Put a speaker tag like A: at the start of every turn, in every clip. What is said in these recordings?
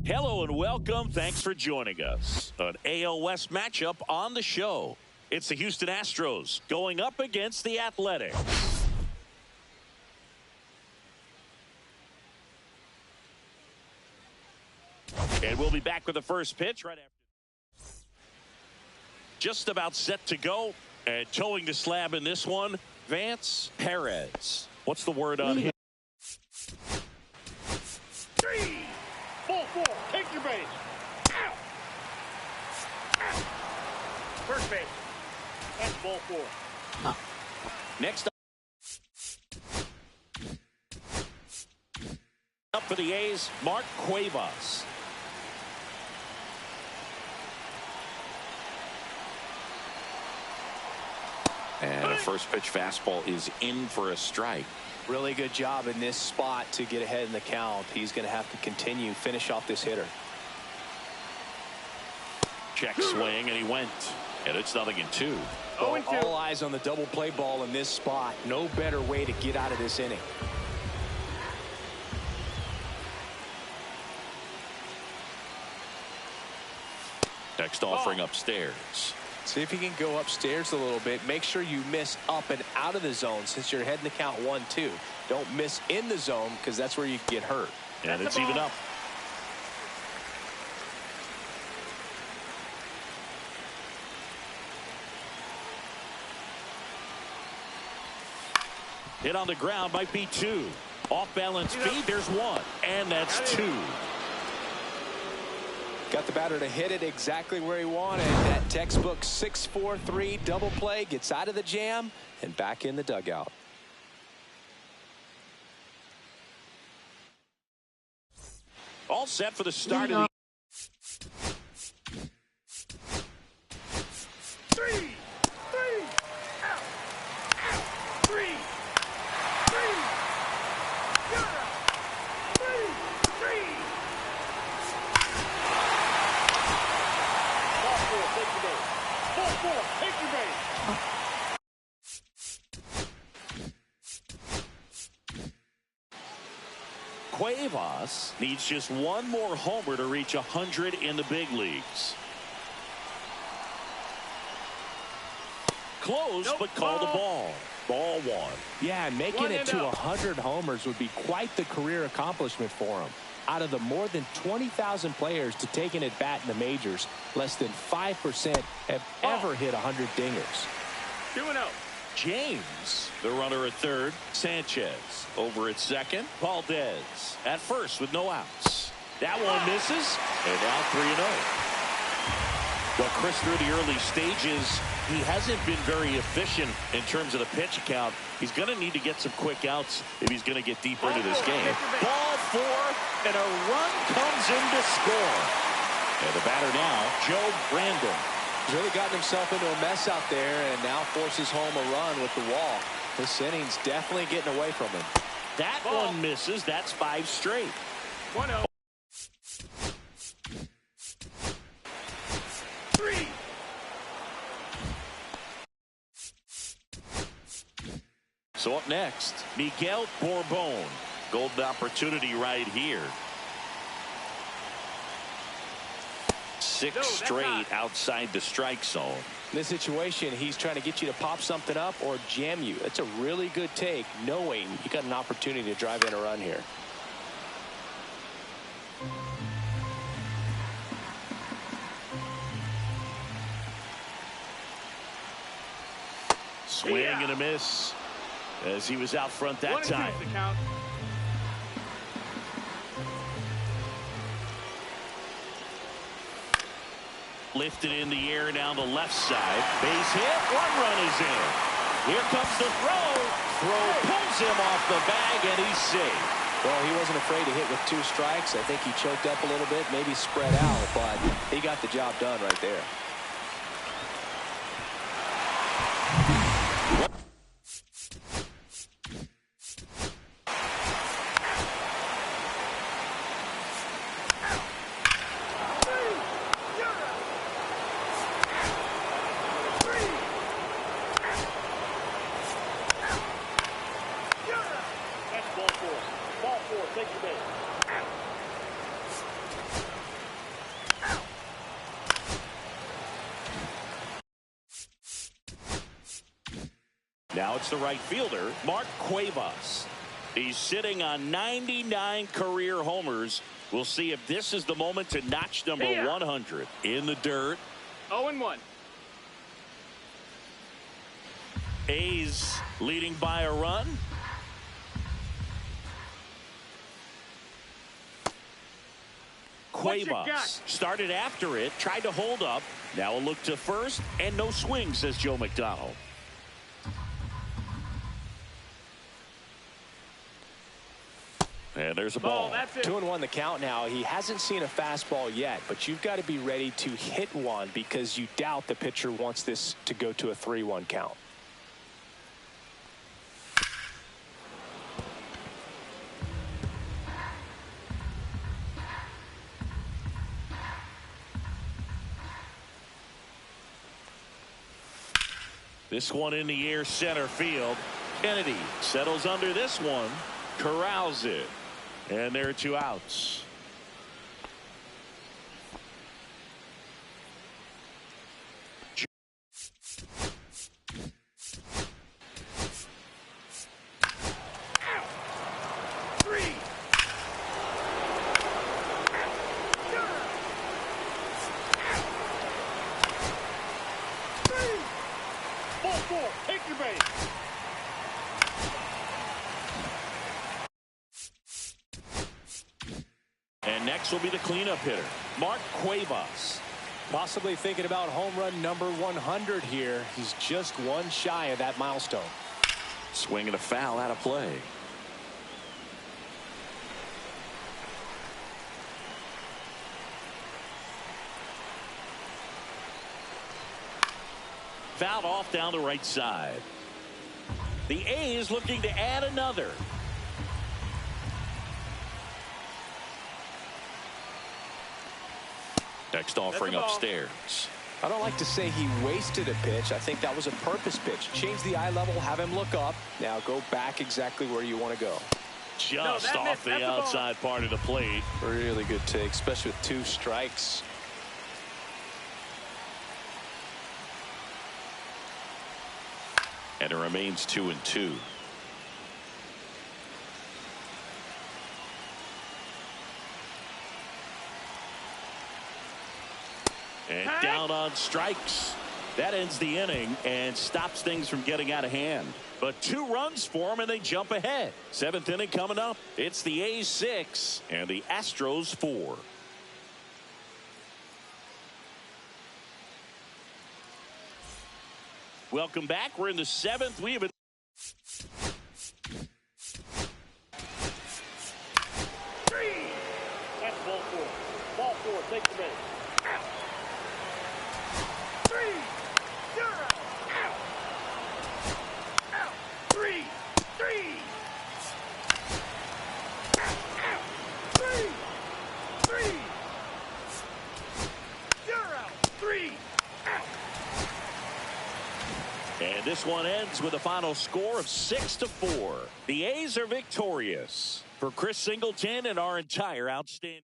A: Hello and welcome. Thanks for joining us. An AL West matchup on the show. It's the Houston Astros going up against the Athletics. And we'll be back with the first pitch right after. Just about set to go. And towing the slab in this one, Vance Perez. What's the word on him?
B: 3, 4, take your base. Out. Out. First base. That's ball 4.
A: Next up for the A's, Mark Cuevas. And a first pitch fastball is in for a strike.
C: Really good job in this spot to get ahead in the count. He's going to have to finish off this hitter.
A: Check swing, and he went. And it's 0-2.
C: Well, all eyes on the double play ball in this spot. No better way to get out of this inning.
A: Next offering upstairs.
C: See if you can go upstairs a little bit. Make sure you miss up and out of the zone since you're heading the count 1-2. Don't miss in the zone because that's where you get hurt.
A: And it's even up. Hit on the ground might be 2. Off balance feed, there's 1. And that's 2.
C: Got the batter to hit it exactly where he wanted. That textbook 6-4-3 double play, gets out of the jam and back in the dugout.
A: All set for the start of the
B: 3, out, 3, 3, 3. Ball 4, take your base.
A: Cuevas needs just one more homer to reach 100 in the big leagues. Close, but called a ball. Ball 1.
C: Yeah, and making it to 100 homers would be quite the career accomplishment for him. Out of the more than 20,000 players to take an at-bat in the majors, less than 5% have ever hit 100 dingers.
B: 2-0.
A: James, the runner at third. Sanchez over at second. Valdez at first with no outs. That one misses, and now 3-0. Well, Chris, through the early stages, he hasn't been very efficient in terms of the pitch count. He's going to need to get some quick outs if he's going to get deeper into this game. Ball 4, and a run comes in to score. And the batter now, Joe Brandon.
C: He's really gotten himself into a mess out there and now forces home a run with the walk. This inning's definitely getting away from him.
A: That one misses. That's 5 straight.
B: 1-0. 3.
A: So up next, Miguel Bourbon. Golden opportunity right here. 6 straight outside the strike zone.
C: In this situation, he's trying to get you to pop something up or jam you. That's a really good take, knowing you got an opportunity to drive in a run here.
A: Swing and a miss as he was out front that time. Lifted in the air down the left side. Base hit. 1 run is in. Here comes the throw. Throw pulls him off the bag, and he's safe.
C: Well, he wasn't afraid to hit with 2 strikes. I think he choked up a little bit, maybe spread out, but he got the job done right there.
A: Now it's the right fielder, Mark Cuevas. He's sitting on 99 career homers. We'll see if this is the moment to notch number 100 in the dirt.
B: 0-1.
A: A's leading by a run. Cuevas started after it, tried to hold up. Now a look to first, and no swing, says Joe McDonald. And there's a ball.
C: 2-1 the count now. He hasn't seen a fastball yet, but you've got to be ready to hit one because you doubt the pitcher wants this to go to a 3-1 count.
A: This one in the air, center field. Kennedy settles under this one, corrals it, and there are 2 outs.
B: Take your base.
A: And next will be the cleanup hitter, Mark Cuevas.
C: Possibly thinking about home run number 100 here. He's just one shy of that milestone.
A: Swinging a foul out of play. Fouled off down the right side. The A's looking to add another. Next offering upstairs.
C: I don't like to say he wasted a pitch. I think that was a purpose pitch. Change the eye level, have him look up. Now go back exactly where you want to go.
A: Just off the outside part of the plate.
C: Really good take, especially with 2 strikes.
A: And it remains 2-2. And down on strikes. That ends the inning and stops things from getting out of hand. But 2 runs for them and they jump ahead. 7th inning coming up. It's the A's 6 and the Astros 4. Welcome back. We're in the 7th. We have a
B: That's ball 4. Ball 4. Take the base. 3. You're out. Out. 3. 3. 3. You're out. 3.
A: And this one ends with a final score of 6-4. The A's are victorious. For Chris Singleton and our entire outstanding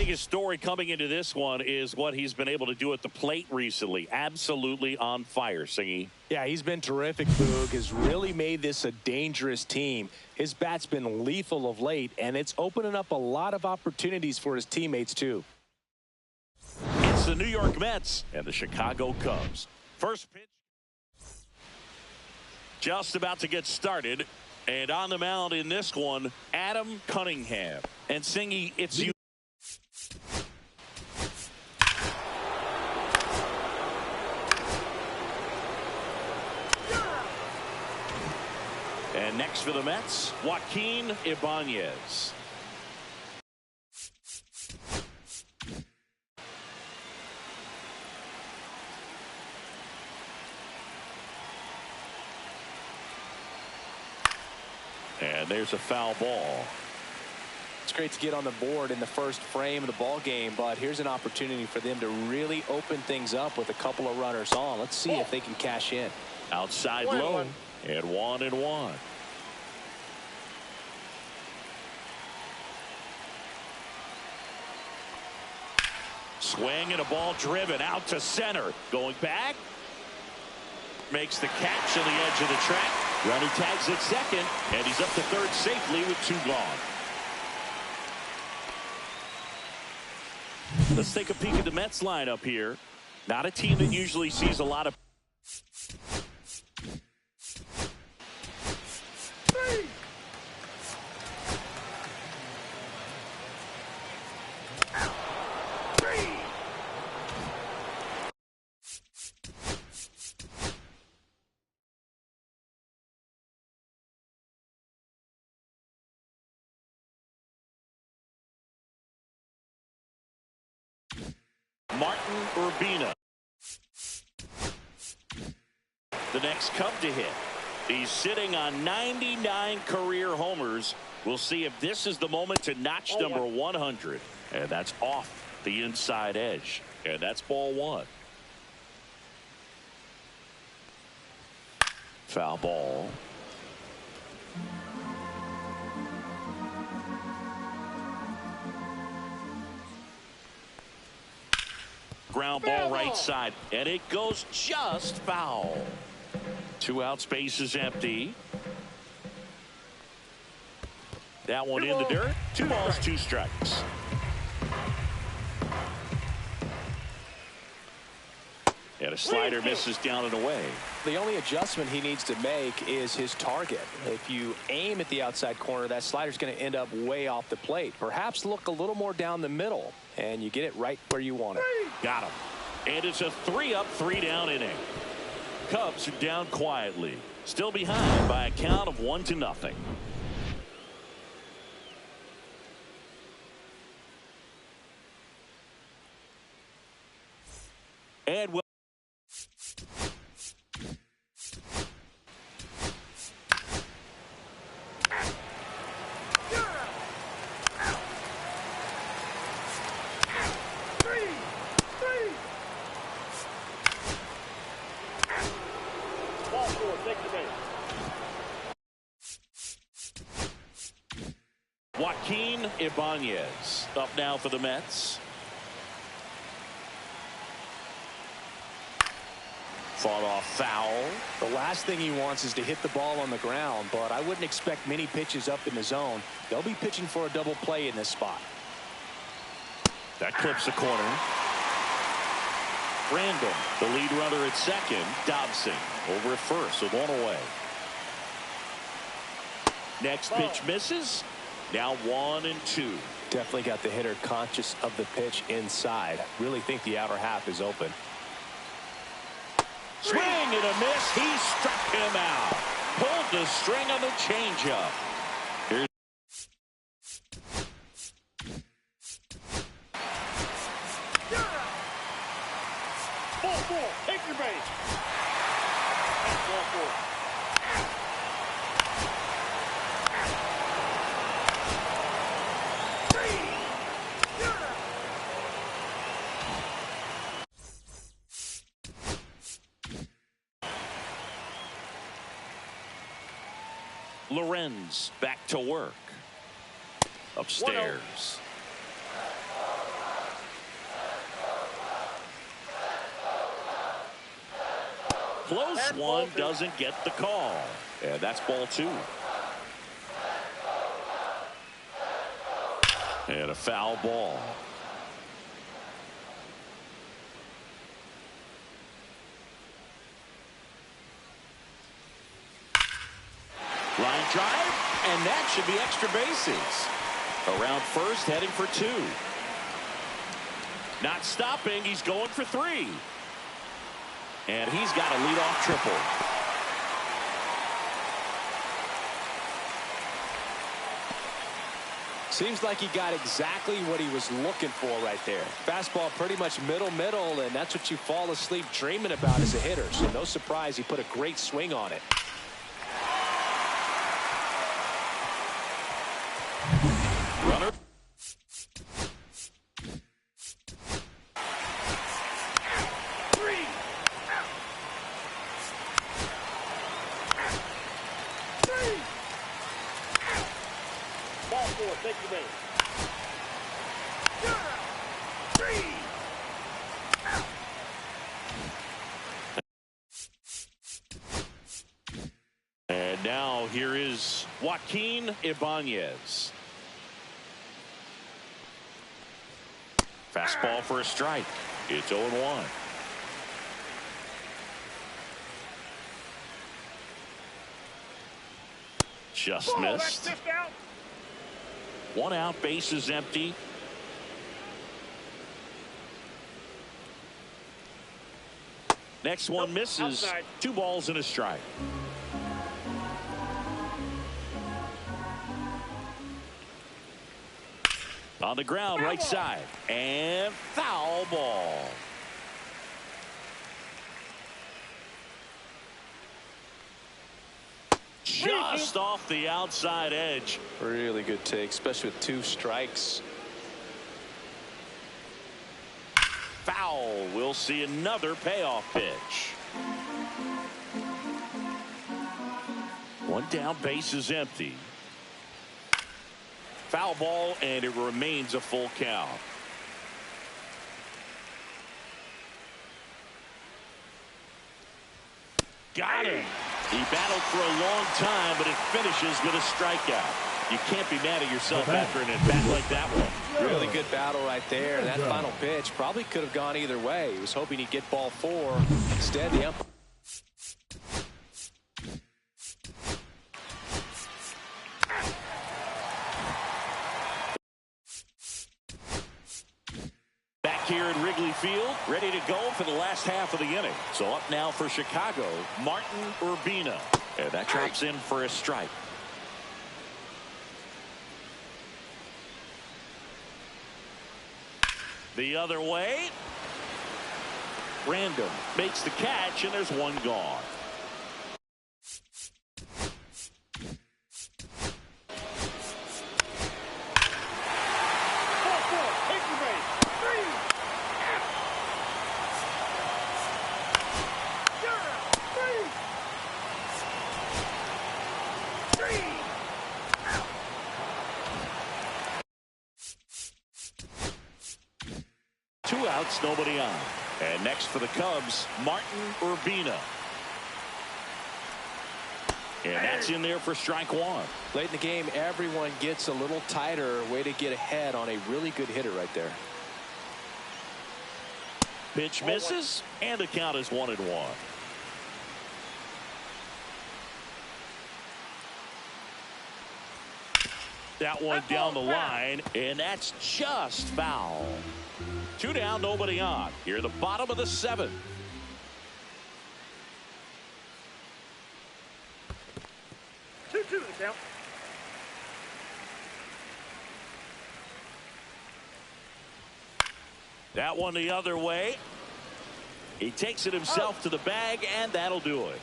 A: biggest story coming into this one is what he's been able to do at the plate recently. Absolutely on fire, Singy.
C: Yeah, he's been terrific, Boog. Has really made this a dangerous team. His bat's been lethal of late, and it's opening up a lot of opportunities for his teammates, too.
A: It's the New York Mets and the Chicago Cubs. First pitch. Just about to get started. And on the mound in this one, Adam Cunningham. And Singy, it's you. And next for the Mets, Joaquin Ibanez. And there's a foul ball.
C: It's great to get on the board in the first frame of the ball game, but here's an opportunity for them to really open things up with a couple of runners on. Let's see if they can cash in.
A: Outside low, and 1-1. Swing and a ball driven out to center. Going back. Makes the catch on the edge of the track. Runner tags at second, and he's up to third safely with 2 gone. Let's take a peek at the Mets lineup here. Not a team that usually sees a lot of. Martin Urbina, the next Cub to hit. He's sitting on 99 career homers. We'll see if this is the moment to notch number 100. And that's off the inside edge. And that's ball 1. Foul ball. Ground ball right side, and it goes just foul. 2 outs, base is empty. That one in the dirt. 2 balls, 2 strikes. And a slider misses down and away.
C: The only adjustment he needs to make is his target. If you aim at the outside corner, that slider's going to end up way off the plate. Perhaps look a little more down the middle, and you get it right where you want it.
A: Got him. And it's a 3-up, 3-down inning. Cubs are down quietly. Still behind by a count of 1-0. And Joaquin Ibanez up now for the Mets. Fought off foul.
C: The last thing he wants is to hit the ball on the ground, but I wouldn't expect many pitches up in the zone. They'll be pitching for a double play in this spot.
A: That clips the corner. Random, the lead runner at second. Dobson over at first with 1 away. Next pitch misses. Now 1-2.
C: Definitely got the hitter conscious of the pitch inside. Really think the outer half is open.
A: Swing and a miss. He struck him out. Pulled the string on the changeup. Here's
B: ball. Take your base. That's ball 4.
A: Lorenz back to work. Upstairs. close one doesn't get the call. And that's ball 2. And a foul ball. Line drive, and that should be extra bases. Around first, heading for 2. Not stopping, he's going for 3. And he's got a leadoff triple.
C: Seems like he got exactly what he was looking for right there. Fastball pretty much middle, and that's what you fall asleep dreaming about as a hitter. So no surprise he put a great swing on it.
A: Runner.
B: Ball 4, take the base.
A: And now here is Joaquin Ibanez. Fastball for a strike. It's 0-1. Just missed. One out, base is empty. Next one misses.
B: Outside.
A: 2 balls and a strike. On the ground, right side, and foul ball. Just off the outside edge.
C: Really good take, especially with 2 strikes.
A: Foul. We'll see another payoff pitch. 1 down, base is empty. Foul ball, and it remains a full count. Got him. He battled for a long time, but it finishes with a strikeout. You can't be mad at yourself after an at-bat like that one.
C: Really good battle right there. That final pitch probably could have gone either way. He was hoping he'd get ball 4. Instead, the umpire.
A: Here at Wrigley Field, ready to go for the last half of the inning. So up now for Chicago, Martin Urbina. And that drops in for a strike. The other way. Random makes the catch, and there's 1 gone. Nobody on. And next for the Cubs, Martin Urbina. And that's in there for strike 1.
C: Late in the game, everyone gets a little tighter. Way to get ahead on a really good hitter right there.
A: Pitch misses, and the count is 1-1. That one down the line, and that's just foul. 2 down, nobody on. Here, the bottom of the 7th. That one the other way. He takes it himself to the bag, and that'll do it.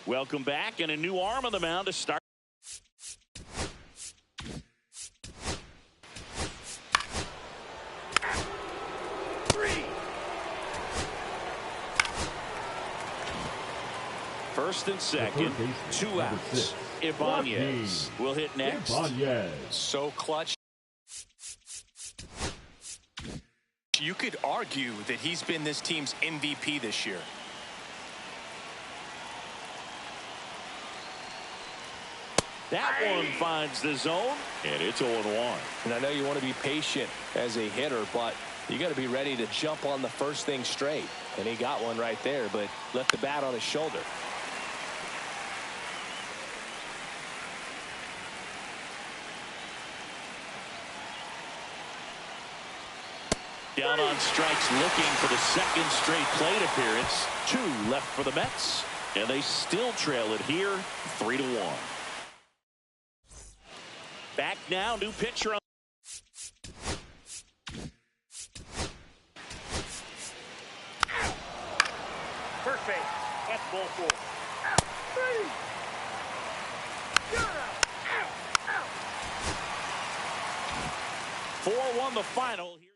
A: Welcome back, and a new arm on the mound to start. First and second, 2 outs. Ibanez will hit next.
D: Ibanez.
C: So clutch.
D: You could argue that he's been this team's MVP this year.
A: That one finds the zone, and it's 0-1.
C: And I know you want to be patient as a hitter, but you got to be ready to jump on the first thing straight. And he got one right there, but left the bat on his shoulder.
A: Down on strikes, looking for the second straight plate appearance. 2 left for the Mets, and they still trail it here, 3-1. Back now, new pitcher on.
B: First base. That's ball 4.
A: 4-1 the final here.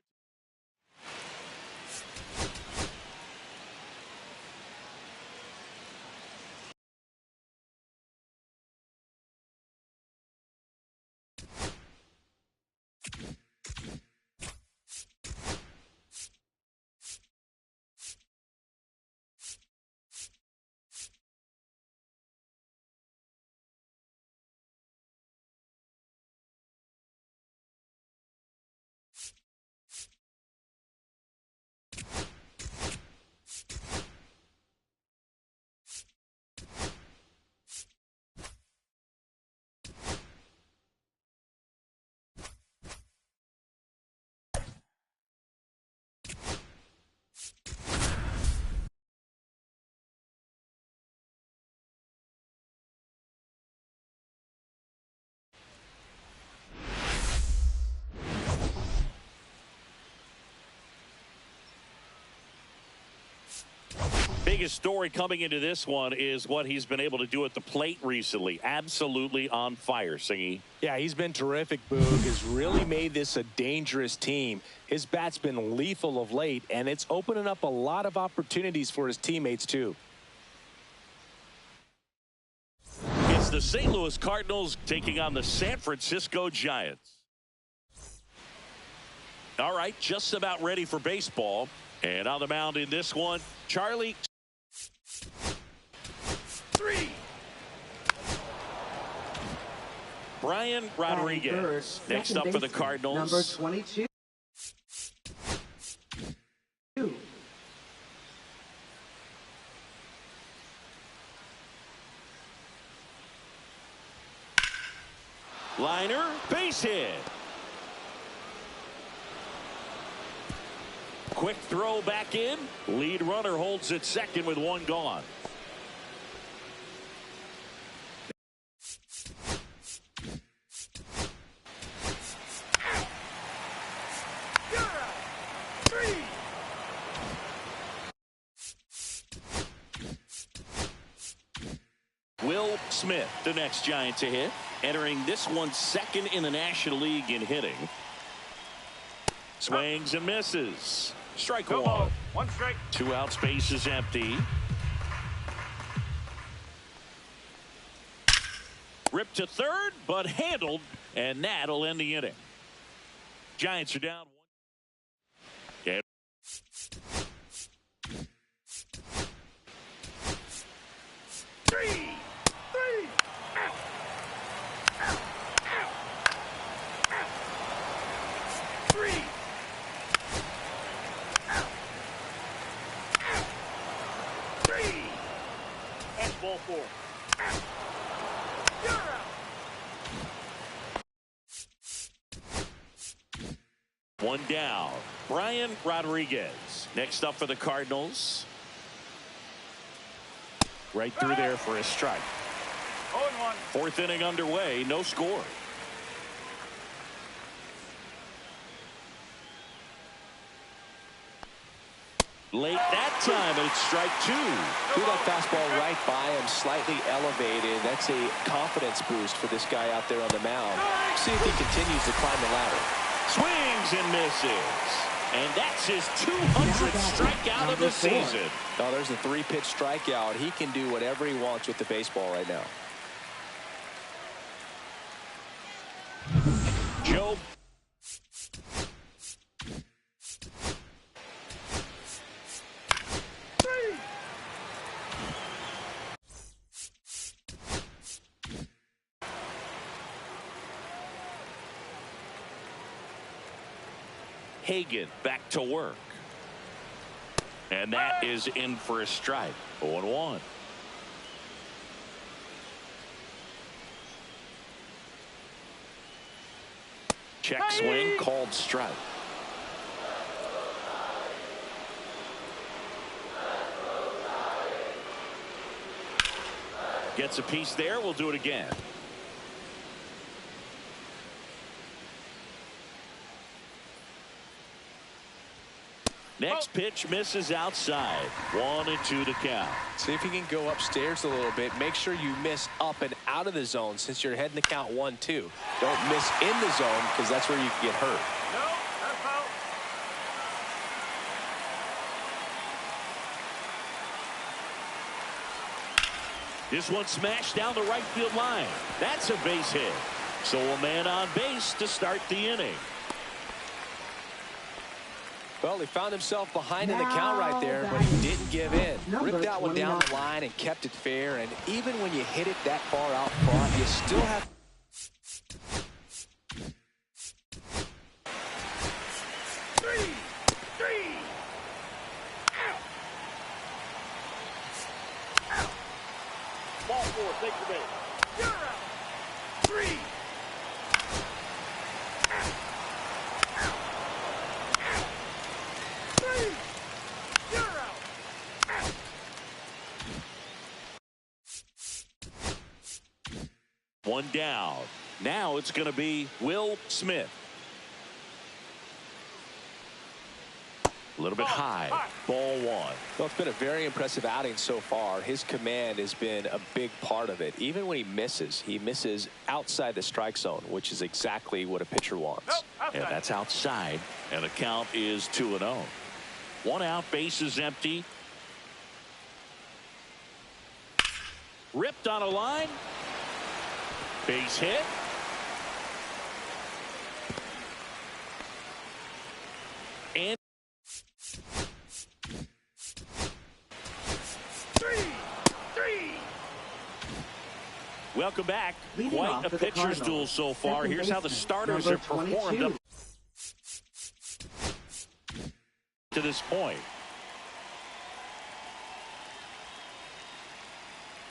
A: Biggest story coming into this one is what he's been able to do at the plate recently. Absolutely on fire, Singy.
C: Yeah, he's been terrific, Boog. Has really made this a dangerous team. His bat's been lethal of late, and it's opening up a lot of opportunities for his teammates, too.
A: It's the St. Louis Cardinals taking on the San Francisco Giants. All right, just about ready for baseball. And on the mound in this one, Charlie. 3. Brian Rodriguez next up for the Cardinals.
E: Number 22.
A: Liner, base hit. Quick throw back in. Lead runner holds at second with 1 gone. Will Smith, the next Giant to hit, entering this one second in the National League in hitting. Swings and misses. Strike 1.
B: 1 strike.
A: 2 outs, base is empty. Ripped to third, but handled, and that'll end the inning. Giants are down 1. Okay.
B: Ball 4.
A: One down. Brian Rodriguez next up for the Cardinals. Right through there for a strike.
B: 0-1.
A: 4th inning underway, no score. Late that time, and it's strike 2.
C: Threw that fastball right by him, slightly elevated. That's a confidence boost for this guy out there on the mound. See if he continues to climb the ladder.
A: Swings and misses. And that's his 200th strikeout of the season.
C: Oh, there's a 3-pitch strikeout. He can do whatever he wants with the baseball right now.
A: Joe. Hagan back to work. And that is in for a strike. 0-1. Check swing, called strike. Gets a piece there. We'll do it again. Next pitch misses outside. 1-2 to count.
C: See if you can go upstairs a little bit. Make sure you miss up and out of the zone since you're heading to count 1-2. Don't miss in the zone because that's where you can get hurt.
B: No, that's out.
A: This one smashed down the right field line. That's a base hit. So a man on base to start the inning.
C: Well, he found himself behind in the count right there, but he didn't give in. Ripped that one down the line and kept it fair. And even when you hit it that far out front, you still have...
B: Three. Out. Ball 4, take the base. You're out. 3.
A: One down. Now it's going to be Will Smith. A little bit high. Ball 1.
C: Well, it's been a very impressive outing so far. His command has been a big part of it. Even when he misses outside the strike zone, which is exactly what a pitcher wants.
A: And that's outside. And the count is 2-0. 1 out, base is empty. Ripped on a line. Base hit. And
B: 3.
A: Welcome back. Quite a pitcher's duel so far. Here's how the starters have performed up to this point.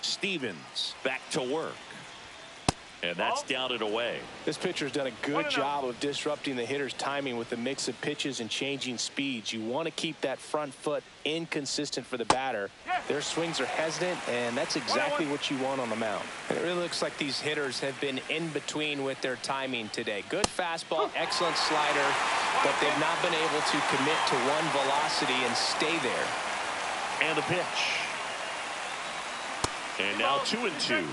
A: Stevens back to work. And that's down and away.
C: This pitcher's done a good job of disrupting the hitter's timing with a mix of pitches and changing speeds. You want to keep that front foot inconsistent for the batter. Their swings are hesitant, and that's exactly what you want on the mound. And it really looks like these hitters have been in between with their timing today. Good fastball, excellent slider, but they've not been able to commit to one velocity and stay there.
A: And a pitch. And now 2-2.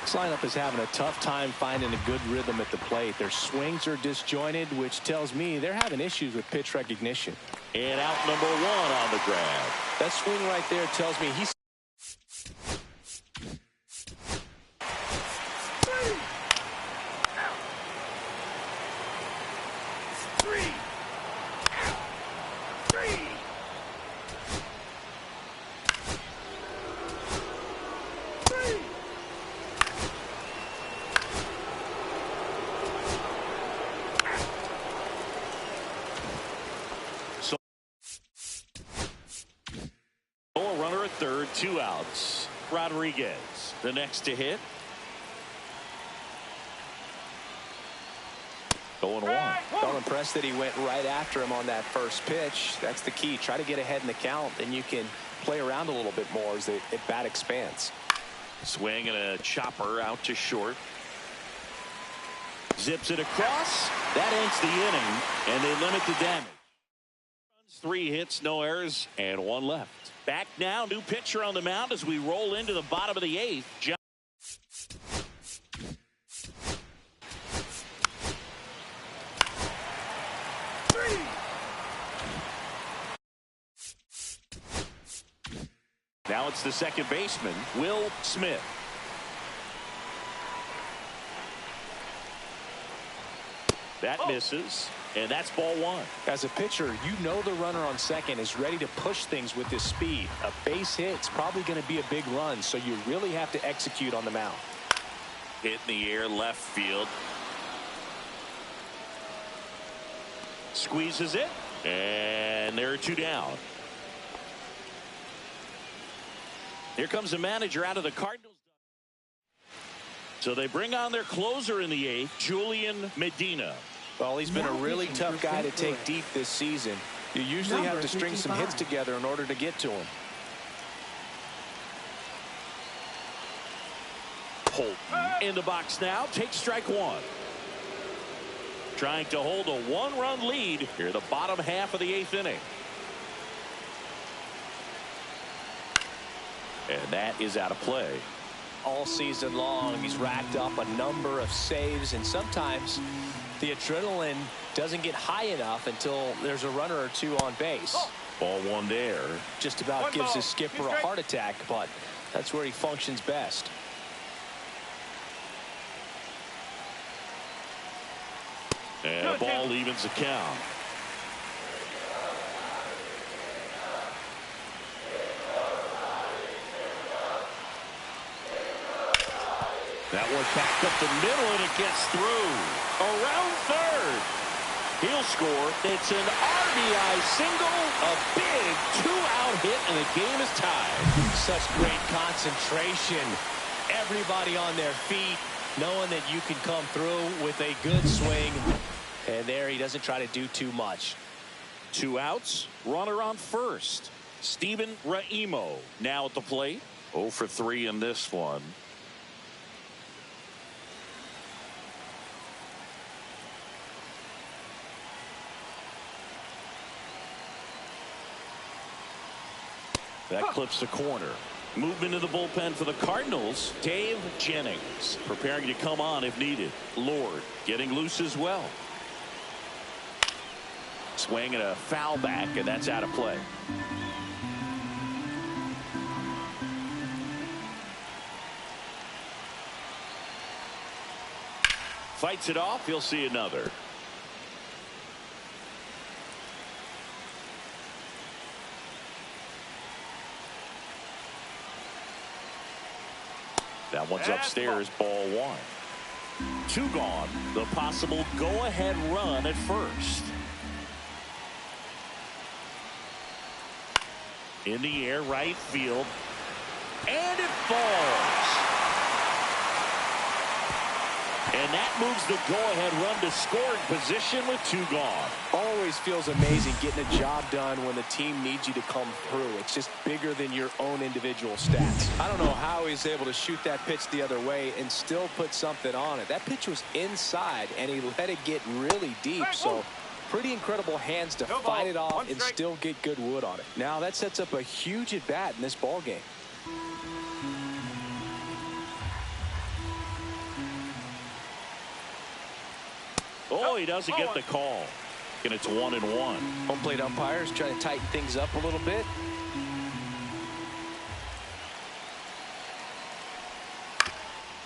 C: This lineup is having a tough time finding a good rhythm at the plate. Their swings are disjointed, which tells me they're having issues with pitch recognition.
A: And out number 1 on the grab.
C: That swing right there tells me he's...
A: Runner at third, 2 outs. Rodriguez, the next to hit. 0-1.
C: Felt impressed that he went right after him on that first pitch. That's the key. Try to get ahead in the count, then you can play around a little bit more as the at-bat expands.
A: Swing and a chopper out to short. Zips it across. That ends the inning, and they limit the damage. 3 hits, no errors, and 1 left. Back now, new pitcher on the mound as we roll into the bottom of the 8th. Now it's the second baseman, Will Smith. That misses. And that's ball 1.
C: As a pitcher, you know the runner on second is ready to push things with his speed. A base hit's probably going to be a big run, so you really have to execute on the mound.
A: Hit in the air, left field. Squeezes it. And there are two down. Here comes the manager out of the Cardinals. So they bring on their closer in the eighth, Julian Medina.
C: Well, he's been a really tough guy to take deep this season. You usually have to string some hits together in order to get to him.
A: Holton in the box now, takes strike one. Trying to hold a one-run lead here the bottom half of the eighth inning. And that is out of play.
C: All season long, he's racked up a number of saves, and sometimes the adrenaline doesn't get high enough until there's a runner or two on base.
A: Ball one there.
C: Just about gives his skipper a heart attack, but that's where he functions best.
A: And the ball evens the count. That one backed up the middle, and it gets through. Around third. He'll score. It's an RBI single, a big two-out hit, and the game is tied.
C: Such great concentration. Everybody on their feet, knowing that you can come through with a good swing. And there he doesn't try to do too much.
A: Two outs, runner on first. Steven Raimo now at the plate. 0 for 3 in this one. That clips the corner. Movement in the bullpen for the Cardinals. Dave Jennings preparing to come on if needed. Lord getting loose as well. Swing and a foul back, and that's out of play. Fights it off. He'll see another. That one's upstairs, ball one. Two gone. The possible go-ahead run at first. In the air, right field. And it falls. And that moves the go-ahead run to scoring position with two gone.
C: Always feels amazing getting a job done when the team needs you to come through. It's just bigger than your own individual stats. I don't know how he's able to shoot that pitch the other way and still put something on it. That pitch was inside, and he let it get really deep. So pretty incredible hands to fight it off and still get good wood on it. Now that sets up a huge at-bat in this ball game.
A: Oh, he doesn't get the call. And it's 1-1.
C: Home plate umpires trying to tighten things up a little bit.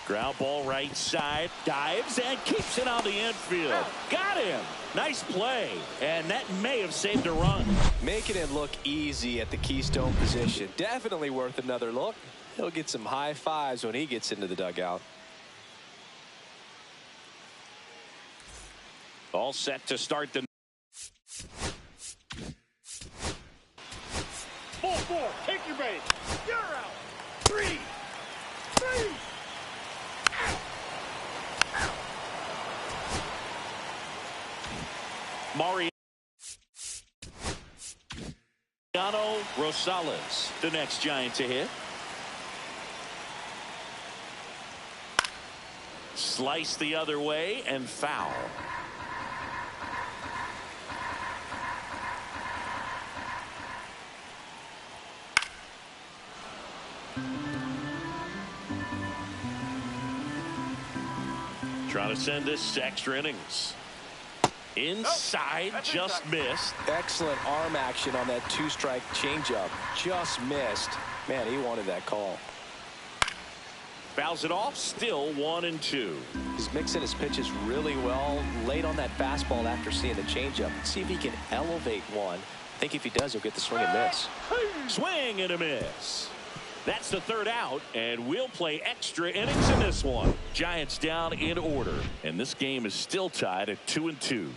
A: Ground ball right side. Dives and keeps it on the infield. Got him. Nice play. And that may have saved a run.
C: Making it look easy at the keystone position. Definitely worth another look. He'll get some high fives when he gets into the dugout.
A: All set to start the
B: 4-4. Take your base. You're out. 3.
A: Mariano Rosales, the next Giant to hit. Slice the other way and foul. Trying to send this to extra innings. Inside, just missed.
C: Excellent arm action on that two-strike changeup. Just missed. Man, he wanted that call.
A: Fouls it off, still 1-2.
C: He's mixing his pitches really well. Late on that fastball after seeing the changeup. See if he can elevate one. I think if he does, he'll get the swing and miss.
A: Swing and a miss. That's the third out, and we'll play extra innings in this one. Giants down in order, and this game is still tied at 2-2.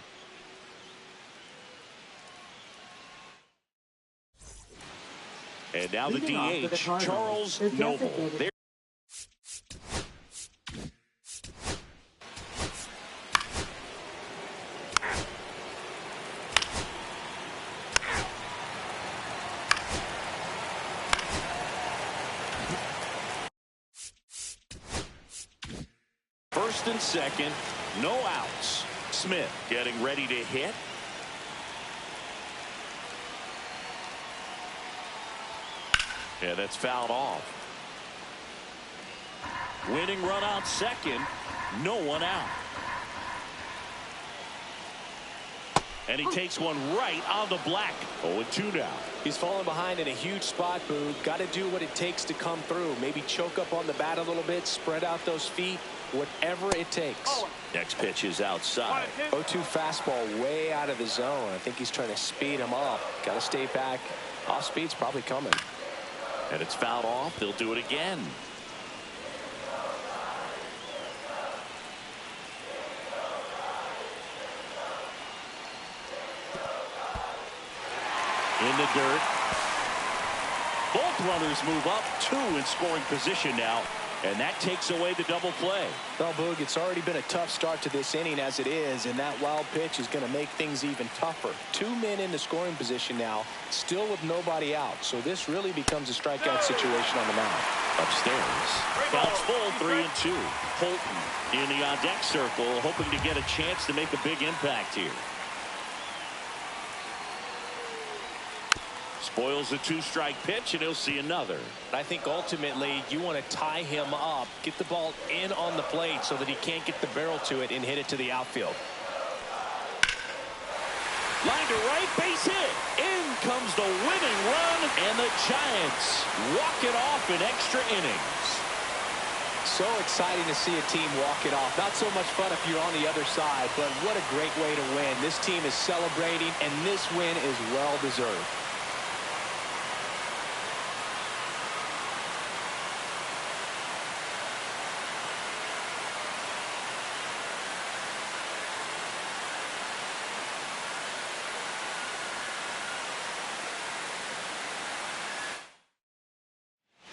A: And now the
E: Leading off for the
A: DH,
E: Cardinals,
A: Charles
E: the
A: Noble.
E: designated-
A: There. First and second, no outs. Smith getting ready to hit. Yeah, that's fouled off. Winning run out second, no one out. And he takes one right on the black. 0-2 now.
C: He's falling behind in a huge spot, Boog. Got to do what it takes to come through. Maybe choke up on the bat a little bit, spread out those feet, whatever it takes.
A: Next pitch is outside.
C: 0-2 fastball way out of the zone. I think he's trying to speed him up. Got to stay back. Off speed's probably coming.
A: And it's fouled off. They'll do it again. In the dirt. Both runners move up, 2 in scoring position now, and that takes away the double play.
C: Well, Boog, it's already been a tough start to this inning as it is, and that wild pitch is going to make things even tougher. 2 men in the scoring position now, still with nobody out, so this really becomes a strikeout situation on the mound.
A: Upstairs. Counts full, 3-2. Holton in the on-deck circle, hoping to get a chance to make a big impact here. Spoils a 2-strike pitch, and he'll see another.
C: I think ultimately you want to tie him up, get the ball in on the plate so that he can't get the barrel to it and hit it to the outfield.
A: Line to right, base hit. In comes the winning run, and the Giants walk it off in extra innings.
C: So exciting to see a team walk it off. Not so much fun if you're on the other side, but what a great way to win. This team is celebrating, and this win is well deserved.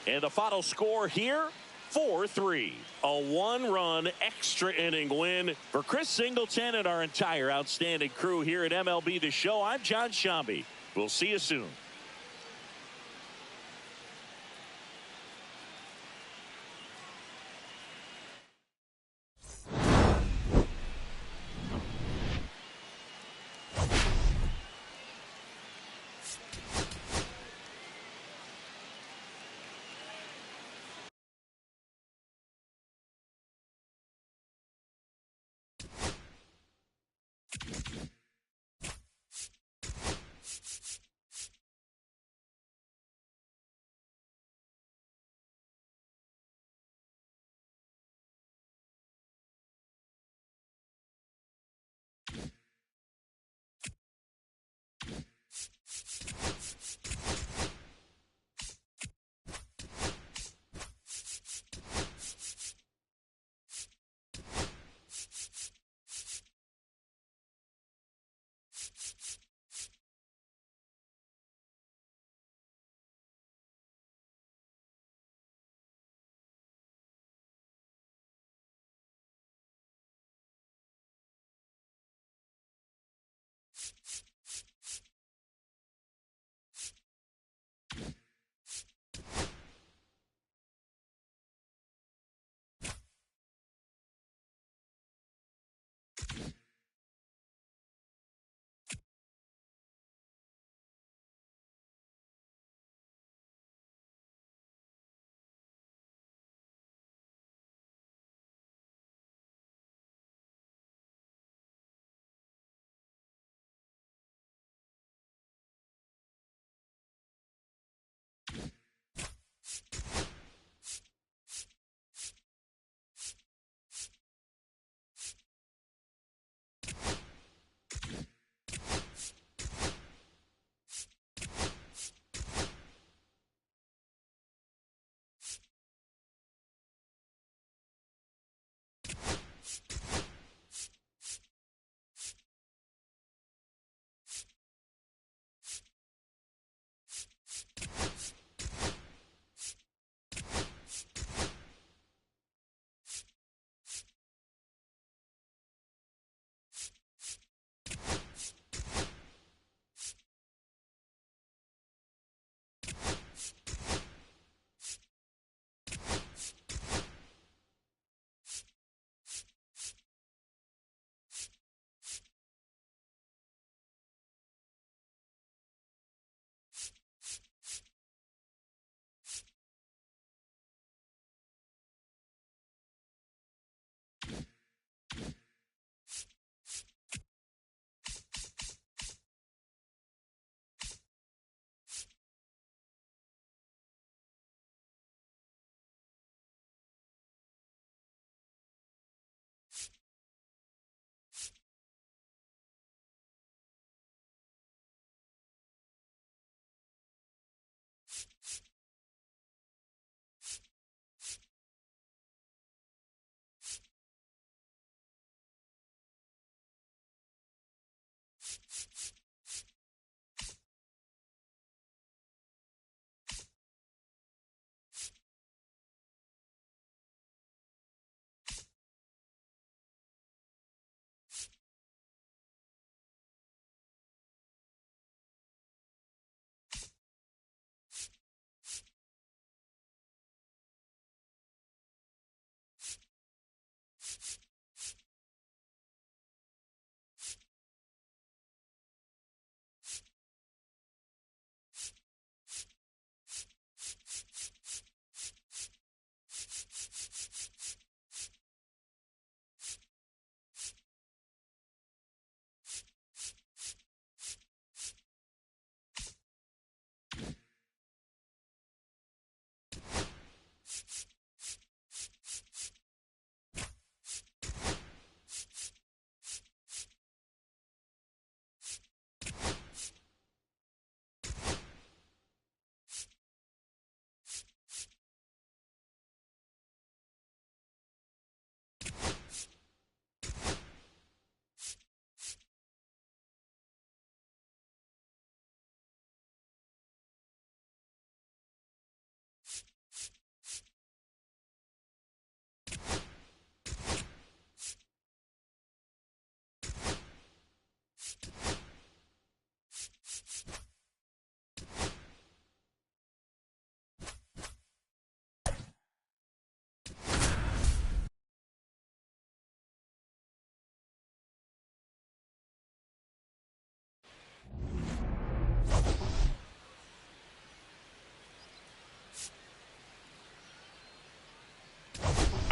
A: And the final score here, 4-3. A 1-run extra inning win for Chris Singleton and our entire outstanding crew here at MLB The Show. I'm John Shambi. We'll see you soon.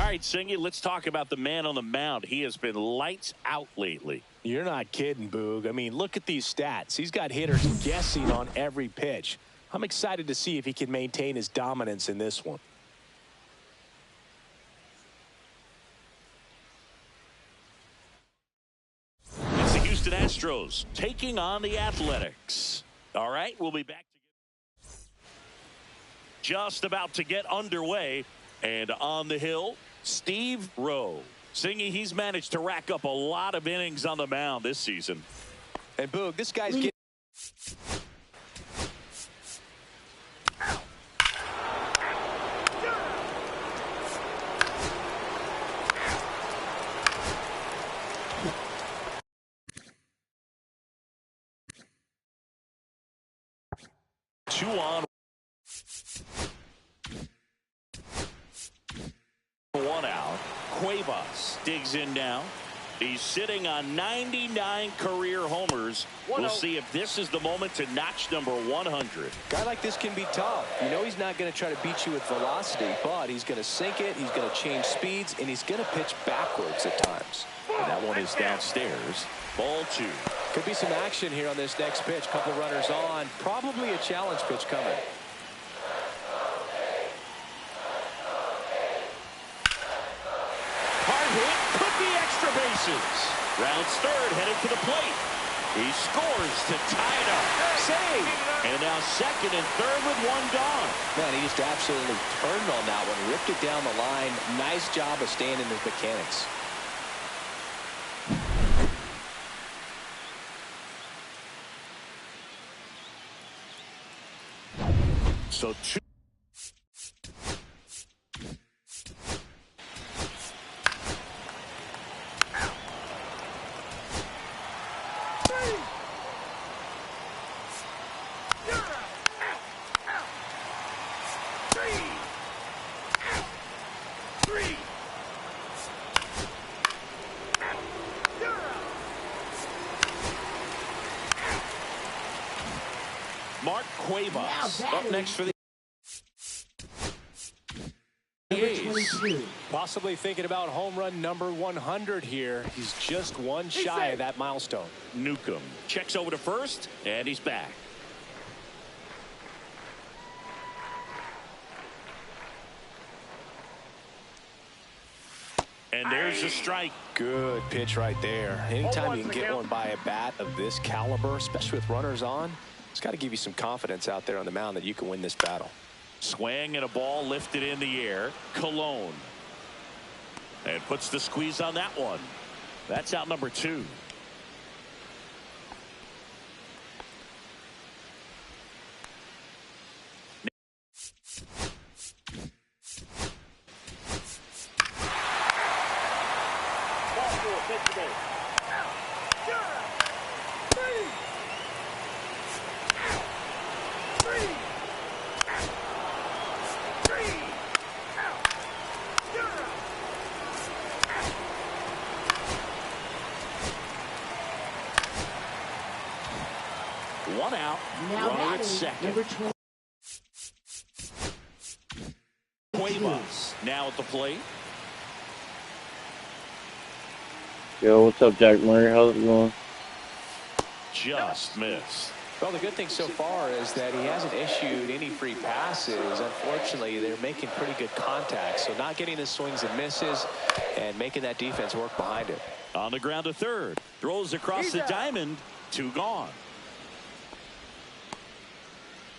A: All right, Singy, let's talk about the man on the mound. He has been lights out lately.
C: You're not kidding, Boog. I mean, look at these stats. He's got hitters guessing on every pitch. I'm excited to see if he can maintain his dominance in this one.
A: It's the Houston Astros taking on the Athletics. All right, we'll be back. Just about to get underway. And on the hill, Steve Rowe. Singy, he's managed to rack up a lot of innings on the mound this season.
C: And Boog, this guy's getting...
A: Two on. One out. Cuevas digs in now. He's sitting on 99 career homers. We'll see if this is the moment to notch number 100.
C: Guy like this can be tough. You know he's not going to try to beat you with velocity, but he's going to sink it, he's going to change speeds, and he's going to pitch backwards at times.
A: And that one is downstairs. Ball 2.
C: Could be some action here on this next pitch. Couple runners on. Probably a challenge pitch coming.
A: Hard hit. Could be extra bases. Rounds third, headed to the plate. He scores to tie it up. Save. And now second and third with one gone.
C: Man, he just absolutely turned on that one. Ripped it down the line. Nice job of staying in his mechanics.
A: So two. Mark Cuevas up next for the
C: A's. Possibly thinking about home run number 100 here. He's just one shy of that milestone.
A: Newcomb checks over to first, and he's back. And there's a strike.
C: Good pitch right there. Anytime you can get one by a bat of this caliber, especially with runners on, It's got to give you some confidence out there on the mound that you can win this battle.
A: Swing and a ball lifted in the air. Cologne. And puts the squeeze on that one. That's out number 2. One out.
E: Now
A: Runner at
E: batting,
A: second.
E: number 20.
A: Cuevas now at the plate.
F: Yo, what's up, Jack Murray? How's it going?
A: Just missed.
C: Well, the good thing so far is that he hasn't issued any free passes. Unfortunately, they're making pretty good contact. So not getting the swings and misses and making that defense work behind it.
A: On the ground to third. Throws across the diamond. 2 gone.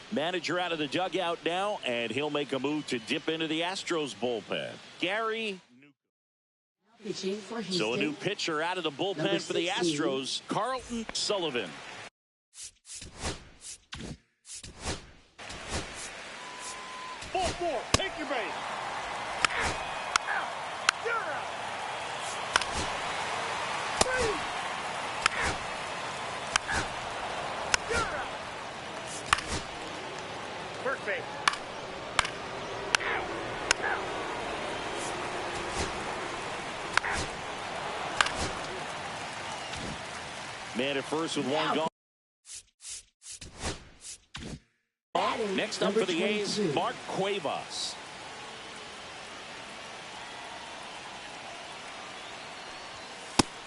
A: Manager out of the dugout now, and he'll make a move to dip into the Astros bullpen. Gary.
E: Pitching for Houston.
A: So a new pitcher out of the bullpen
E: Number
A: for the
E: 16.
A: Astros, Carlton Sullivan.
B: Ball 4. Take your base. You're out. 3. You're out. First base.
A: Man at first with 1 gone.
E: Batting,
A: Next up
E: number
A: for the A's,
E: 22.
A: Mark Cuevas.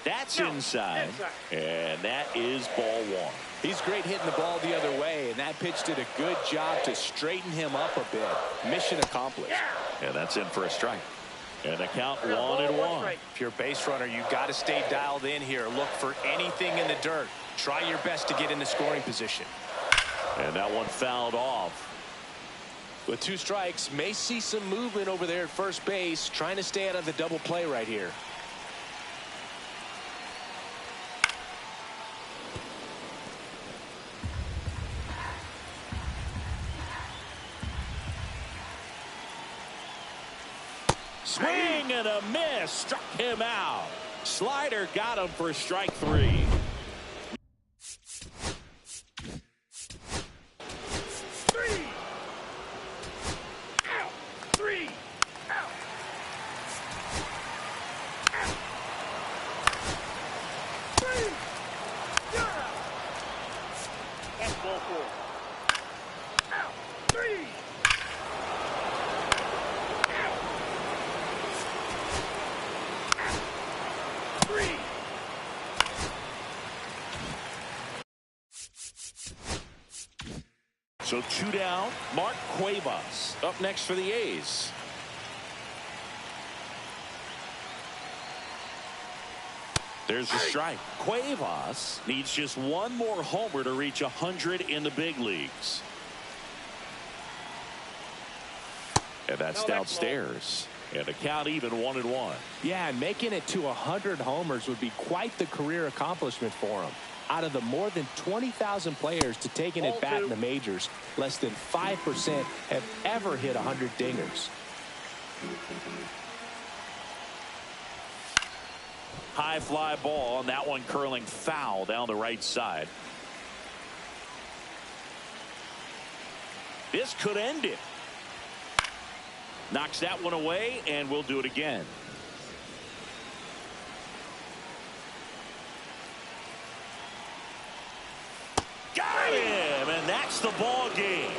A: That's inside, and that is ball 1.
C: He's great hitting the ball the other way, and that pitch did a good job to straighten him up a bit. Mission accomplished.
A: And that's in for a strike. And the count 1-1.
D: If you're a base runner, you got to stay dialed in here. Look for anything in the dirt. Try your best to get into scoring position.
A: And that one fouled off.
C: With 2 strikes, may see some movement over there at first base, trying to stay out of the double play right here.
A: Swing and a miss. Struck him out. Slider got him for strike 3. So 2 down. Mark Cuevas up next for the A's. There's the strike. Cuevas needs just 1 more homer to reach 100 in the big leagues. And that's downstairs. And the count even 1-1.
C: Yeah, and making it to 100 homers would be quite the career accomplishment for him. Out of the more than 20,000 players to take an at bat in the majors, less than 5% have ever hit 100 dingers.
A: High fly ball, and that one curling foul down the right side. This could end it. Knocks that one away, and we'll do it again. Got him, and that's the ball game.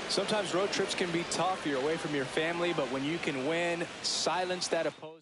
C: Sometimes road trips can be tough. You're away from your family, but when you can win, silence that opposing.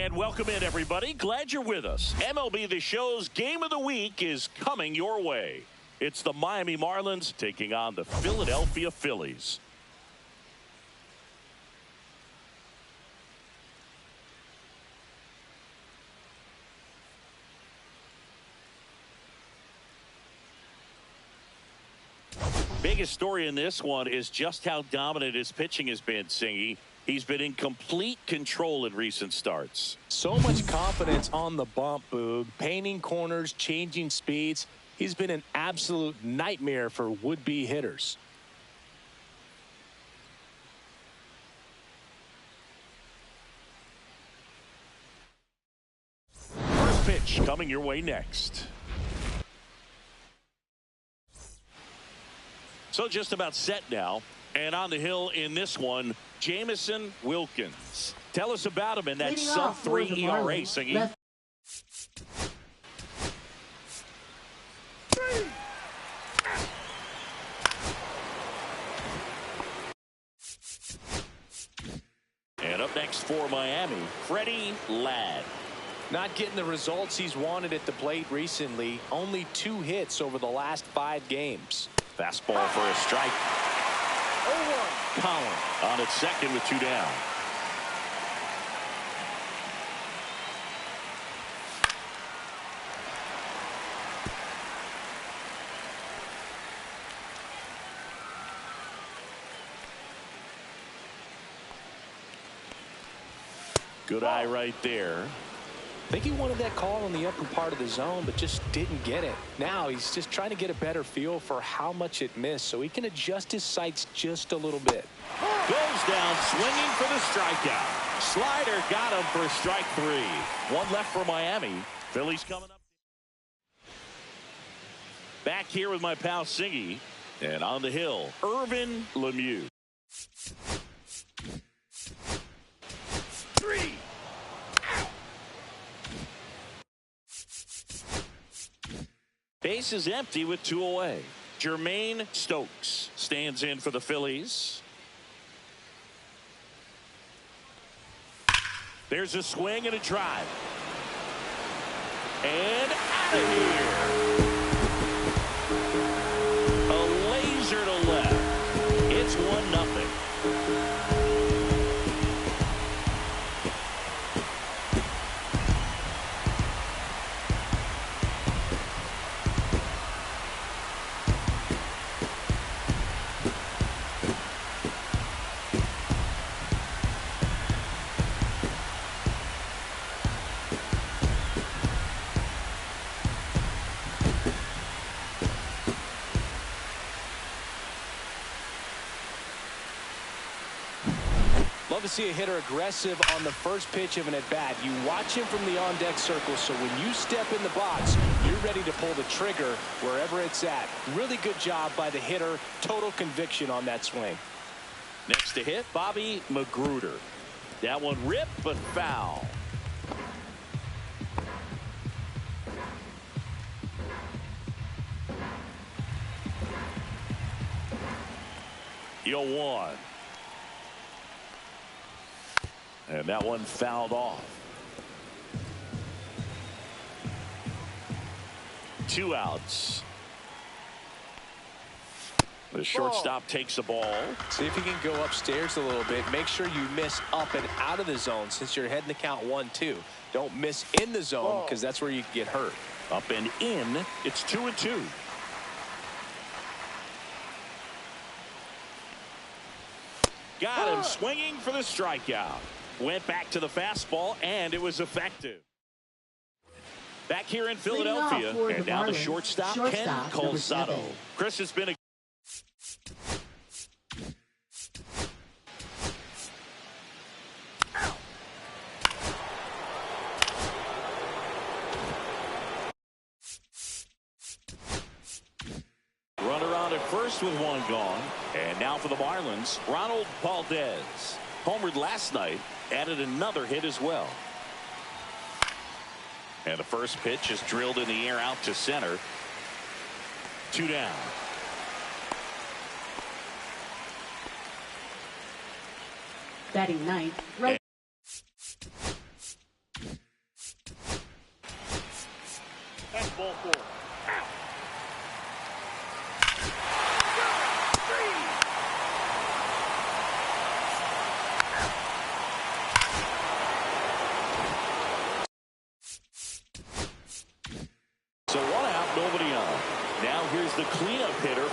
A: And welcome in, everybody. Glad you're with us. MLB The Show's Game of the Week is coming your way. It's the Miami Marlins taking on the Philadelphia Phillies. Biggest story in this one is just how dominant his pitching has been, Singy. He's been in complete control in recent starts.
C: So much confidence on the bump, Boog. Painting corners, changing speeds. He's been an absolute nightmare for would-be hitters.
A: First pitch coming your way next. So just about set now. And on the hill in this one, Jamison Wilkins. Tell us about him in that sub-3 ERA, Singy. And up next for Miami, Freddie Ladd.
C: Not getting the results he's wanted at the plate recently. Only 2 hits over the last 5 games.
A: Fastball for a strike. 0-1. Collin on its second with 2 down. Good eye right there.
C: I think he wanted that call in the upper part of the zone, but just didn't get it. Now he's just trying to get a better feel for how much it missed so he can adjust his sights just a little bit.
A: Goes down swinging for the strikeout. Slider got him for strike 3. 1 left for Miami. Phillies coming up. Back here with my pal Singy. And on the hill, Irvin Lemieux. 3. Base is empty with 2 away. Jermaine Stokes stands in for the Phillies. There's a swing and a drive. And out of here. A laser to left. It's 1-0.
C: Love to see a hitter aggressive on the first pitch of an at-bat. You watch him from the on-deck circle, so when you step in the box, you're ready to pull the trigger wherever it's at. Really good job by the hitter. Total conviction on that swing.
A: Next to hit, Bobby Magruder. That one ripped, but foul. Yo, 1. And that one fouled off. 2 outs. The shortstop takes the ball.
C: See if you can go upstairs a little bit. Make sure you miss up and out of the zone since you're heading to count 1-2. Don't miss in the zone because that's where you get hurt.
A: Up and in, it's 2-2. Got him swinging for the strikeout. Went back to the fastball, and it was effective. Back here in Philadelphia, and now the shortstop, Ken Colsado. Chris, has been a runner on at first with 1 gone. And now for the Marlins, Ronald Valdez. Homered last night, added another hit as well. And the first pitch is drilled in the air out to center. 2 down.
E: Batting ninth, right.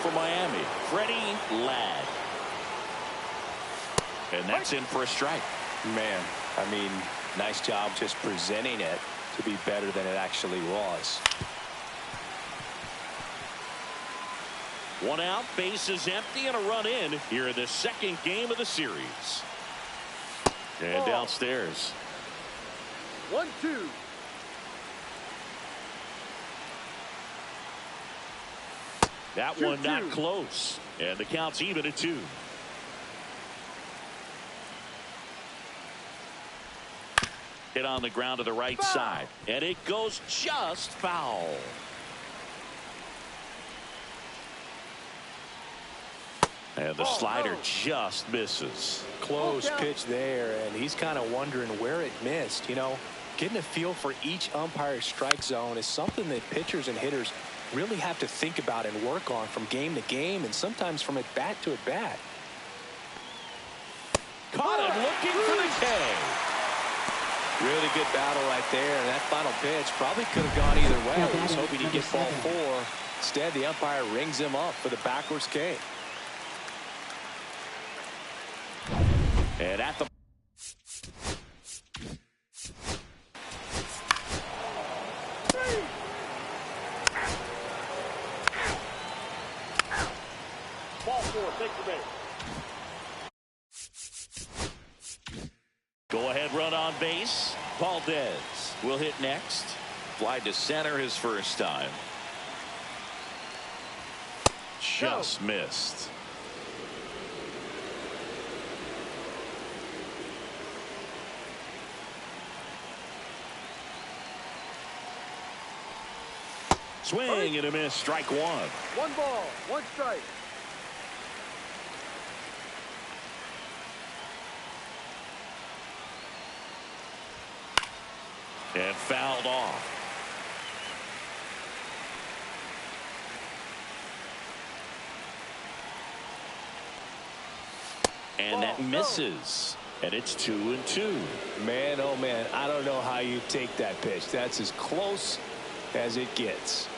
A: for Miami, Freddie Ladd. And that's in for a strike.
D: Man, I mean, nice job just presenting it to be better than it actually was.
A: One out, base is empty, and a run in here in the second game of the series. And downstairs.
B: 1-2.
A: That one not close. And the count's even at 2. Hit on the ground to the right side. And it goes just foul. And the slider just misses.
D: Close pitch there, and he's kind of wondering where it missed. You know, getting a feel for each umpire's strike zone is something that pitchers and hitters really have to think about and work on from game to game, and sometimes from at bat to at bat.
A: Caught him looking for the K.
D: Really good battle right there, and that final pitch probably could have gone either way. He was hoping he'd get ball 4. Instead, the umpire rings him up for the backwards K.
A: And at the
B: Ball 4, take the base.
A: go ahead run on base. Valdez will hit next. Fly to center his first time. Just missed. Swing and a miss, strike 1.
B: 1 ball, 1 strike.
A: And fouled off. And that misses. And it's 2-2.
D: Man, oh man, I don't know how you take that pitch. That's as close as it gets.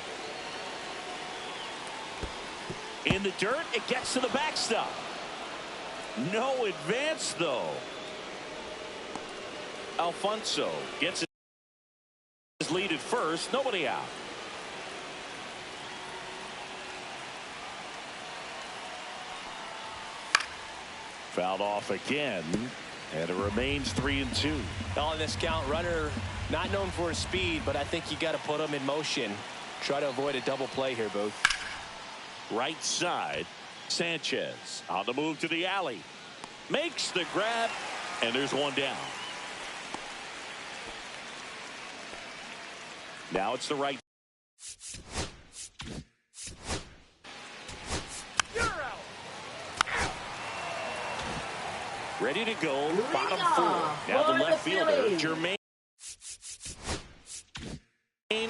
A: In the dirt, it gets to the backstop. No advance, though. Alfonso gets his lead at first. Nobody out. Fouled off again, and it remains 3-2.
D: On this count, runner not known for his speed, but I think you got to put him in motion. Try to avoid a double play here, Booth.
A: Right side, Sanchez on the move to the alley. Makes the grab, and there's one down. Now it's the right.
B: You're out.
A: Ready to go, bottom
E: Leadoff
A: 4. Now
E: for
A: the left
E: the
A: fielder,
E: Phillies.
A: Jermaine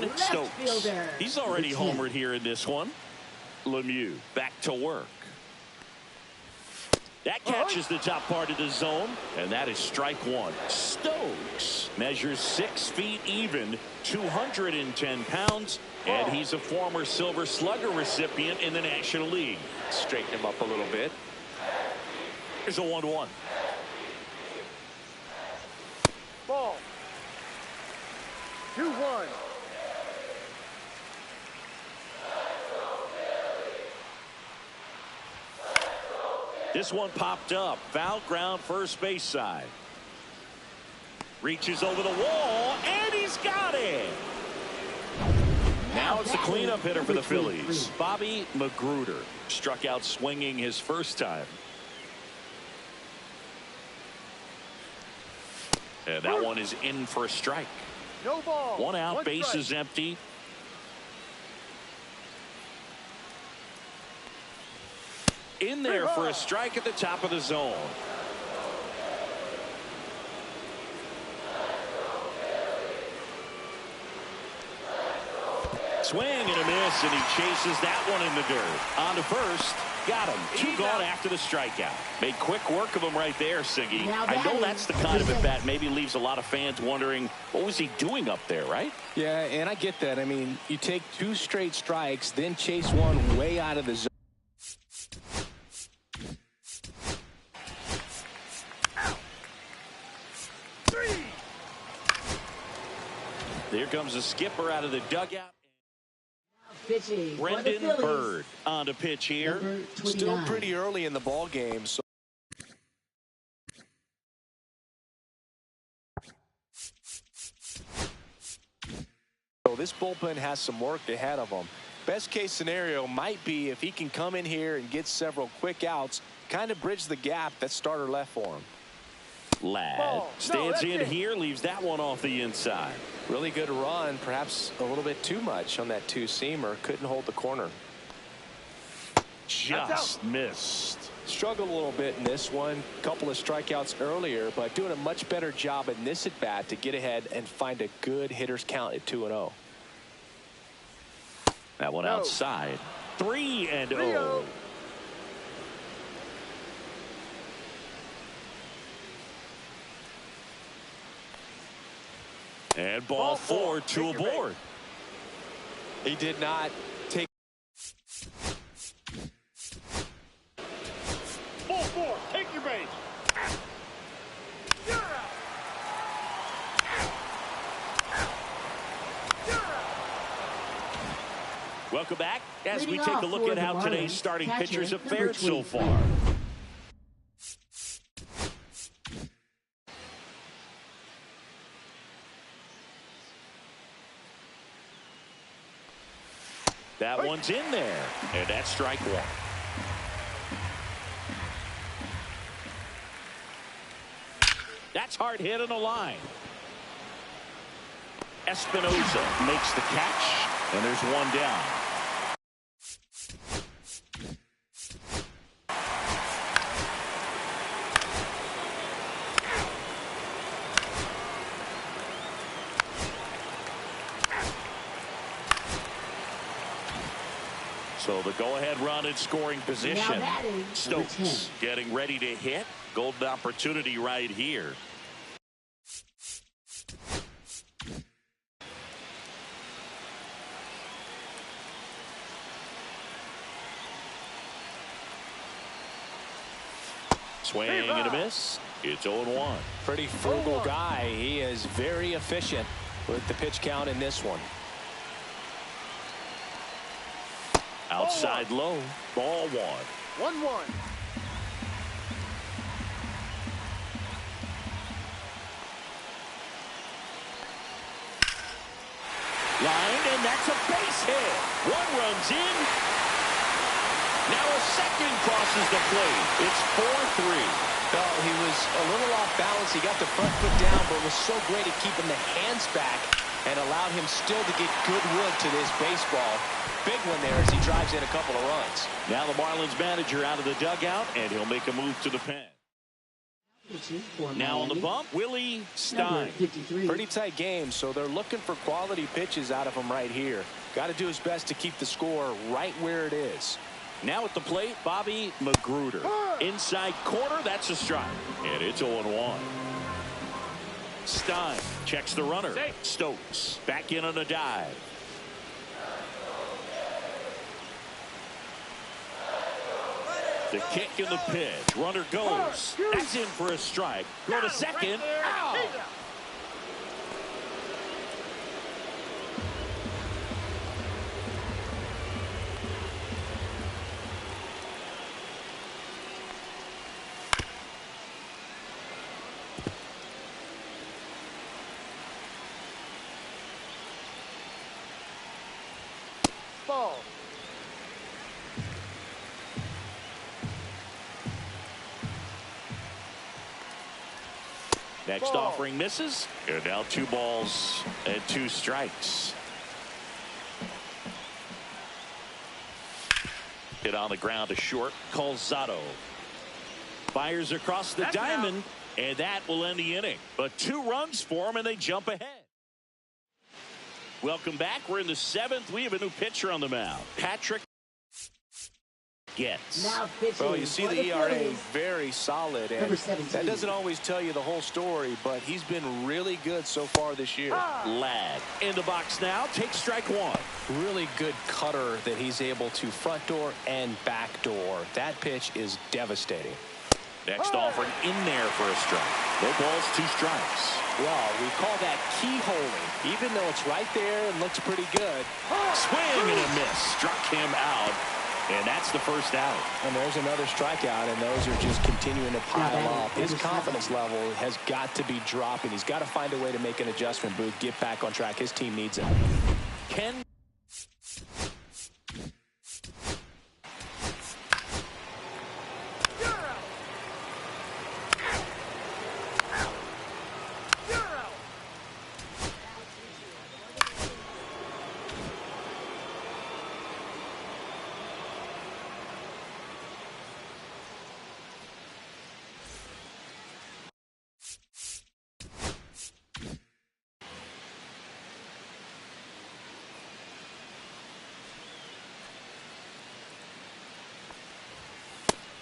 E: Left
A: Stokes.
E: fielder.
A: He's already homered here in this one. Lemieux back to work. That catches the top part of the zone, and that is strike 1. Stokes measures 6 feet even, 210 pounds, and he's a former Silver Slugger recipient in the National League.
D: Straighten him up a little bit.
A: Here's a 1-1.
B: Ball. 2-1.
A: This one popped up. Foul ground, first base side. Reaches over the wall, and he's got it. Now it's the cleanup hitter for the Phillies. Bobby Magruder struck out swinging his first time. And that one is in for a strike.
B: No ball.
A: 1 out,
B: 1
A: base
B: strike.
A: is empty. In there for a strike at the top of the zone. Swing and a miss, and he chases that one in the dirt. On to first. Got him. 2 gone after the strikeout. Made quick work of him right there, Siggy. I know that's the kind of at bat maybe leaves a lot of fans wondering, what was he doing up there, right?
D: Yeah, and I get that. I mean, you take 2 straight strikes, then chase one way out of the zone.
A: Here comes the skipper out of the dugout.
E: Pitching for the
A: Brendan
E: Phillies.
A: Bird on to pitch here.
E: Number 29.
D: Still pretty early in the ball game. So this bullpen has some work ahead of them. Best case scenario might be if he can come in here and get several quick outs, kind of bridge the gap that starter left for him.
A: Ladd stands in here, leaves that one off the inside.
D: Really good run, perhaps a little bit too much on that two-seamer. Couldn't hold the corner.
A: Just missed.
D: Struggled a little bit in this one. Couple of strikeouts earlier, but doing a much better job in this at-bat to get ahead and find a good hitter's count at 2-0.
A: That one outside. 3-0. And ball 4, 2 aboard.
D: He did not take.
B: Ball 4, take your base. You're out. You're out.
A: Welcome back as we
E: Leading
A: take a
E: off
A: look
E: for
A: at
E: the
A: how
E: Marlins,
A: today's starting
E: catcher,
A: pitchers have
E: number
A: fared so
E: 23.
A: far. That one's in there, and that's strike 1. That's hard hit on the line. Espinosa makes the catch, and there's one down. So the go-ahead run in scoring position.
E: Now batting, number 10.
A: Stokes getting ready to hit. Golden opportunity right here. Swing and a miss. It's 0-1.
D: Pretty frugal guy. He is very efficient with the pitch count in this one.
A: Outside low. Ball 1.
B: 1-1.
A: Line, and that's a base hit. One runs in. Now a second crosses the plate. It's 4-3.
D: Well, he was a little off balance. He got the front foot down, but was so great at keeping the hands back and allowed him still to get good wood to this baseball. Big one there as he drives in a couple of runs.
A: Now the Marlins manager out of the dugout, and he'll make a move to the pen. Now on the bump, Willie Stein.
D: Pretty tight game, so they're looking for quality pitches out of him right here. Got to do his best to keep the score right where it is.
A: Now at the plate, Bobby Magruder. Inside corner, that's a strike. And it's 0-1. Stein checks the runner. Stokes back in on a dive. The kick and the pitch. Runner goes. That's in for a strike. Go to second. Out.
B: Ball.
A: Next offering misses. And now 2 balls and 2 strikes. Hit on the ground to short. Calzado fires across the diamond, and that will end the inning. But 2 runs for him, and they jump ahead. Welcome back. We're in the 7th. We have a new pitcher on the mound. Patrick gets.
D: Well, you see the ERA very solid, and that doesn't always tell you the whole story, but he's been really good so far this year.
A: Ladd in the box now. Takes strike 1.
D: Really good cutter that he's able to front door and back door. That pitch is devastating.
A: Next offering in there for a strike. No balls, 2 strikes.
C: Well, we call that keyholing. Even though it's right there and looks pretty good.
A: Swing and a miss. Struck him out. And that's the first out.
C: And there's another strikeout, and those are just continuing to pile up. His confidence level has got to be dropping. He's got to find a way to make an adjustment, Booth, get back on track. His team needs him.
A: Ken.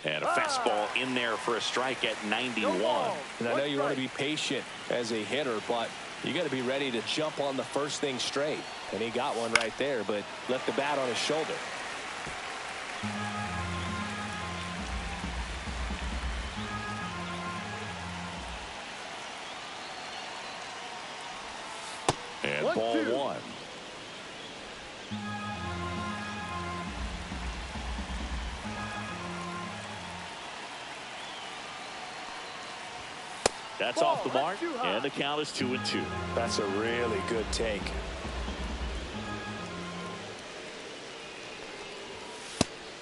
A: And a fastball in there for a strike at 91.
C: And I know you want to be patient as a hitter, but you got to be ready to jump on the first thing straight. And he got one right there, but left the bat on his shoulder.
A: And ball 1. That's off the mark, and the count is 2-2.
C: That's a really good take.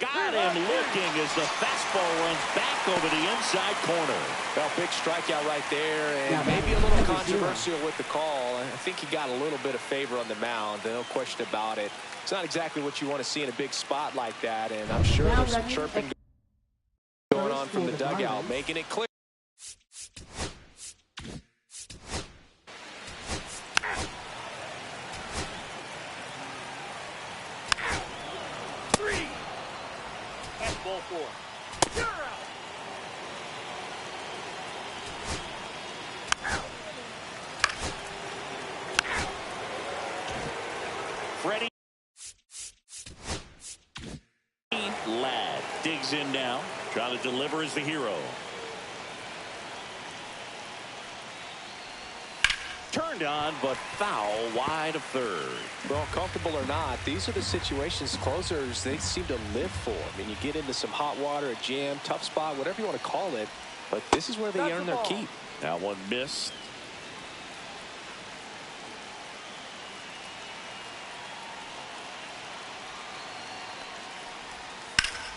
A: Got him looking as the fastball runs back over the inside corner.
C: Well, big strikeout right there, and maybe a little controversial with the call. I think he got a little bit of favor on the mound, no question about it. It's not exactly what you want to see in a big spot like that, and I'm sure there's some chirping going on from the dugout, making it clear.
B: Ball 4. You're out.
A: Freddie Ladd digs in now, trying to deliver as the hero. Turned on, but foul wide of third.
C: Well, comfortable or not, these are the situations closers they seem to live for. I mean, you get into some hot water, a jam, tough spot, whatever you want to call it, but this is where they earn their keep.
A: That one missed.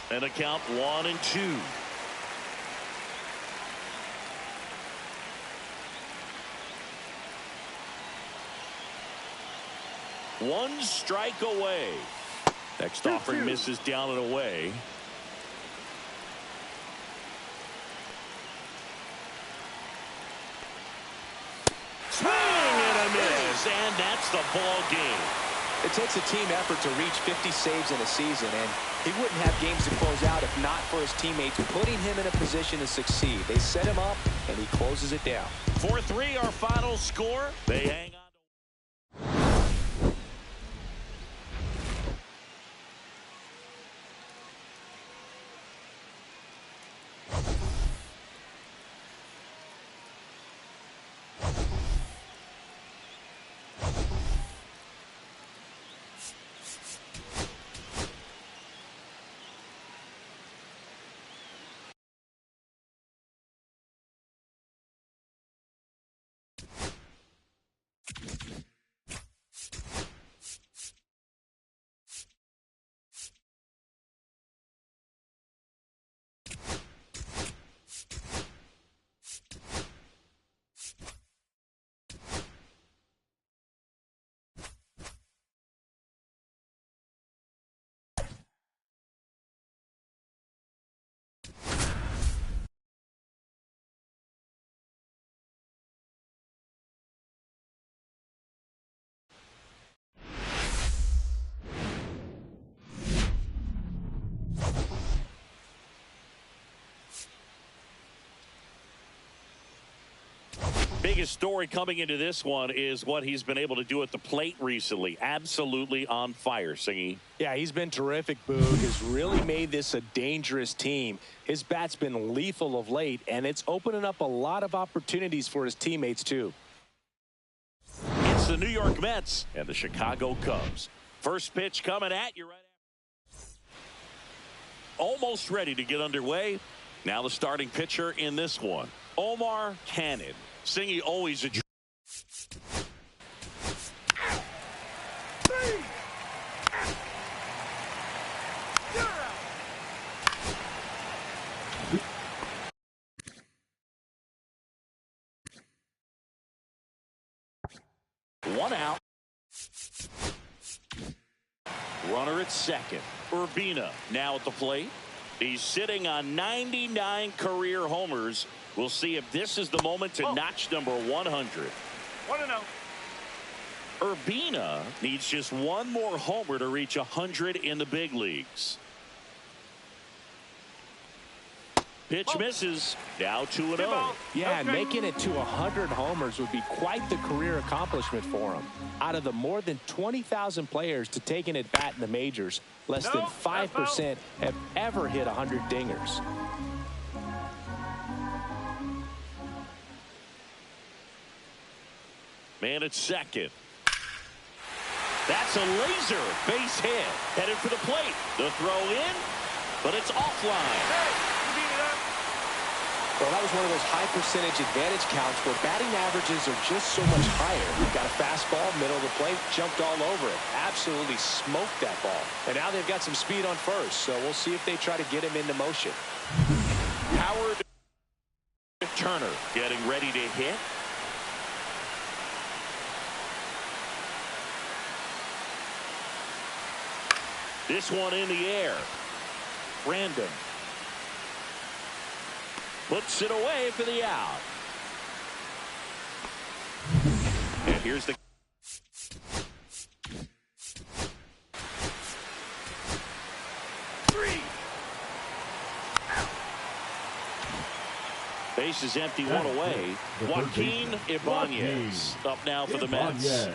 A: And a count 1-2. One strike away. Next offering misses down and away. Swing and a miss, and that's the ball game.
C: It takes a team effort to reach 50 saves in a season, and he wouldn't have games to close out if not for his teammates putting him in a position to succeed. They set him up, and he closes it down.
A: 4-3, our final score. They hang on. Biggest story coming into this one is what he's been able to do at the plate recently. Absolutely on fire, Singy.
C: Yeah, he's been terrific, Boog. Has really made this a dangerous team. His bat's been lethal of late, and it's opening up a lot of opportunities for his teammates, too.
A: It's the New York Mets and the Chicago Cubs. First pitch coming at you right after. Almost ready to get underway. Now the starting pitcher in this one, Omar Cannon. Singy always a one out. Runner at second. Urbina now at the plate. He's sitting on 99 career homers. We'll see if this is the moment to notch number 100.
B: 1-0.
A: Urbina needs just one more homer to reach 100 in the big leagues. Pitch misses. Now 2-0.
C: Yeah, and making it to 100 homers would be quite the career accomplishment for him. Out of the more than 20,000 players to take an at-bat in the majors, less than 5% have ever hit 100 dingers.
A: Man at second. That's a laser base hit. Headed for the plate. The throw in, but it's offline.
C: Well, that was one of those high percentage advantage counts where batting averages are just so much higher. Got a fastball, middle of the plate, jumped all over it. Absolutely smoked that ball. And now they've got some speed on first, so we'll see if they try to get him into motion.
A: Howard Turner getting ready to hit. This one in the air. Random. Puts it away for the out. And here's the base is empty, one away. Joaquin Ibanez up now for the Mets.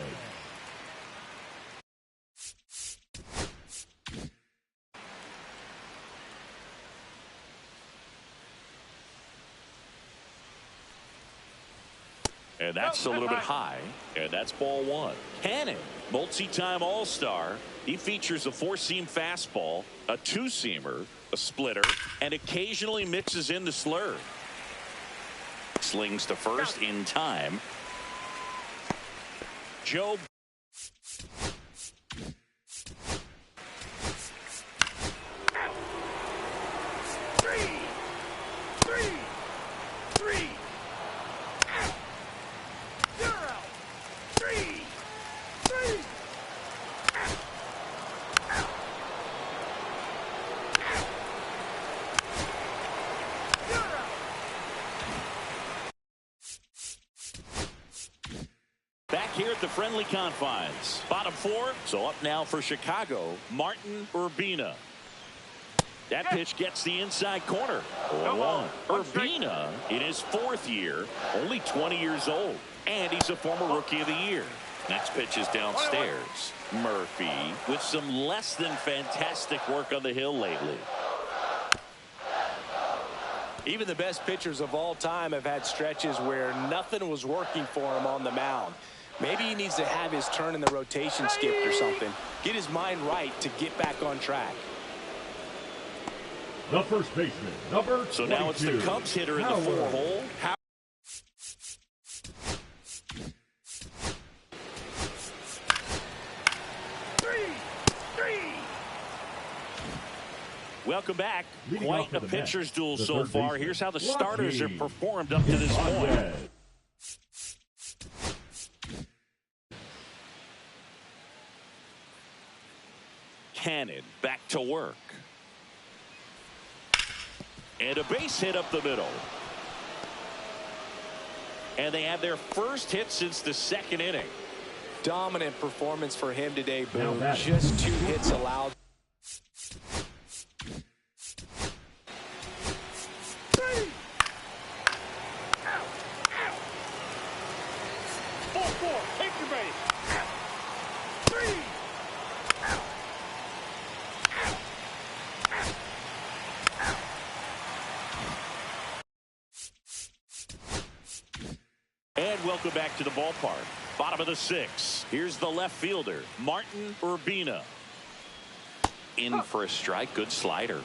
A: And that's a little bit high, and that's ball one. Cannon, multi-time All-Star. He features a four-seam fastball, a two-seamer, a splitter, and occasionally mixes in the slurve. Slings to first in time. Joe. Back here at the friendly confines. Bottom four. So up now for Chicago, Martin Urbina. That pitch gets the inside corner. 0-1. Urbina in his fourth year, only 20 years old. And he's a former Rookie of the Year. Next pitch is downstairs. Murphy with some less than fantastic work on the hill lately.
C: Even the best pitchers of all time have had stretches where nothing was working for him on the mound. Maybe he needs to have his turn in the rotation skipped or something. Get his mind right to get back on track.
G: The first baseman, number 22.
A: So now it's the Cubs hitter in the four-hole. Welcome back. Quite a pitcher's duel so far. Here's how the starters have performed up to this point. Cannon back to work. And a base hit up the middle. And they have their first hit since the second inning.
C: Dominant performance for him today, Boone. Just 2 hits allowed.
B: 4. Take your base. 3.
A: And welcome back to the ballpark. Bottom of the 6th. Here's the left fielder, Martin Urbina. In for a strike. Good slider.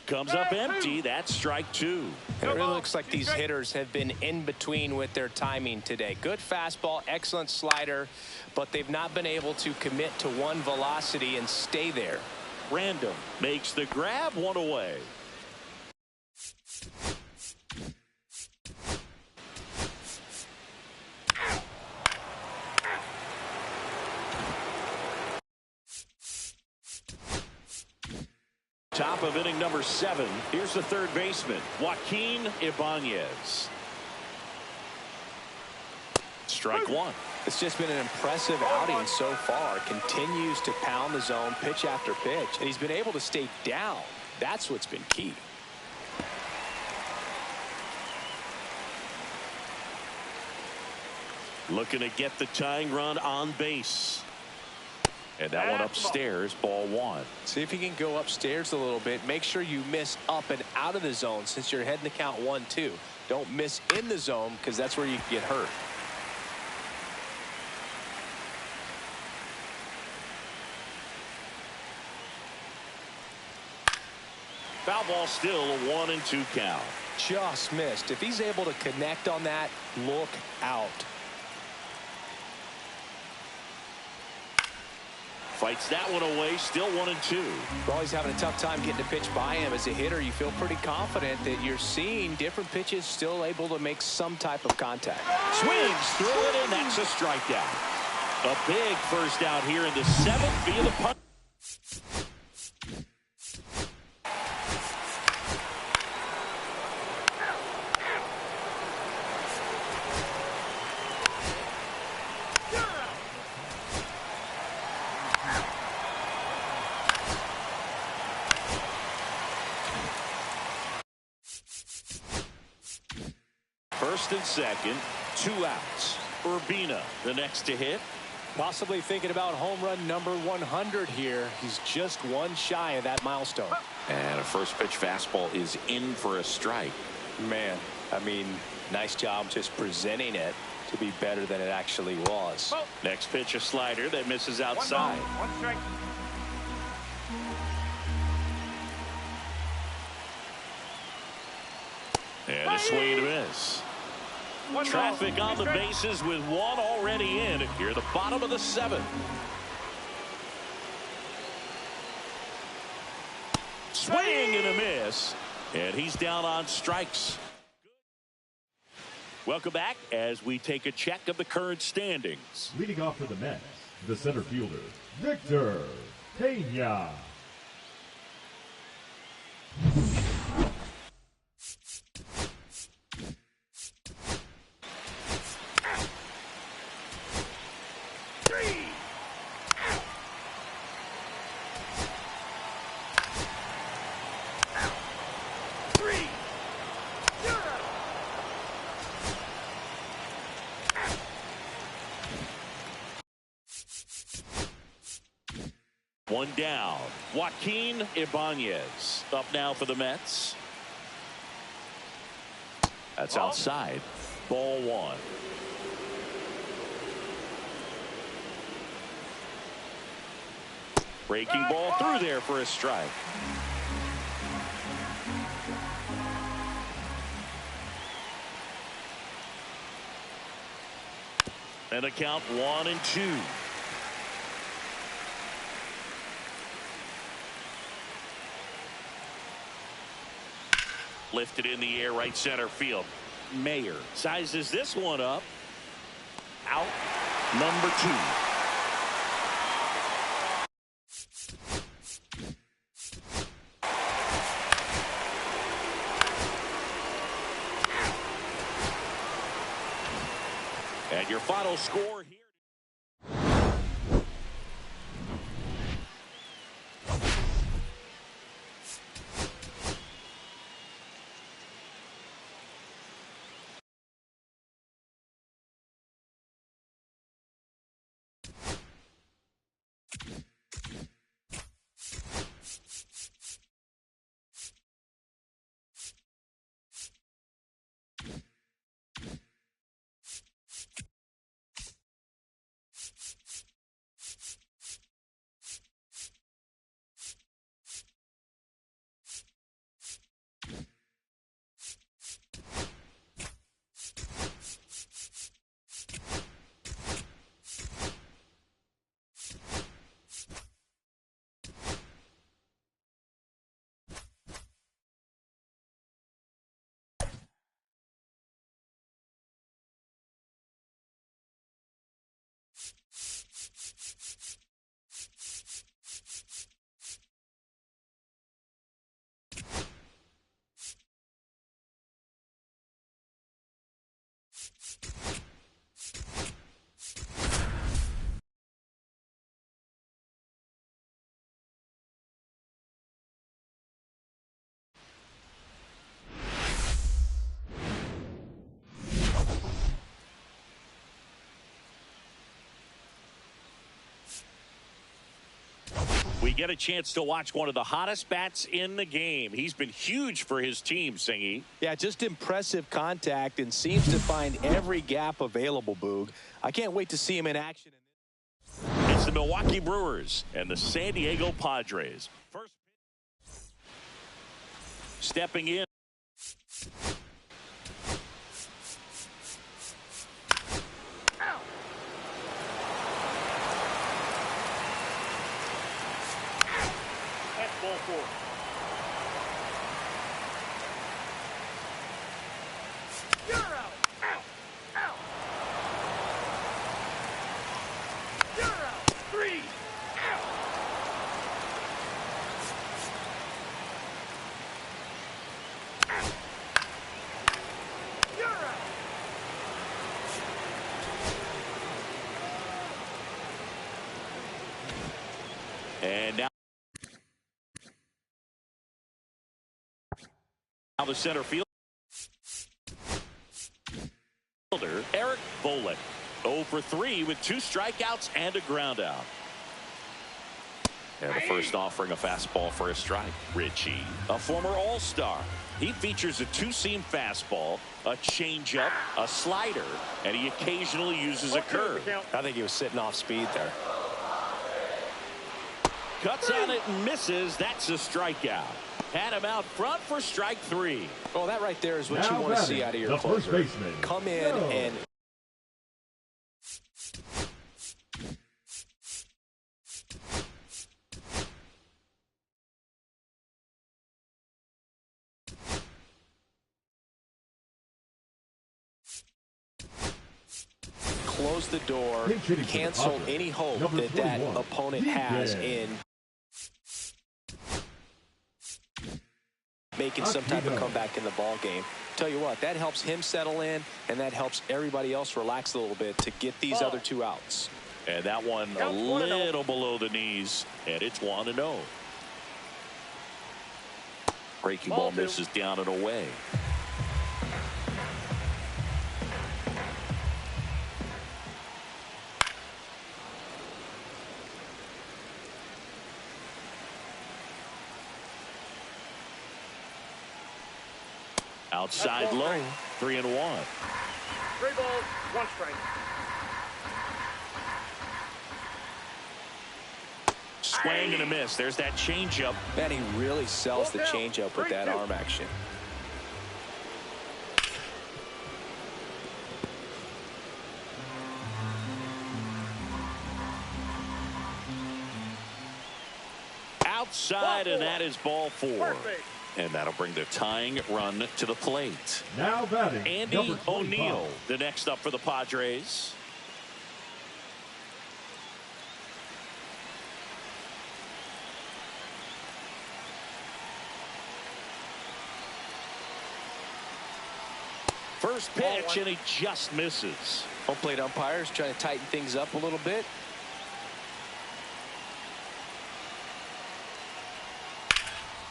A: Comes up empty. That's strike 2.
D: It really looks like these hitters have been in between with their timing today. Good fastball, excellent slider, but they've not been able to commit to one velocity and stay there.
A: Random makes the grab, one away. Top of inning number 7. Here's the third baseman, Joaquin Ibanez. Strike 1.
D: It's just been an impressive outing so far. Continues to pound the zone pitch after pitch, and he's been able to stay down. That's what's been key.
A: Looking to get the tying run on base. And that one upstairs, ball 1.
D: See if you can go upstairs a little bit. Make sure you miss up and out of the zone since you're heading to count 1-2. Don't miss in the zone because that's where you can get hurt.
A: Foul ball, still a 1-2 count.
D: Just missed. If he's able to connect on that, look out.
A: Fights that one away, still 1-2.
D: We're always having a tough time getting a pitch by him. As a hitter, you feel pretty confident that you're seeing different pitches still able to make some type of contact.
A: Swings through it, and that's a strikeout. A big first out here in the 7th via the punt. First and second, 2 outs. Urbina, the next to hit.
D: Possibly thinking about home run number 100 here. He's just one shy of that milestone.
A: And a first pitch fastball is in for a strike.
D: Man, I mean, nice job just presenting it to be better than it actually was.
A: Next pitch, a slider that misses outside.
B: 1 strike.
A: And a swing and a miss. Traffic on the bases with one already in. Here at the bottom of the 7th. Swing and a miss. And he's down on strikes. Welcome back as we take a check of the current standings.
G: Leading off for the Mets, the center fielder, Victor Pena.
A: One down. Joaquin Ibanez up now for the Mets. That's outside. Ball 1. Breaking ball through there for a strike. And a count 1-2. Lifted in the air, right center field. Mayer sizes this one up. Out number 2. And your final score here. We get a chance to watch one of the hottest bats in the game. He's been huge for his team, Singy.
D: Yeah, just impressive contact and seems to find every gap available, Boog. I can't wait to see him in action.
A: It's the Milwaukee Brewers and the San Diego Padres. First stepping in.
B: Ball four. You're out. Out. Out. You're out. 3. Out. Out. You're out.
A: And now the center fielder, Eric Bolek, 0 for 3 with 2 strikeouts and a ground out. And the first offering a fastball for a strike. Richie, a former All-Star. He features a 2-seam fastball, a changeup, a slider, and he occasionally uses a curve.
D: I think he was sitting off speed there.
A: Cuts on it and misses. That's a strikeout. Had him out front for strike 3.
D: Oh, that right there is what
G: Now
D: you want to see
G: batting,
D: out of your
G: the first
D: closer.
G: baseman,
D: Come in
G: Joe.
D: and close the door,
G: Pinch hitting for the
D: cancel
G: Padres,
D: any hope
G: number
D: that that
G: 21,
D: opponent has
G: Miguel.
D: in making some type of comeback in the ball game. Tell you what, that helps him settle in, and that helps everybody else relax a little bit to get these other 2 outs.
A: And that one a
B: Count 1-0.
A: little below the knees, and it's 1-0. Breaking ball
B: Ball 2.
A: misses down and away. Outside
B: That's ball
A: low, 3-1.
B: 3 balls, 1 strike.
A: Swing and a miss. There's that changeup.
D: Man, he really sells the
B: Ball down.
D: changeup with that
B: 3-2.
D: arm action.
A: Outside, and
B: Ball 4.
A: that is ball 4.
B: Perfect.
A: And that'll bring the tying run to the plate.
G: Now batting,
A: Andy
G: number 25,
A: O'Neill, the next up for the Padres. First pitch, and he just misses.
D: Home plate umpires trying to tighten things up a little bit.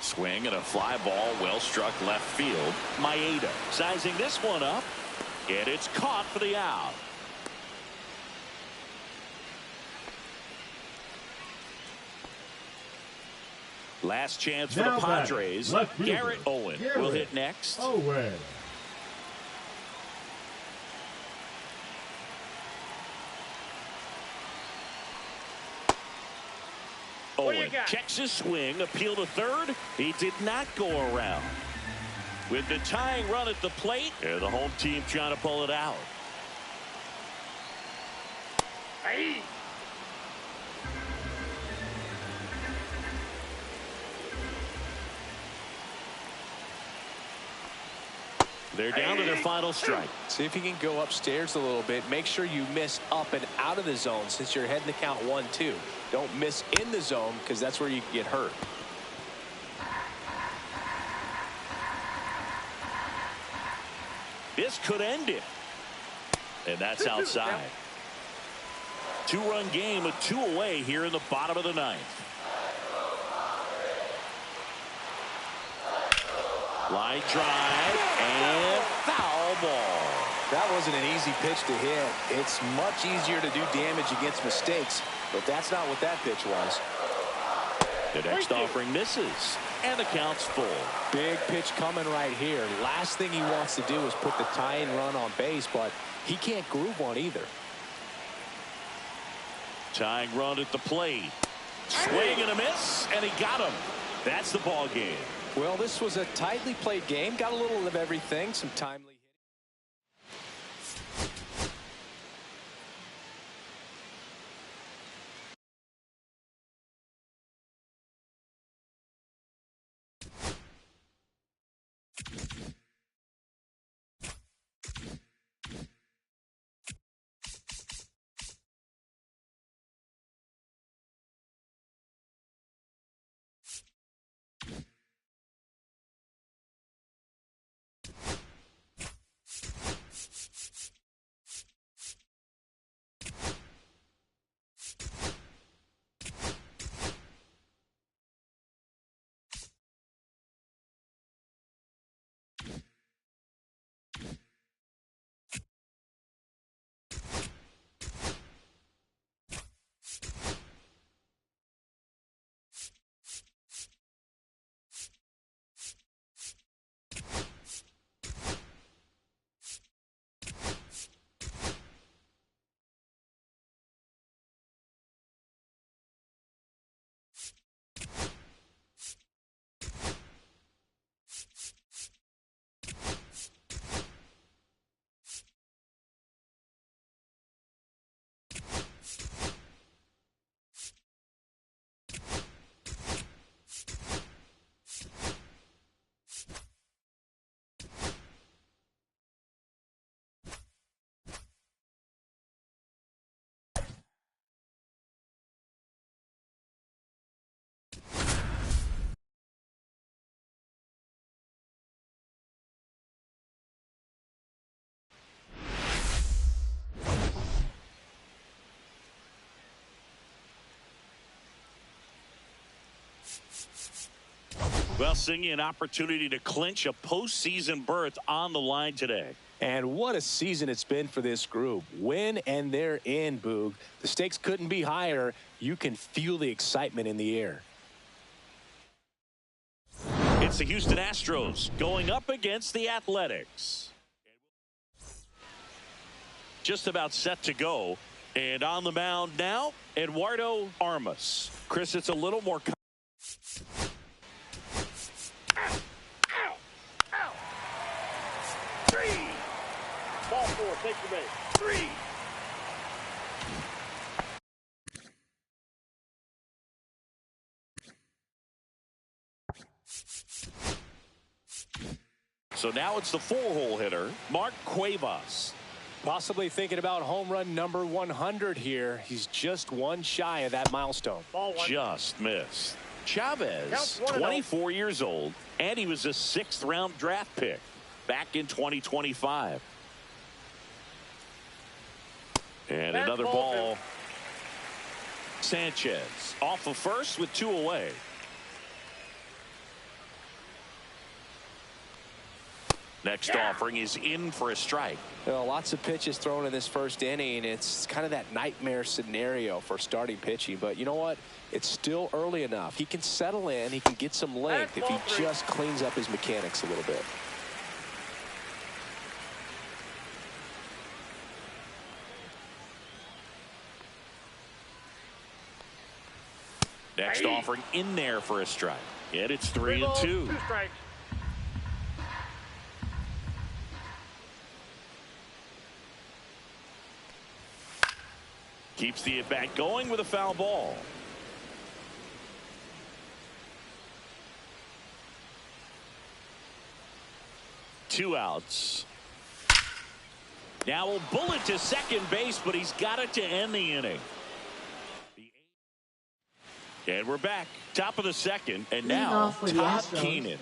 A: Swing and a fly ball, well struck left field. Maeda sizing this one up, and it's caught for the out. Last chance for
G: Now
A: the
G: batting,
A: Padres.
G: left fielder,
A: Garrett Owen will
G: Garrett
A: hit next.
G: Owen.
B: What do you
A: Owen
B: got?
A: checks his swing, appeal to third. He did not go around. With the tying run at the plate, and the home team trying to pull it out.
B: Hey.
A: They're down to their final strike.
D: See if you can go upstairs a little bit. Make sure you miss up and out of the zone since you're heading to count 1-2. Don't miss in the zone because that's where you can get hurt.
A: This could end it. And that's outside. Two-run game with 2 away here in the bottom of the 9th. Line drive and foul ball.
D: That wasn't an easy pitch to hit. It's much easier to do damage against mistakes, but that's not what that pitch was.
A: The next offering misses, and the count's full.
C: Big pitch coming right here. Last thing he wants to do is put the tying run on base, but he can't groove one either.
A: Tying run at the plate. Swing and a miss, and he got him. That's the ball game.
C: Well, this was a tightly played game. Got a little of everything. Some timely.
A: Well, singing an opportunity to clinch a postseason berth on the line today.
C: And what a season it's been for this group. Win and they're in, Boog. The stakes couldn't be higher. You can feel the excitement in the air.
A: It's the Houston Astros going up against the Athletics. Just about set to go. And on the mound now, Eduardo Armas. Chris, it's a little more...
B: Ball 4, take the base. 3.
A: So now it's the 4-hole hitter, Mark Cuevas.
C: Possibly thinking about home run number 100 here. He's just one shy of that milestone.
B: Ball 1.
A: Just missed. Chavez, 24 years old, and he was a 6th-round draft pick back in 2025. And another ball. Sanchez off of first with 2 away. Next offering is in for a strike.
C: Well, lots of pitches thrown in this first inning. It's kind of that nightmare scenario for starting pitching. But you know what? It's still early enough. He can settle in. He can get some length if he just cleans up his mechanics a little bit.
A: Next offering in there for a strike. And it's 3-2.
B: 2 strikes.
A: Keeps the at-bat going with a foul ball. Two outs. Now a bullet to second base, but he's got it to end the inning. And we're back. Top of the second. And now Todd Keenan.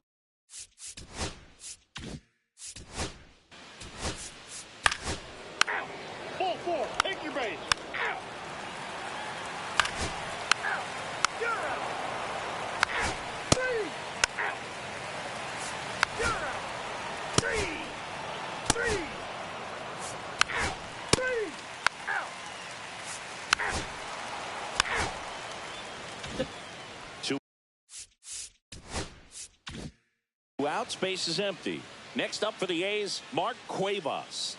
A: Out, space is empty. Next up for the A's, Mark Cuevas.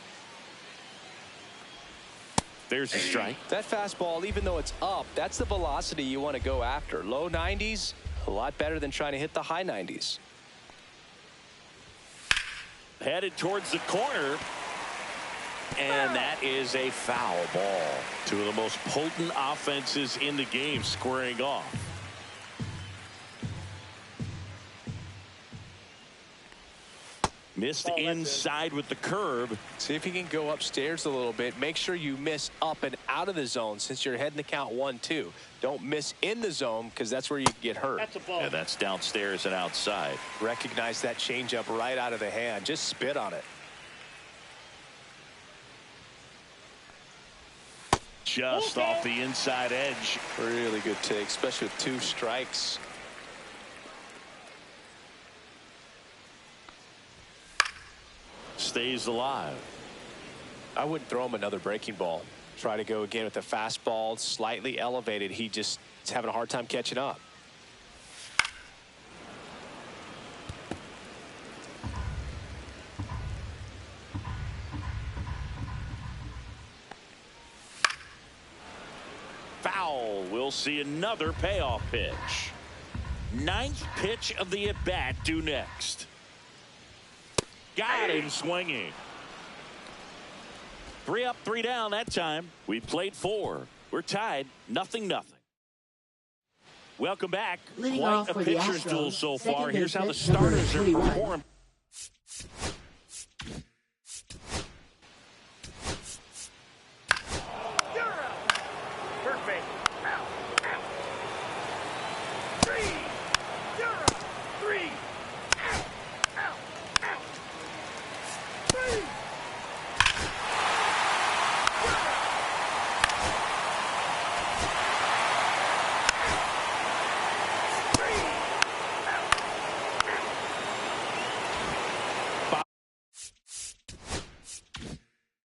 A: There's a strike.
D: That fastball, even though it's up, that's the velocity you want to go after. Low 90s, a lot better than trying to hit the high 90s.
A: Headed towards the corner. And that is a foul ball. Two of the most potent offenses in the game squaring off. Missed inside with the curve.
D: See if you can go upstairs a little bit. Make sure you miss up and out of the zone since you're heading the count 1-2. Don't miss in the zone because that's where you get hurt.
B: That's a ball.
A: And that's downstairs and outside.
D: Recognize that changeup right out of the hand. Just spit on it.
A: Just off the inside edge.
D: Really good take, especially with 2 strikes.
A: Stays alive.
D: I wouldn't throw him another breaking ball. Try to go again with the fastball, slightly elevated. He just is having a hard time catching up.
A: Foul. We'll see another payoff pitch. 9th pitch of the at-bat due next. Got him swinging. 3 up, 3 down that time. We played 4. We're tied 0-0. Welcome back.
E: Leading
A: Quite
E: off
A: a
E: for the
A: pitcher's
E: Astros,
A: duel so far.
E: second
A: Here's how the
E: baseman, number
A: starters are
E: 31.
A: performing.
B: You're out. Perfect. Out. Out. 3. You're out. 3. Out. Out. Out. 3.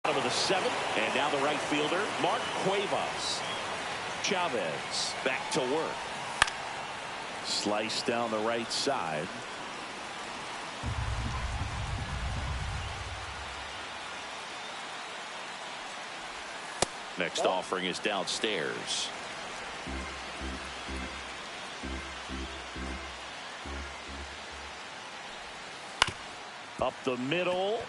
A: Bottom of the 7th, and now the right fielder, Mark Cuevas. Chavez back to work. Slice down the right side. Next offering is downstairs. Up the middle.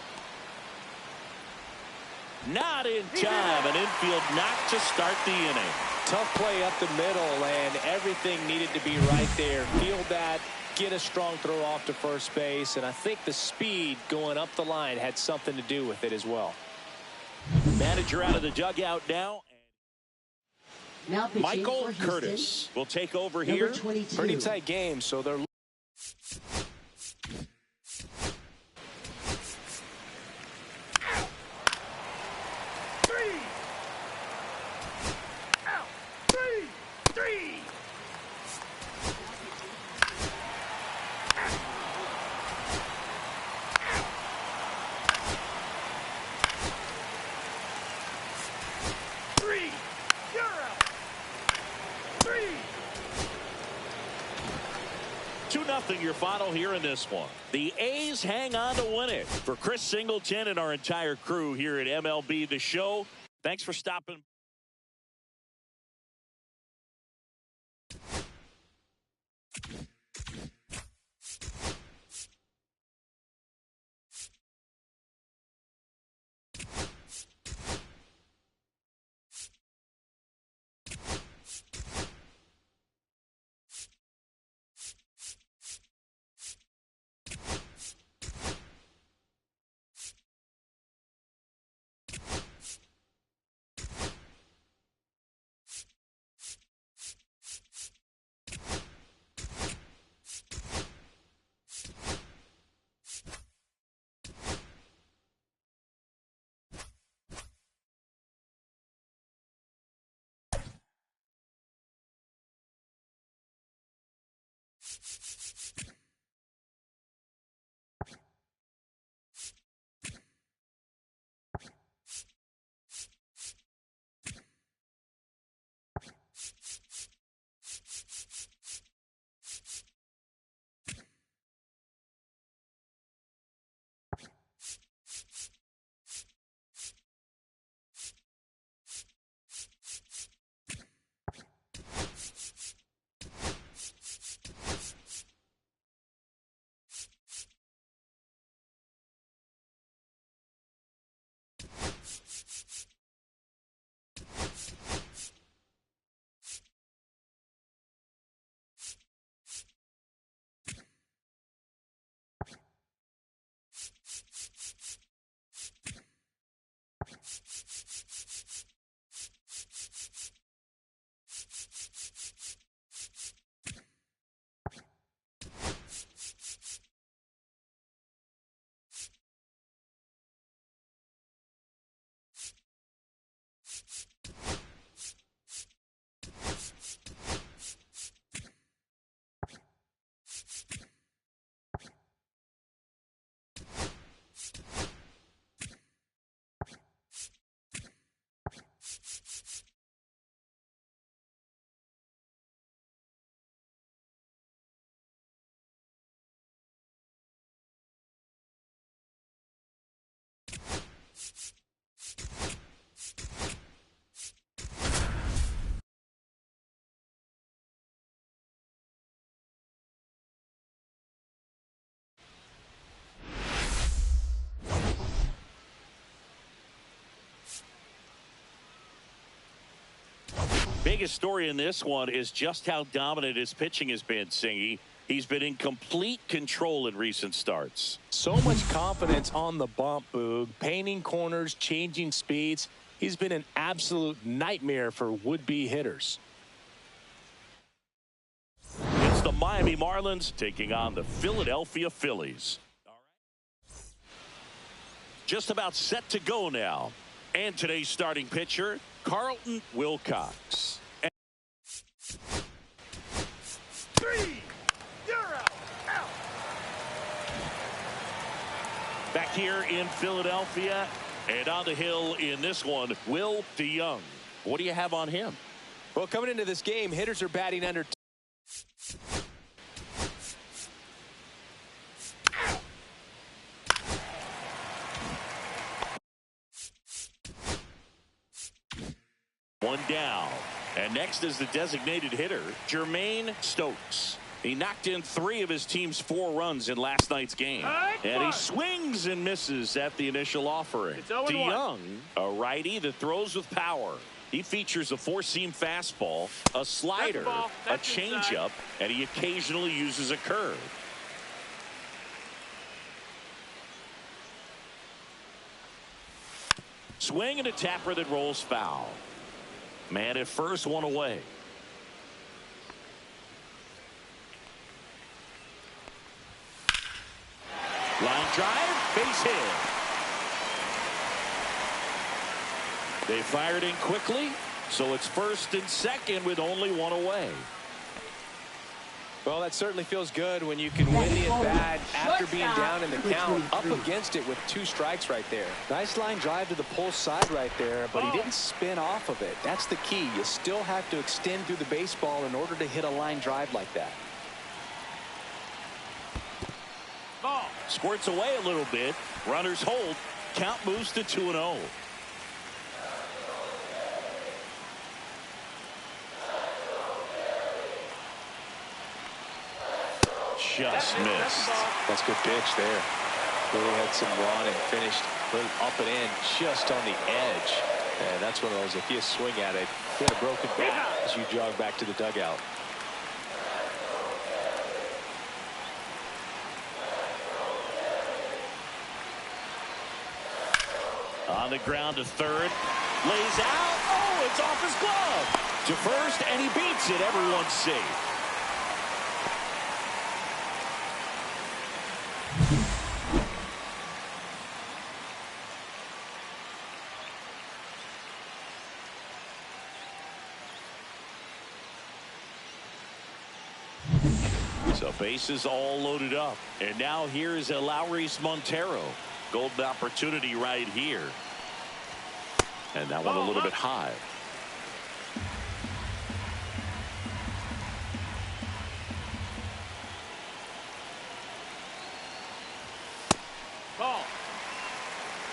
A: Not in time. An infield knock to start the inning.
D: Tough play up the middle, and everything needed to be right there. Field that, get a strong throw off to first base, and I think the speed going up the line had something to do with it as well.
A: Manager out of the dugout now.
E: Now pitching
A: Michael
E: for Houston,
A: Curtis will take over
E: number
A: here.
E: 22.
D: Pretty tight game, so they're
B: Out. 3. 3. You're out. 3.
A: 2-0 your final here in this one. The A's hang on to win it. For Chris Singleton and our entire crew here at MLB The Show, thanks for stopping. Biggest story in this one is just how dominant his pitching has been, Singy. He's been in complete control in recent starts.
C: So much confidence on the bump, Boog. Painting corners, changing speeds. He's been an absolute nightmare for would-be hitters.
A: It's the Miami Marlins taking on the Philadelphia Phillies. Just about set to go now. And today's starting pitcher, Carlton Wilcox.
B: Three. You're out. Out.
A: Back here in Philadelphia and on the hill in this one, Will DeYoung. What do you have on him?
D: Well, coming into this game, hitters are batting under.
A: One down. And next is the designated hitter, Jermaine Stokes. He knocked in 3 of his team's 4 runs in last night's game. And he swings and misses at the initial offering. DeYoung, a righty that throws with power. He features a 4-seam fastball, a slider, a changeup, and he occasionally uses a curve. Swing and a tapper that rolls foul. Man at first, one away. Line drive, base hit. They fired in quickly, so it's first and second with only one away.
D: Well, that certainly feels good when you can win the at-bat after being down in the count, up against it with 2 strikes right there. Nice line drive to the pull side right there, but he didn't spin off of it. That's the key. You still have to extend through the baseball in order to hit a line drive like that.
A: Ball. Squirts away a little bit. Runners hold. Count moves to 2-0. Just missed.
D: That's a good pitch there. Really had some run and finished up and in just on the edge. And that's one of those, if you swing at it, get a broken bat as you jog back to the dugout.
A: On the ground to third. Lays out. Oh, it's off his glove. To first, and he beats it. Everyone's safe. So bases all loaded up. And now here is Eleuris Montero. Golden opportunity right here. And that one a little bit high.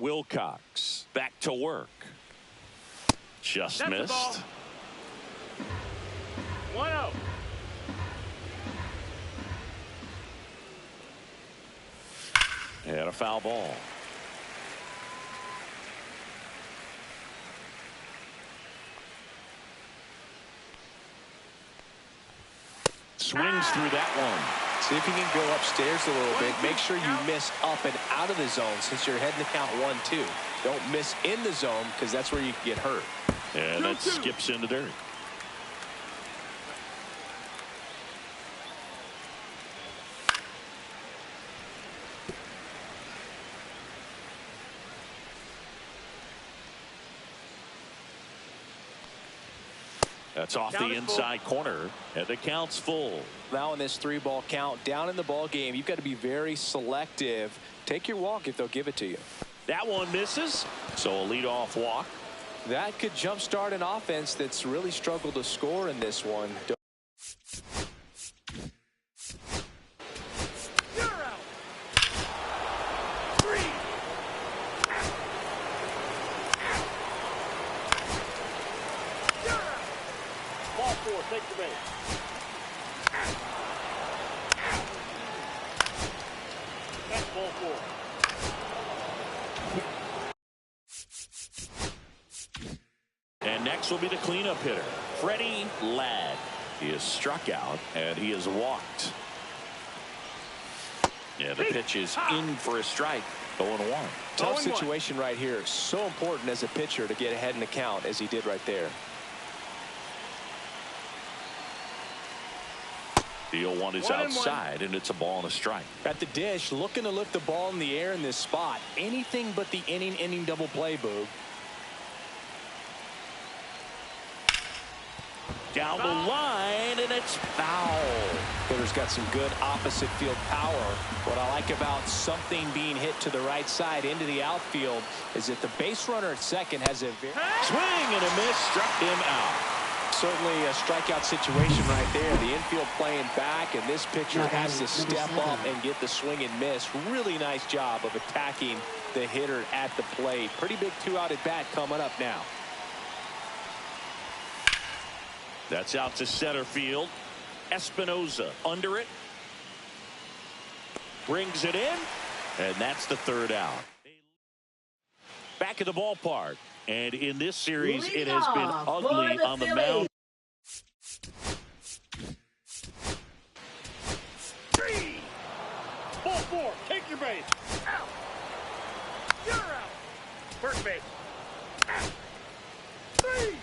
A: Wilcox back to work. Just
B: That's the ball.
A: missed.
B: 1-0.
A: And a foul ball. Swings through that one.
C: See if you can go upstairs a little bit. Make sure you miss up and out of the zone since you're heading to count 1-2. Don't miss in the zone because that's where you can get hurt.
A: And that skips into dirt. That's off the inside corner, and the count's full.
C: Now in this 3-ball count, down in the ball game, you've got to be very selective. Take your walk if they'll give it to you.
A: That one misses, so a leadoff walk.
C: That could jumpstart an offense that's really struggled to score in this one.
B: You're out. 3. You're out. Ball 4. Take the base. That's ball 4.
A: And next will be the cleanup hitter, Freddie Ladd. He is struck out, and he is walked. Yeah, the pitch is in for a strike. 0-1.
C: Tough situation right here. So important as a pitcher to get ahead in the count as he did right there.
A: The 0-1 is outside, and it's a ball and a strike.
C: At the dish, looking to lift the ball in the air in this spot. Anything but the inning double play, Boog.
A: Down the line, and it's foul.
C: Hitter's got some good opposite field power. What I like about something being hit to the right side into the outfield is that the base runner at second has a
A: swing and a miss, struck him out.
C: Certainly a strikeout situation right there. The infield playing back, and this pitcher has to step up and get the swing and miss. Really nice job of attacking the hitter at the plate. Pretty big 2-out at bat coming up now.
A: That's out to center field. Espinoza under it. Brings it in. And that's the 3rd out. Back at the ballpark. And in this series, it has been ugly on the mound.
B: 3. Ball 4. Take your base. Out. You're out. First base. Out. 3.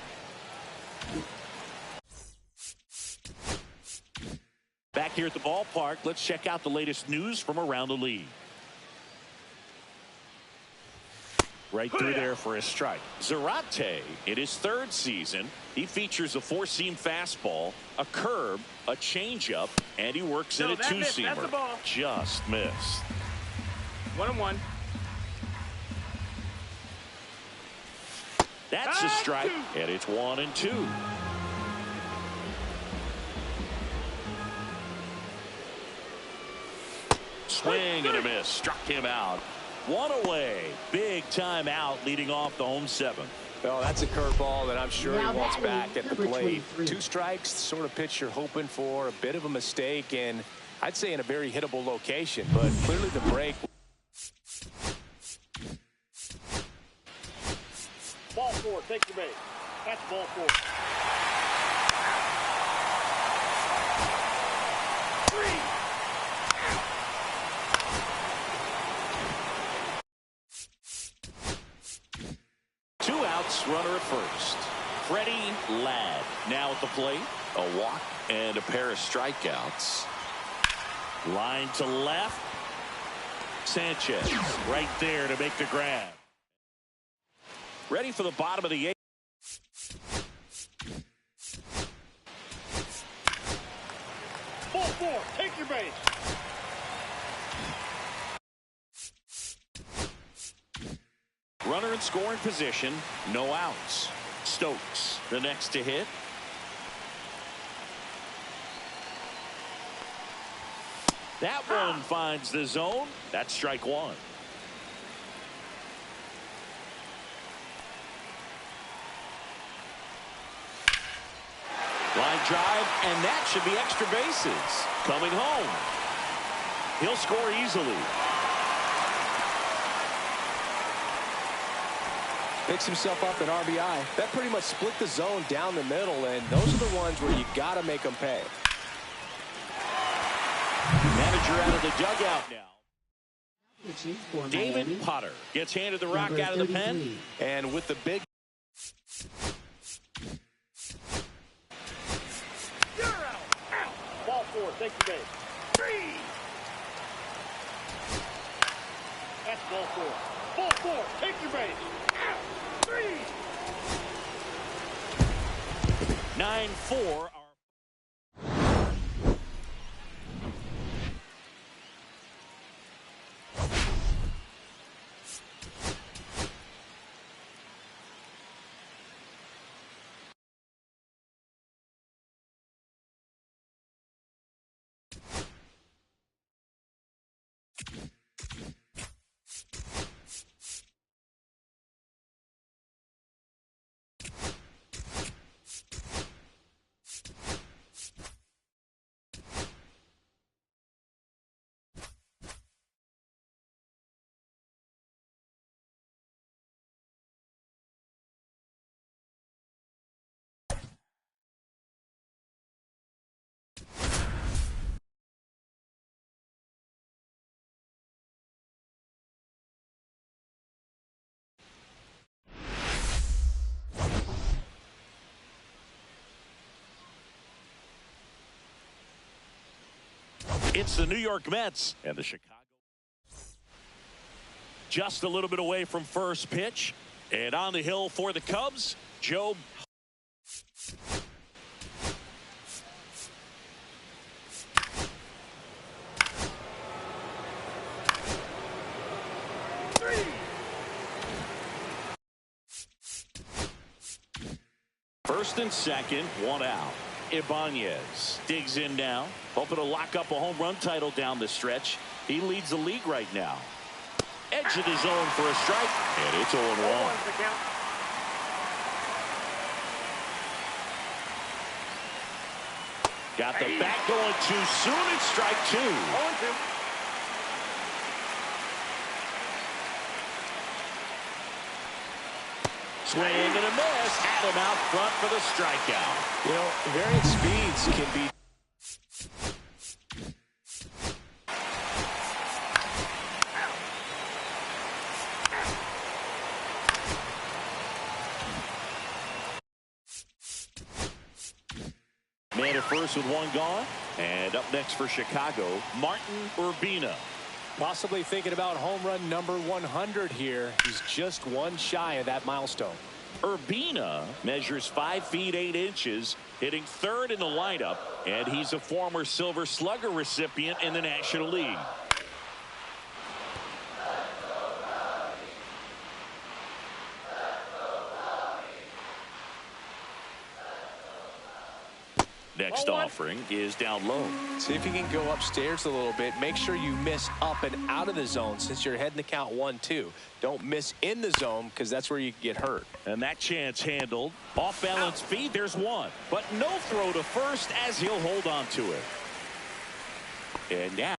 A: Back here at the ballpark, let's check out the latest news from around the league. Right through there for a strike. Zarate, in his 3rd season, he features a 4-seam fastball, a curve, a changeup, and he works in a 2-seamer. Just missed.
B: 1-1.
A: That's a strike, and it's 1-2. Swing and a miss, struck him out. 1 away. Big time out leading off the home 7th.
C: Well, that's a curveball that I'm sure he wants back at the plate. 2 strikes, the sort of pitch you're hoping for. A bit of a mistake, and I'd say in a very hittable location, but clearly the break.
B: Ball 4. Take your base. That's ball 4. 3.
A: 2 outs, runner at first. Freddie Ladd now at the plate. A walk and a pair of strikeouts. Line to left. Sanchez right there to make the grab. Ready for the bottom of the 8th.
B: Ball 4. Take your base.
A: Runner in scoring position. No outs. Stokes the next to hit. That one finds the zone. That's strike 1. Line drive, and that should be extra bases. Coming home. He'll score easily.
C: Picks himself up an RBI. That pretty much split the zone down the middle, and those are the ones where you got to make them pay.
A: Manager out of the dugout now.
E: For
A: David
E: Miami,
A: Potter gets handed the rock
E: number
A: out of the pen.
E: 33.
C: And with the big...
B: You're out. Ball four. Take the base. 3. That's ball four. Ball four. Take your base. 3.
A: 9-4. It's the New York Mets and the Chicago. Just a little bit away from first pitch. And on the hill for the Cubs, Joe. First and second, one out. Ibanez digs in now, hoping to lock up a home run title down the stretch. He leads the league right now. Edge of the zone for a strike, and it's 0-1. Got the bat going too soon. It's strike 2.
B: 0-2.
A: Swing and a miss. Had him out front for the strikeout.
C: You know, variant speeds can be...
A: Man at first with one gone. And up next for Chicago, Martin Urbina.
C: Possibly thinking about home run number 100 here. He's just one shy of that milestone.
A: Urbina measures 5 feet 8 inches, hitting third in the lineup, and he's a former Silver Slugger recipient in the National League. Next offering is down low.
C: See if you can go upstairs a little bit. Make sure you miss up and out of the zone since you're heading to count 1-2. Don't miss in the zone because that's where you get hurt.
A: And that chance handled. Off balance feed, there's one. But no throw to first as he'll hold on to it. And now.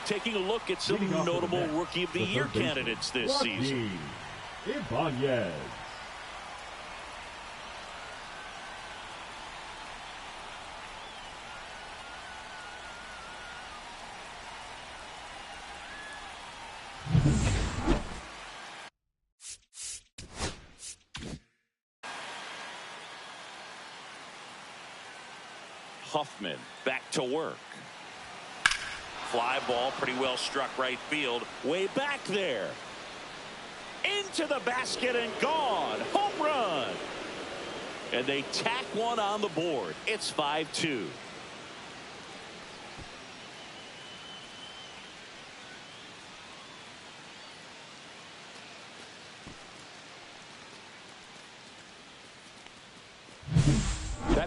A: Taking a look at some notable Rookie of the Year candidates this season.
G: Ibanez.
A: Huffman back to work. Fly ball pretty well struck right field. Way back there. Into the basket and gone. Home run. And they tack one on the board. It's 5-2.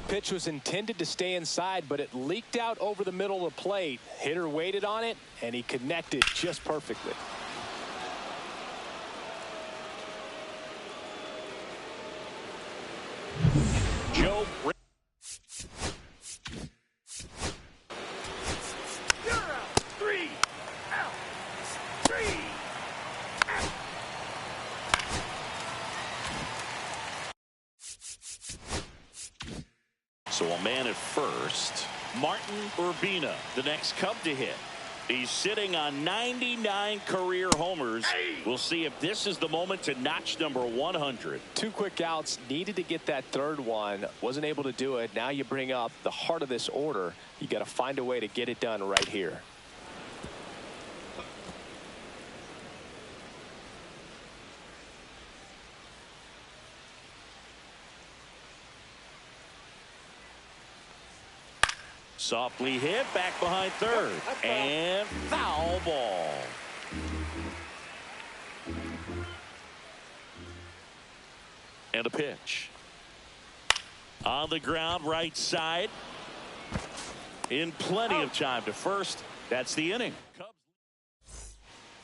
D: That pitch was intended to stay inside, but it leaked out over the middle of the plate. Hitter waited on it, and he connected just perfectly.
A: Joe.
B: You're out. 3 out. 3 out.
A: So a man at first. Martin Urbina, the next Cub to hit. He's sitting on 99 career homers. We'll see if this is the moment to notch number 100.
D: 2 quick outs, needed to get that third one, wasn't able to do it. Now you bring up the heart of this order. You got to find a way to get it done right here.
A: Softly hit back behind third, and foul ball. And a pitch on the ground, right side, in plenty of time to first. That's the inning.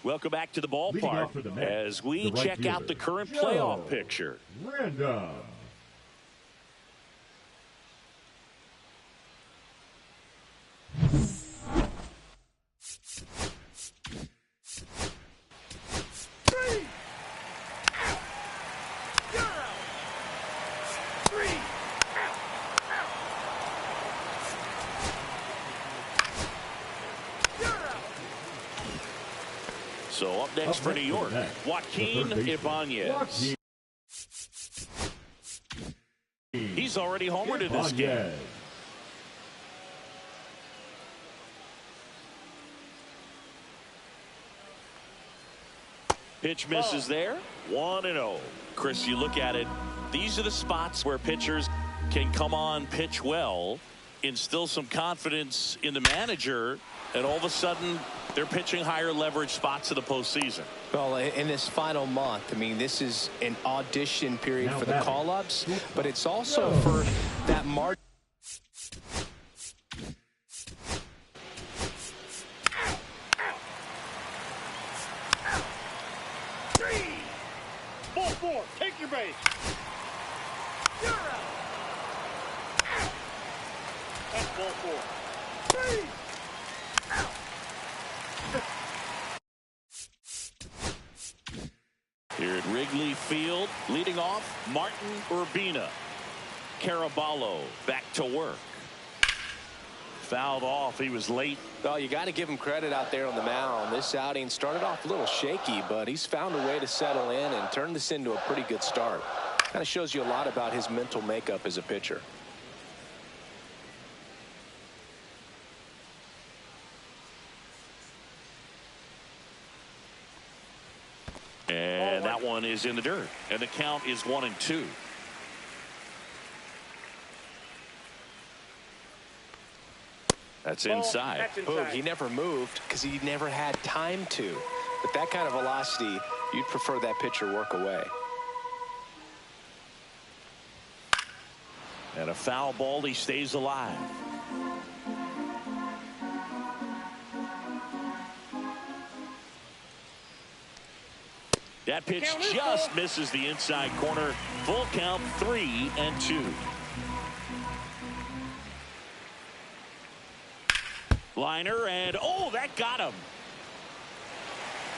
A: Welcome back to the ballpark as we check out the current playoff picture.
G: Random.
A: So up next for New York, Joaquin Ibanez. He's already homered in this game. Pitch misses there. 1-0. Chris, you look at it. These are the spots where pitchers can come on, pitch well, instill some confidence in the manager, and all of a sudden they're pitching higher leverage spots of the postseason.
D: Well, in this final month, I mean, this is an audition period for the call-ups, but it's also for that margin.
B: Ball 4. Take your base. You're out. That's ball 4. 3 out.
A: Here at Wrigley Field, leading off, Martin Urbina. Caraballo back to work. Fouled off. He was late.
D: Well, you got to give him credit out there on the mound. This outing started off a little shaky, but he's found a way to settle in and turn this into a pretty good start. Kind of shows you a lot about his mental makeup as a pitcher.
A: And that one is in the dirt. And the count is 1-2. That's inside.
D: Boom, he never moved because he never had time to. But that kind of velocity, you'd prefer that pitcher work away.
A: And a foul ball, he stays alive. That pitch just misses the inside corner. Full count, 3-2. Liner, and oh, that got him.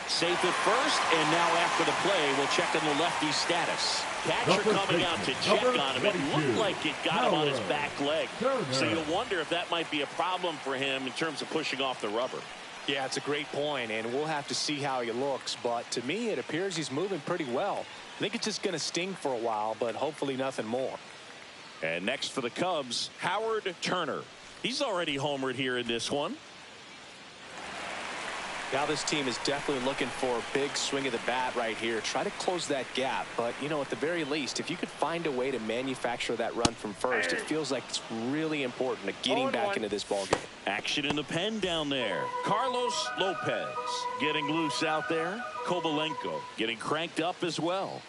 A: Safe at first, and now after the play, we'll check on the lefty's status. Catcher coming out to check on him. It looked like it got him on his back leg. So you wonder if that might be a problem for him in terms of pushing off the rubber.
D: Yeah, it's a great point, and we'll have to see how he looks. But to me, it appears he's moving pretty well. I think it's just going to sting for a while, but hopefully nothing more.
A: And next for the Cubs, Howard Turner. He's already homered here in this one.
D: Now this team is definitely looking for a big swing of the bat right here. Try to close that gap. But, you know, at the very least, if you could find a way to manufacture that run from first, it feels like it's really important to getting back into this ballgame.
A: Action in the pen down there. Carlos Lopez getting loose out there. Kovalenko getting cranked up as well.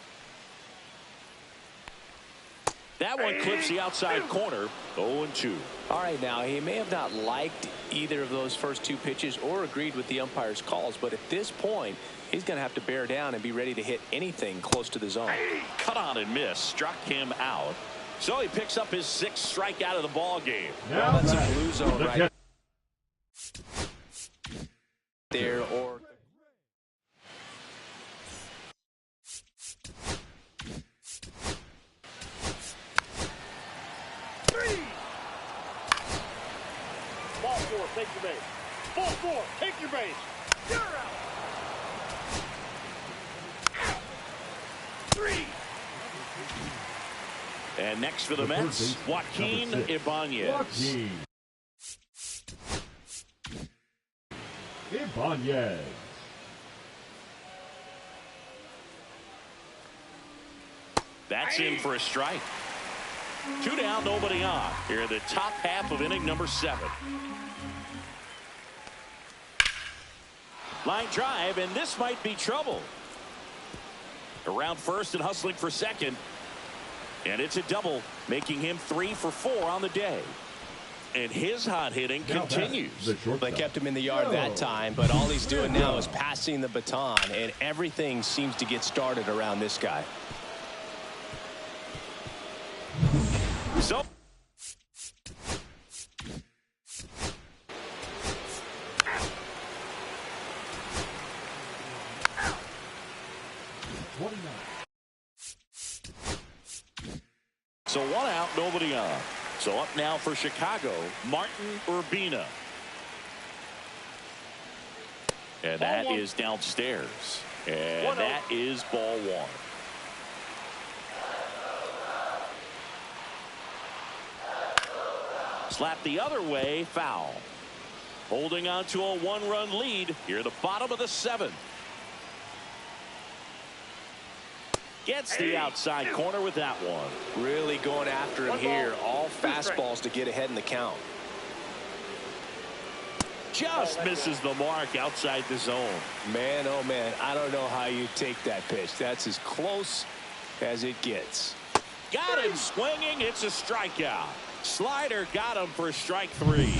A: That one clips the outside corner. 0-2.
D: All right, now he may have not liked either of those first two pitches or agreed with the umpire's calls, but at this point he's going to have to bear down and be ready to hit anything close to the zone.
A: Cut on and miss, struck him out. So he picks up his 6th strikeout of the ball game.
G: Now
D: That's a blue zone right there. Or
B: Ball 4, take your base. Ball 4, take your base. You're out. 3.
A: And next for the Mets, Joaquin Ibanez.
G: Ibanez.
A: That's in for a strike. 2 down, nobody on. Here in the top half of inning number 7. Line drive, and this might be trouble. Around first and hustling for second. And it's a double, making him 3 for 4 on the day. And his hot hitting continues.
D: they kept him in the yard that time, but all he's doing now is passing the baton, and everything seems to get started around this guy.
A: So So 1 out, nobody on. So up now for Chicago, Martin Urbina. And that is downstairs. And that is ball 1. Slap the other way, foul. Holding on to a 1-run lead here at the bottom of the 7th. Gets the outside corner with that one.
D: Really going after him here. All fastballs to get ahead in the count.
A: Just misses the mark outside the zone.
D: Man, oh man, I don't know how you take that pitch. That's as close as it gets.
A: Got him swinging. It's a strikeout. Slider got him for strike 3.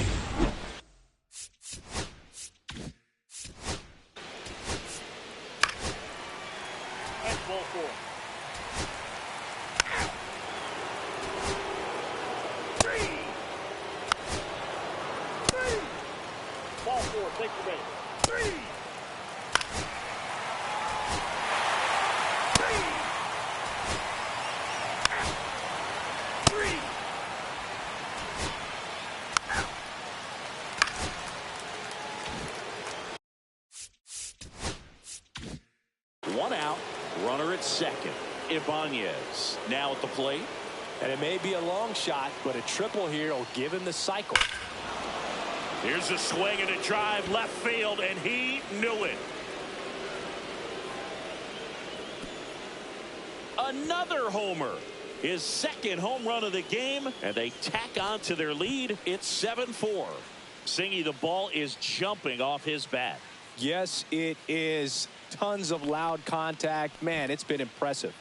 B: That's ball 4. 3. Ball 4, take your base. 3.
A: 1 out, runner at second. Ibanez now at the plate.
D: And it may be a long shot, but a triple here will give him the cycle.
A: Here's a swing and a drive left field, and he knew it. Another homer. His 2nd home run of the game, and they tack on to their lead. It's 7-4. Singy, the ball is jumping off his bat.
D: Yes, it is. Tons of loud contact. Man, it's been impressive.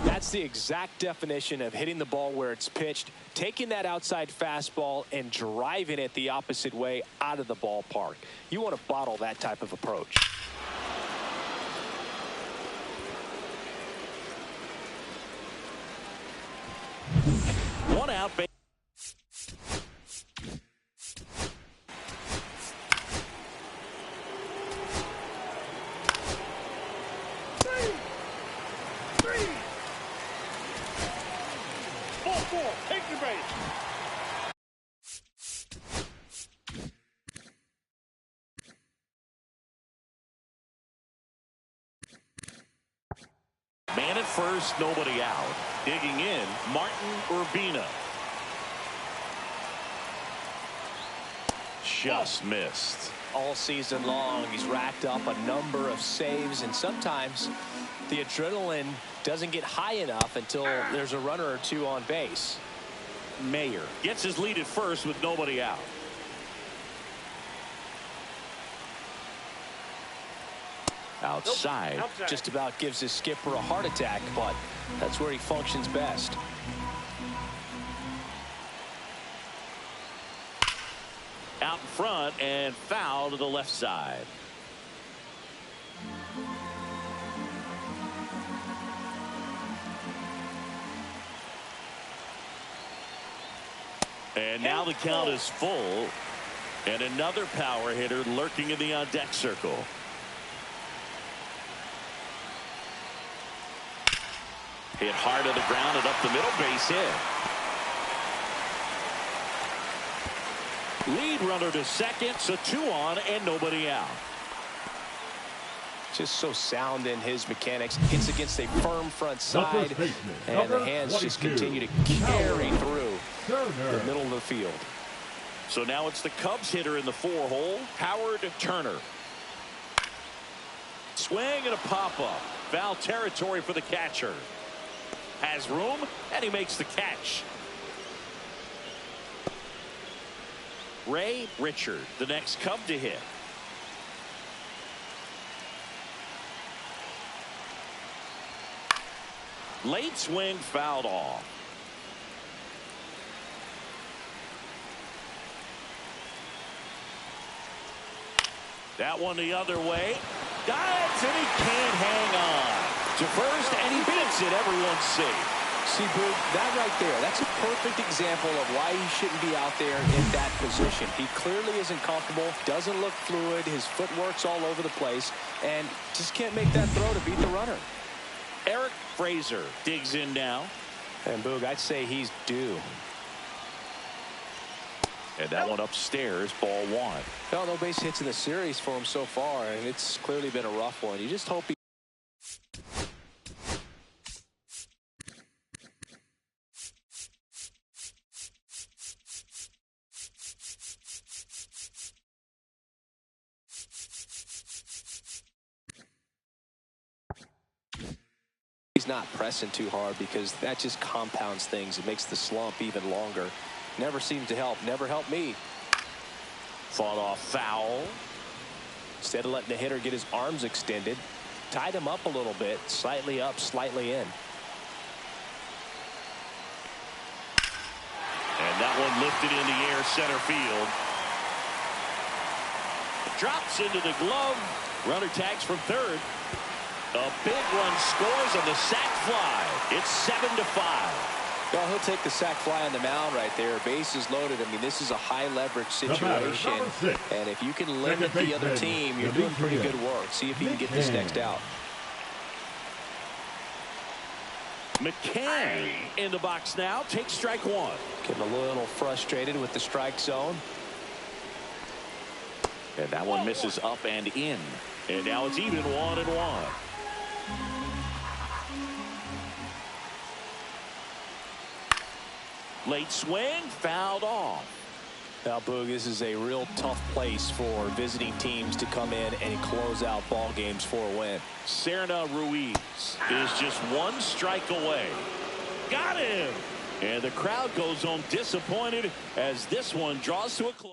D: That's the exact definition of hitting the ball where it's pitched, taking that outside fastball and driving it the opposite way out of the ballpark. You want to bottle that type of approach.
A: One out.
B: Ball 4, take your base.
A: Man at first, nobody out. Digging in, Martin Urbina. Just missed.
D: All season long, he's racked up a number of saves, and sometimes the adrenaline doesn't get high enough until there's a runner or two on base.
A: Mayer gets his lead at first with nobody out. Outside.
B: Outside.
D: Just about gives his skipper a heart attack, but that's where he functions best.
A: Out in front and foul to the left side. And now the count is full. And another power hitter lurking in the on-deck circle. Hit hard to the ground and up the middle, base hit. Lead runner to second, so 2 on and nobody out.
D: Just so sound in his mechanics. Hits against a firm front side, and the hands just continue to carry through the middle of the field.
A: So now it's the Cubs hitter in the 4-hole, Howard Turner. Swing and a pop-up. Foul territory for the catcher. Has room, and he makes the catch. Ray Richard, the next Cub to hit. Late swing, fouled off. That one the other way. Dives, and he can't hang on. To first, and he beats it. Everyone's safe.
D: See, Boog, that right there, that's a perfect example of why he shouldn't be out there in that position. He clearly isn't comfortable, doesn't look fluid, his footwork's all over the place, and just can't make that throw to beat the runner.
A: Eric Fraser digs in now.
D: And Boog, I'd say he's due.
A: And that one upstairs, ball 1.
D: Well, no base hits in the series for him so far, and it's clearly been a rough one. You just hope he he's not pressing too hard, because that just compounds things. It makes the slump even longer. Never seems to help. Never helped me.
A: Fought off foul.
D: Instead of letting the hitter get his arms extended, tied him up a little bit, slightly up, slightly in.
A: And that one lifted in the air, center field. Drops into the glove. Runner tags from third. A big run scores on the sac fly. It's 7-5.
D: Well, he'll take the sac fly on the mound right there. Bases loaded. I mean, this is a high leverage situation. And if you can limit the other team, you're doing pretty good work. See if you can get this next out.
A: McCann in the box now. Takes strike 1.
D: Getting a little frustrated with the strike zone.
A: And that one misses up and in. And now it's even 1-1. Late swing, fouled off.
D: Now, Boog, this is a real tough place for visiting teams to come in and close out ball games for a win.
A: Serna Ruiz is just 1 strike away. Got him! And the crowd goes home disappointed as this one draws to a close.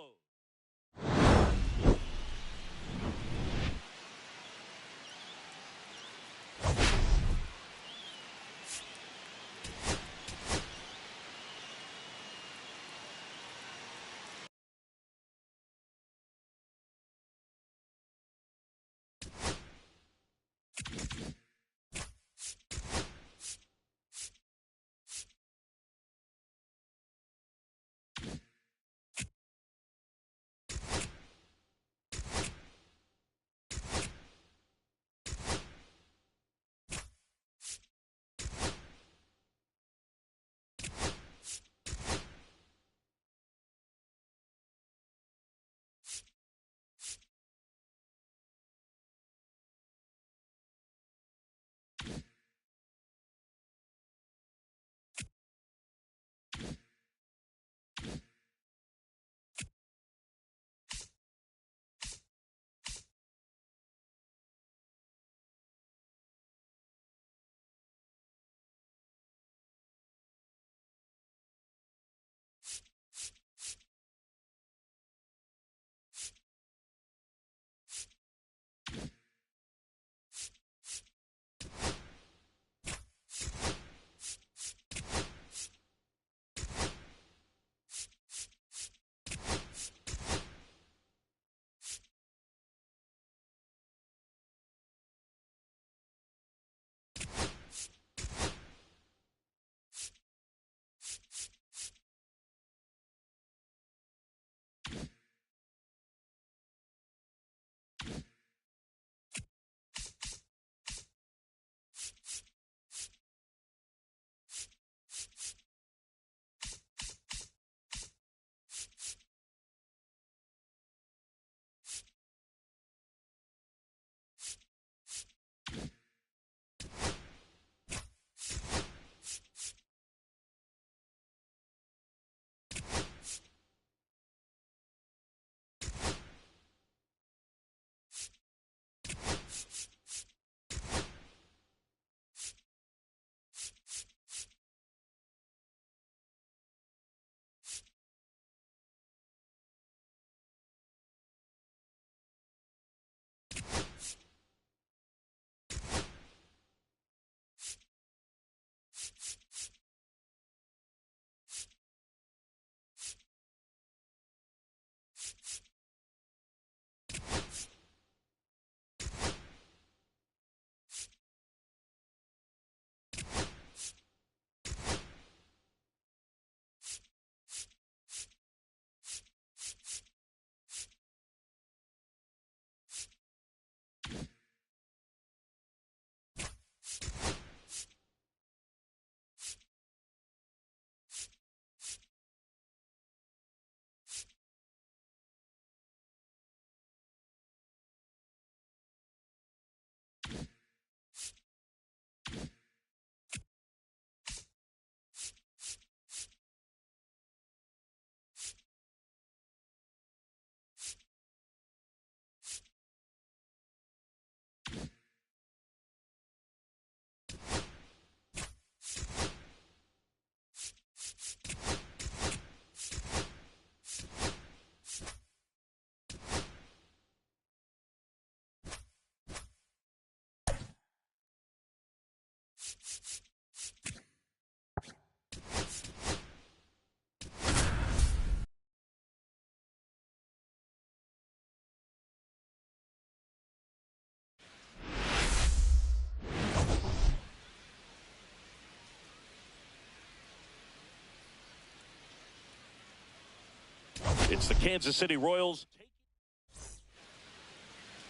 A: It's the Kansas City Royals.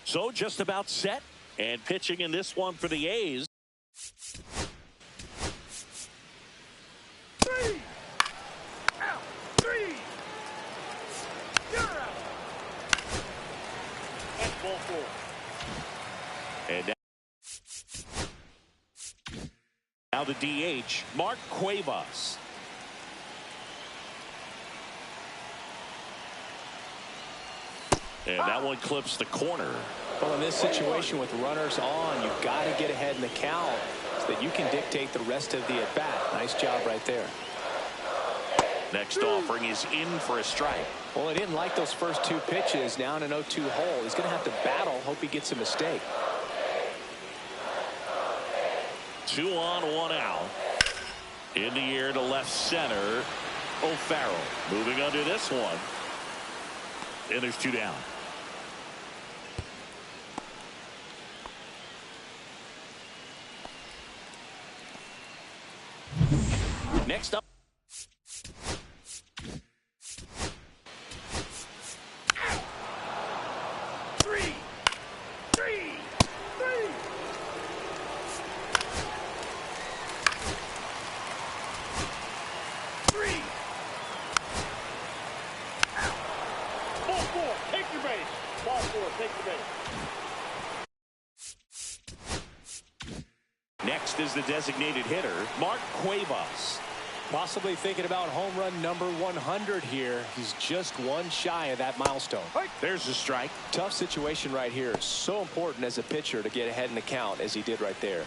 A: So just about set and pitching in this one for the A's.
B: Three. Out. Three. You're out. That's ball four.
A: And now the DH, Mark Cuevas. And that one clips the corner.
D: Well, in this situation with runners on, you've got to get ahead in the count so that you can dictate the rest of the at-bat. Nice job right there.
A: Next offering is in for a strike.
D: Well, he didn't like those first two pitches. Now in an 0-2 hole. He's going to have to battle. Hope he gets a mistake.
A: 2 on, 1 out. In the air to left center. O'Farrell moving under this one. And there's 2 down. Next up.
B: Three. Ball four. Take your base. Ball four. Take the base.
A: Next is the designated hitter, Mark Cuevas.
C: Possibly thinking about home run number 100 here. He's just one shy of that milestone.
A: There's the strike.
D: Tough situation right here. So important as a pitcher to get ahead in the count as he did right there.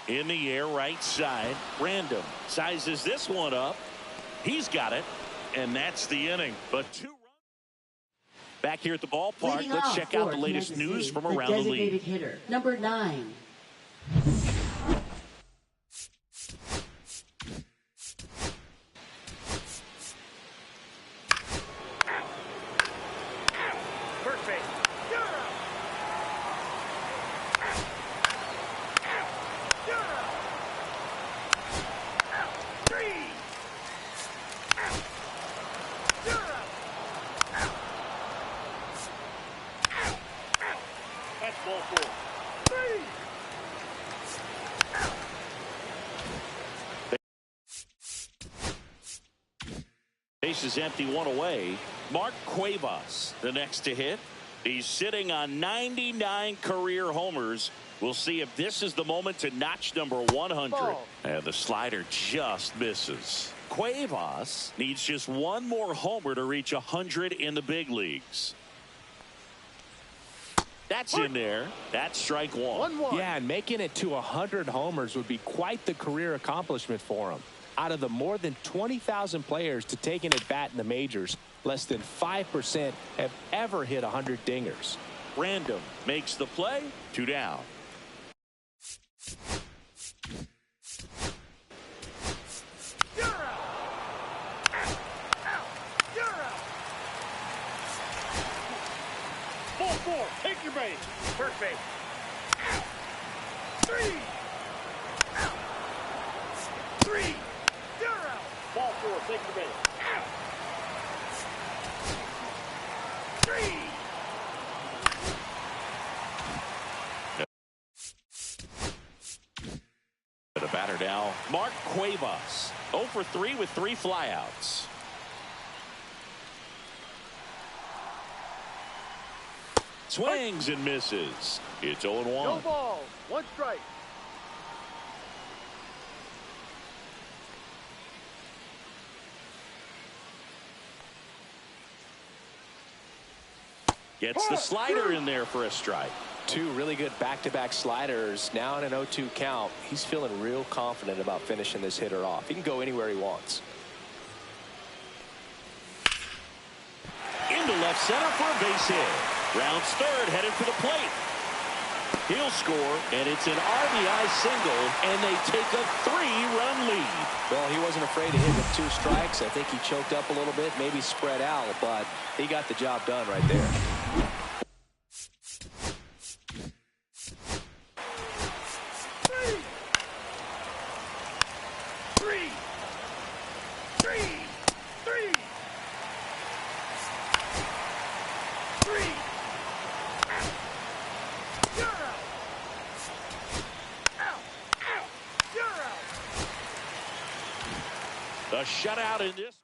A: In the air, right side. Random sizes this one up. He's got it. And that's the inning. But 2 runs. Back here at the ballpark,
E: Leading
A: let's
E: off
A: check out
E: for
A: the latest
E: Kansas
A: news
E: City,
A: from
E: the
A: around the league.
E: designated hitter, number 9.
B: First base. You're out. You're out. Three. You're out. That's ball four. Three.
A: Base is empty, 1 away. Mark Cuevas, the next to hit. He's sitting on 99 career homers. We'll see if this is the moment to notch number 100.
B: Ball.
A: And the slider just misses. Cuevas needs just 1 more homer to reach 100 in the big leagues. That's in there. That's strike 1.
B: 1-1.
C: Yeah, and making it to 100 homers would be quite the career accomplishment for him. Out of the more than 20,000 players to take an at-bat in the majors, less than 5% have ever hit 100 dingers.
A: Random makes the play. 2 down.
B: You're out. Out. You're out. Ball four. Take your base. First base. Three. Out. Three. You're out. Ball four. Take your base. Three.
A: The batter now, Mark Cuevas. 0 for 3 with 3 flyouts. Swings and misses. It's 0-1.
B: No balls. 1 strike.
A: Gets the slider in there for a strike.
D: 2 really good back-to-back sliders. Now in an 0-2 count. He's feeling real confident about finishing this hitter off. He can go anywhere he wants.
A: Into left center for a base hit. Rounds third, headed for the plate. He'll score, and it's an RBI single, and they take a 3-run lead.
C: Well, he wasn't afraid to hit with 2 strikes. I think he choked up a little bit, maybe spread out, but he got the job done right there.
A: A shutout in this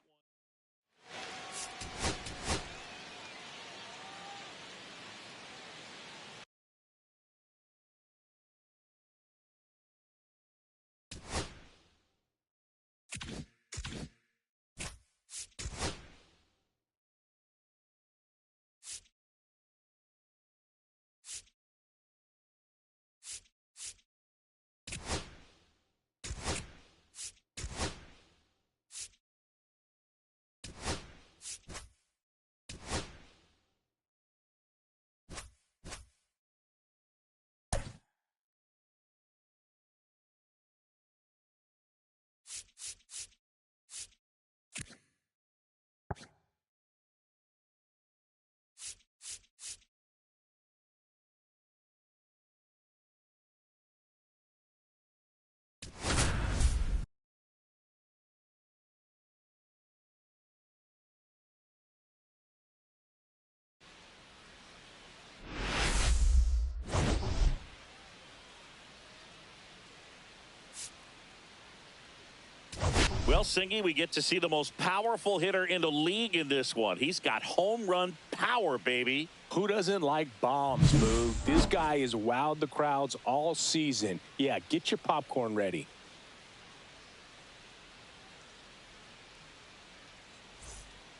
A: Well, Singy, we get to see the most powerful hitter in the league in this one. He's got home run power, baby.
C: Who doesn't like bombs, Boog? This guy has wowed the crowds all season. Yeah, get your popcorn ready.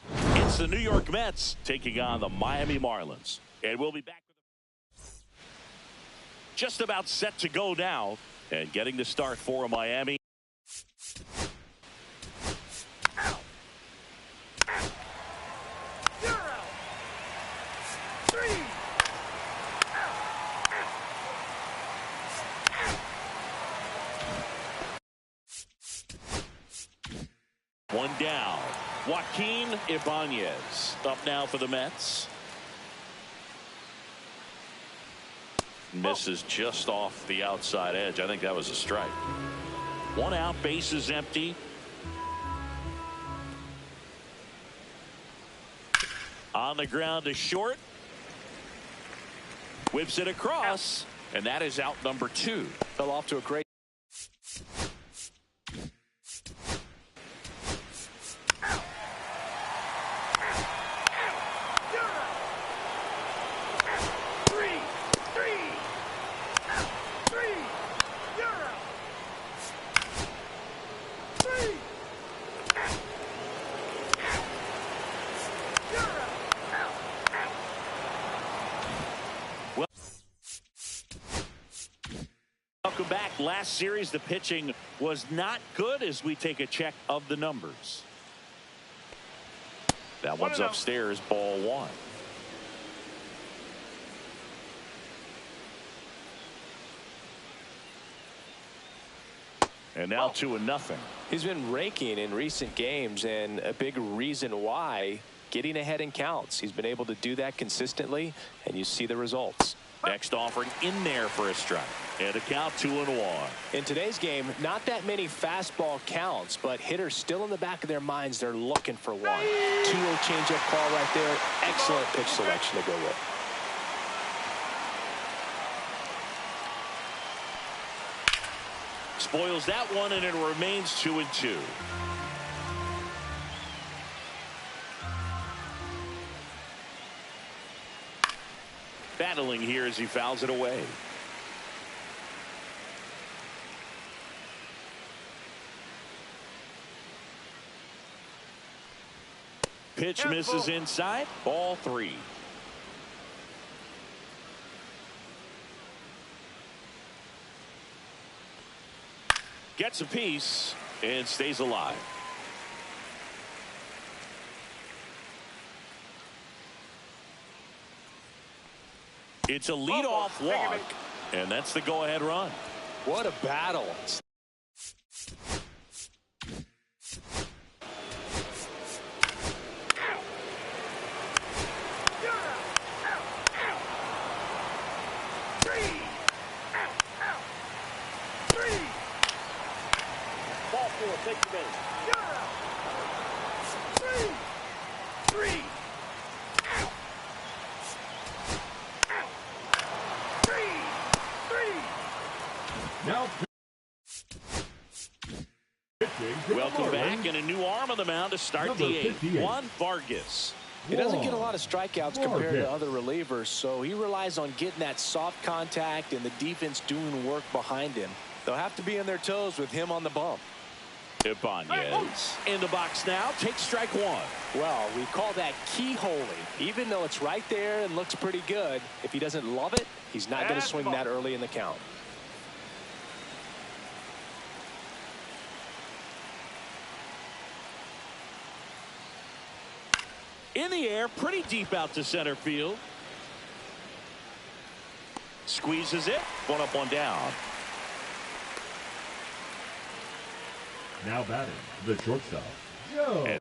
A: It's the New York Mets taking on the Miami Marlins. And we'll be back with just about set to go now. And getting the start for Miami. One down. Joaquin Ibanez up now for the Mets. Misses just off the outside edge. I think that was a strike. 1 out, bases empty. On the ground to short. Whips it across, and that is out number 2.
C: Fell off to a great.
A: Welcome back. Last series, the pitching was not good as we take a check of the numbers. That one's upstairs, ball 1. And now 2-0.
C: He's been raking in recent games, and a big reason why, getting ahead in counts. He's been able to do that consistently, and you see the results.
A: Next offering in there for a strike. And a count 2-1.
C: In today's game, not that many fastball counts, but hitters still in the back of their minds, they're looking for one. 2-0 changeup call right there. Excellent pitch selection to go with.
A: Spoils that one, and it remains 2-2. Battling here as he fouls it away. Pitch misses inside. Ball 3. Gets a piece and stays alive. It's a leadoff walk, and that's the go-ahead run.
C: What a battle.
B: Ball four, take the base. Three.
G: Now
A: Welcome back, and a new arm on the mound to start
G: Number
A: the eighth.
G: 58.
A: Juan Vargas.
D: He doesn't get a lot of strikeouts compared
G: Vargas.
D: to other relievers, so he relies on getting that soft contact and the defense doing work behind him. They'll have to be on their toes with him on the bump.
A: Ibanez in the box now. Take strike one.
D: Well, we call that keyholing. Even though it's right there and looks pretty good, if he doesn't love it, he's not going to swing that early in the count.
A: In the air, pretty deep out to center field. Squeezes it. One up, one down.
G: Now batting, the shortstop, Joe.
A: And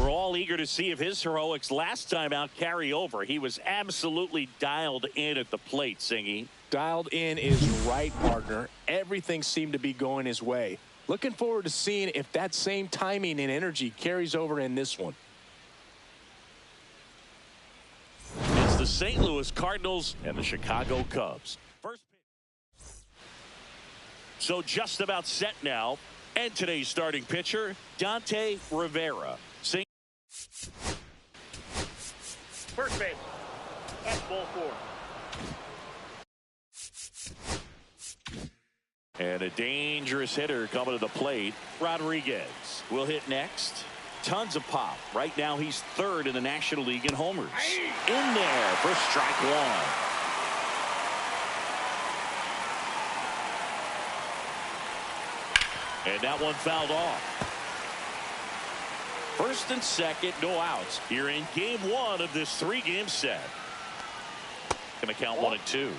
A: we're all eager to see if his heroics last time out carry over. He was absolutely dialed in at the plate, Singy.
C: Dialed in is right, partner. Everything seemed to be going his way. Looking forward to seeing if that same timing and energy carries over in this one.
A: It's the St. Louis Cardinals and the Chicago Cubs. First pitch. So just about set now. And today's starting pitcher, Dante Rivera.
B: First base. That's ball four.
A: And a dangerous hitter coming to the plate. Rodriguez will hit next. Tons of pop. Right now he's third in the National League in homers. In there for strike one. And that one fouled off. First and second, no outs. Here in game one of this 3-game set. Going to count 1-2.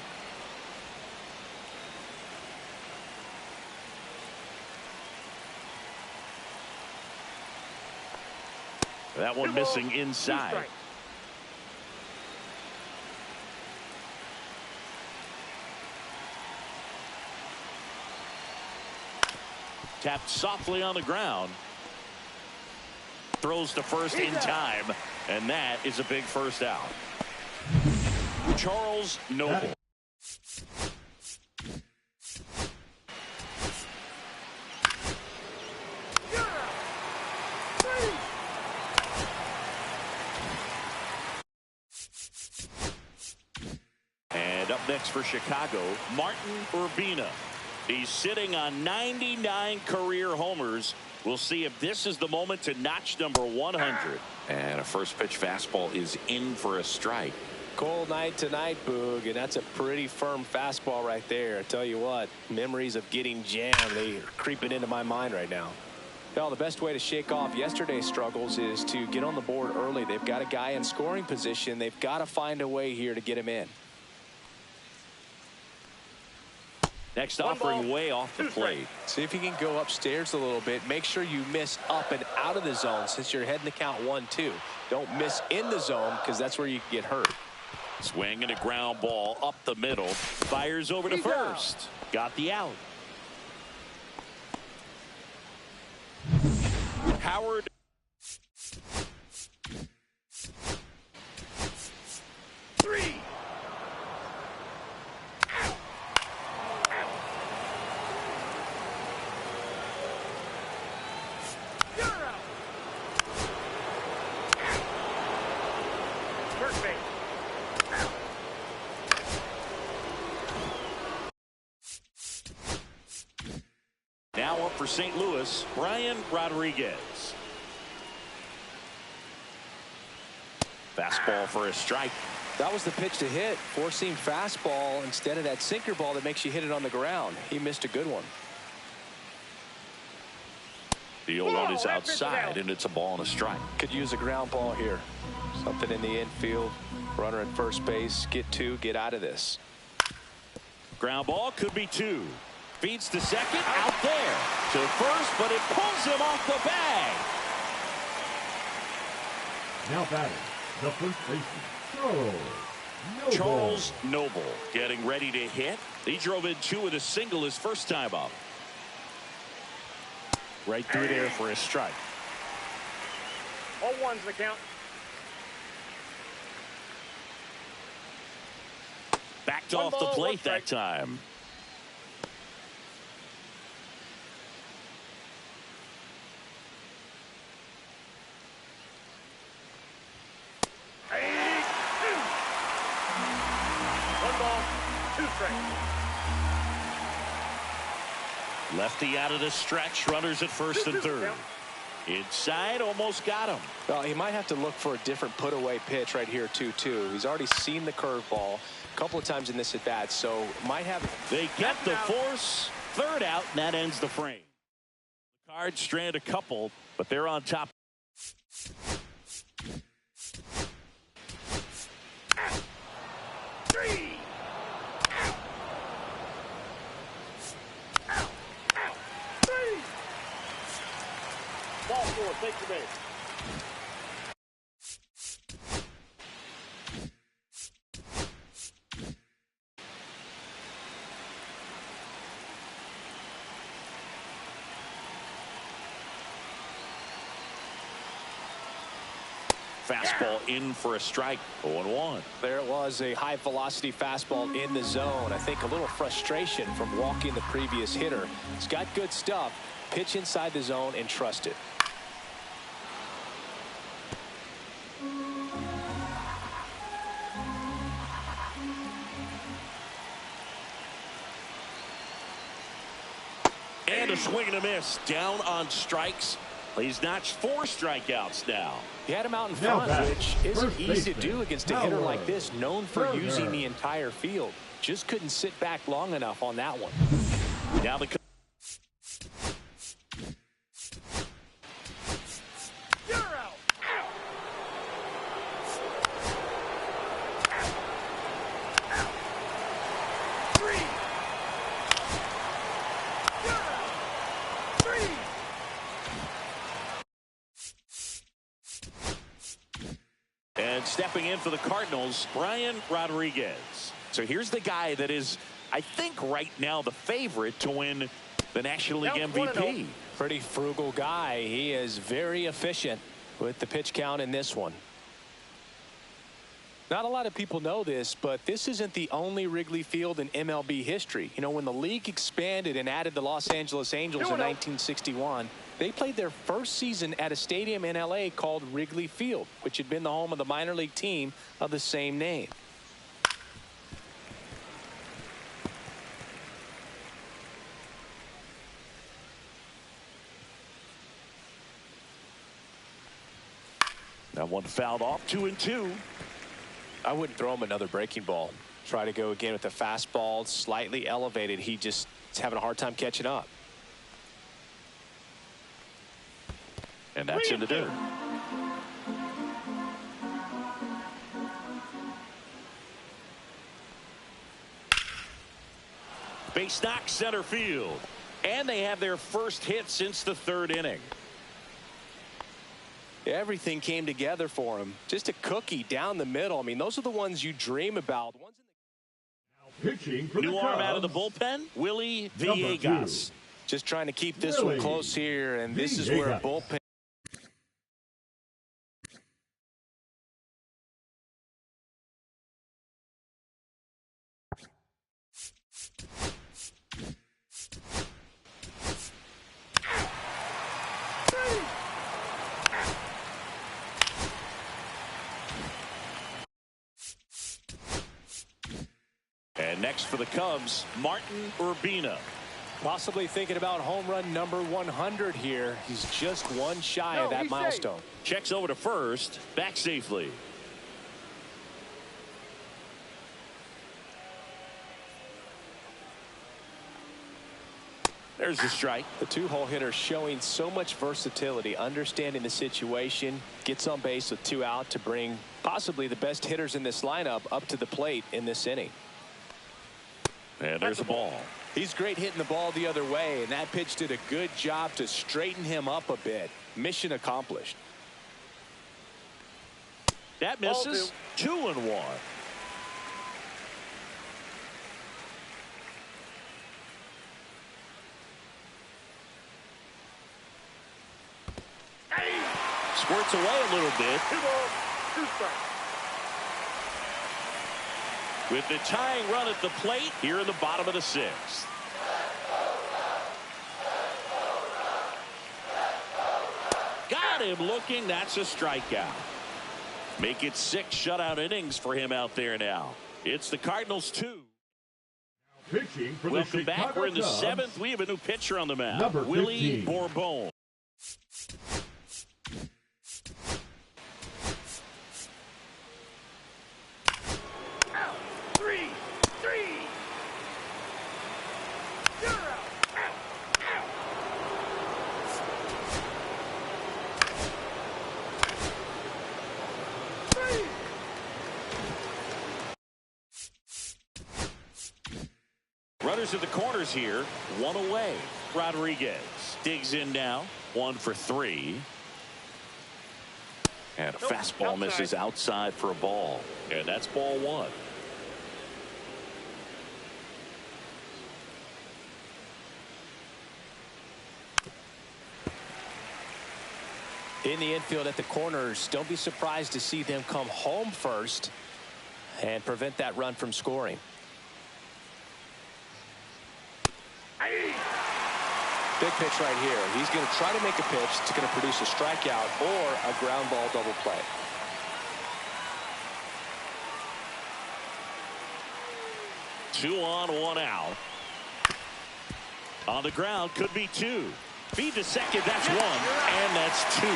A: That one missing inside. Tapped softly on the ground. Throws to first in time, and that is a big first out. Charles Noble. And up next for Chicago, Martin Urbina. He's sitting on 99 career homers. We'll see if this is the moment to notch number 100. And a first pitch fastball is in for a strike.
D: Cold night tonight, Boog, and that's a pretty firm fastball right there. I tell you what, memories of getting jammed, they are creeping into my mind right now. Well, the best way to shake off yesterday's struggles is to get on the board early. They've got a guy in scoring position. They've got to find a way here to get him in.
A: Next offering way off the plate.
D: See if you can go upstairs a little bit. Make sure you miss up and out of the zone since you're heading to count 1-2. Don't miss in the zone because that's where you can get hurt.
A: Swing and a ground ball up the middle. Fires over to first. Got the out. Howard. Now up for St. Louis, Brian Rodriguez. Fastball for a strike.
D: That was the pitch to hit. Four-seam fastball instead of that sinker ball that makes you hit it on the ground. He missed a good one.
A: The 0-1 is outside, and it's a ball and a strike.
D: Could use a ground ball here. Something in the infield. Runner at first base. Get two. Get out of this.
A: Ground ball could be two. Feeds to second. Out there. To first, but it pulls him off the bag.
G: Now batting, the first baseman,
A: Charles Noble getting ready to hit. He drove in two with a single his first time up. Right through there for a strike.
B: 0-1's the count.
A: Backed off the plate that time. Lefty out of the stretch. Runners at first and third. Inside, almost got him.
D: Well, he might have to look for a different put-away pitch right here, 2-2. He's already seen the curveball a couple of times in this at-bat, so might have.
A: They get the force. Third out, and that ends the frame. The Cards strand a couple, but they're on top.
B: Ball four, take the base.
A: Fastball in for a strike. 0-1.
D: There it was, a high velocity fastball in the zone. I think a little frustration from walking the previous hitter. It's got good stuff. Pitch inside the zone and trust it.
A: And a swing and a miss. Down on strikes. He's notched 4 strikeouts now.
D: He had him out in
G: Now
D: front,
G: back,
D: which isn't
G: first
D: easy to
G: baseman,
D: do against a hitter
G: Howard
D: like this, known for
G: Turner.
D: using the entire field. Just couldn't sit back long enough on that one.
A: Now the
B: You're out. Three. You're out. Three.
A: And stepping in for the Cardinals, Brian Rodriguez. So here's the guy that is, I think, right now the favorite to win the National League MVP.
D: Pretty frugal guy. He is very efficient with the pitch count in this one. Not a lot of people know this, but this isn't the only Wrigley Field in MLB history. You know, when the league expanded and added the Los Angeles Angels in 1961, they played their first season at a stadium in L.A. called Wrigley Field, which had been the home of the minor league team of the same name.
A: That one fouled off, 2-2.
D: I wouldn't throw him another breaking ball. Try to go again with the fastball, slightly elevated. He just is having a hard time catching up.
A: And that's in the dirt. Base knock center field. And they have their first hit since the 3rd inning.
D: Everything came together for him. Just a cookie down the middle. I mean, those are the ones you dream about.
G: Pitching for
A: New
G: the
A: arm
G: Cubs,
A: out of the bullpen, Willie
G: number
A: Villegas.
G: 2.
D: Just trying to keep this
G: Willie
D: one close here, and this is where a
G: Villegas.
D: bullpen.
A: And next for the Cubs, Martin Urbina.
D: Possibly thinking about home run number 100 here. He's just one shy of that milestone.
A: Checks over to first, back safely. There's the strike.
D: The 2-hole hitter showing so much versatility, understanding the situation, gets on base with 2 out to bring possibly the best hitters in this lineup up to the plate in this inning.
A: And there's the ball.
D: He's great hitting the ball the other way, and that pitch did a good job to straighten him up a bit. Mission accomplished.
A: That misses. 2-1. Squirts away a little bit.
B: 2 balls, 2 strikes.
A: With the tying run at the plate here in the bottom of the 6th. Got him looking. That's a strikeout. Make it 6 shutout innings for him out there now. It's the Cardinals 2.
G: Pitching for
A: Welcome
G: the
A: back.
G: Chicago
A: We're in the
G: Cubs,
A: 7th. We have a new pitcher on the mound.
G: Number
A: Willie
G: 15.
A: Bourbon.
B: Out. 3. 3. You're out. Out. Three.
A: Runners at the corners here. 1 away. Rodriguez digs in now. 1 for 3. And a fastball
B: outside.
A: misses outside for a ball. And that's ball 1.
D: In the infield at the corners, don't be surprised to see them come home first and prevent that run from scoring. Big pitch right here. He's going to try to make a pitch that's going to produce a strikeout or a ground ball double play. Two on, 1 out.
A: On the ground, could be 2. Feed to second, that's 1, and that's 2.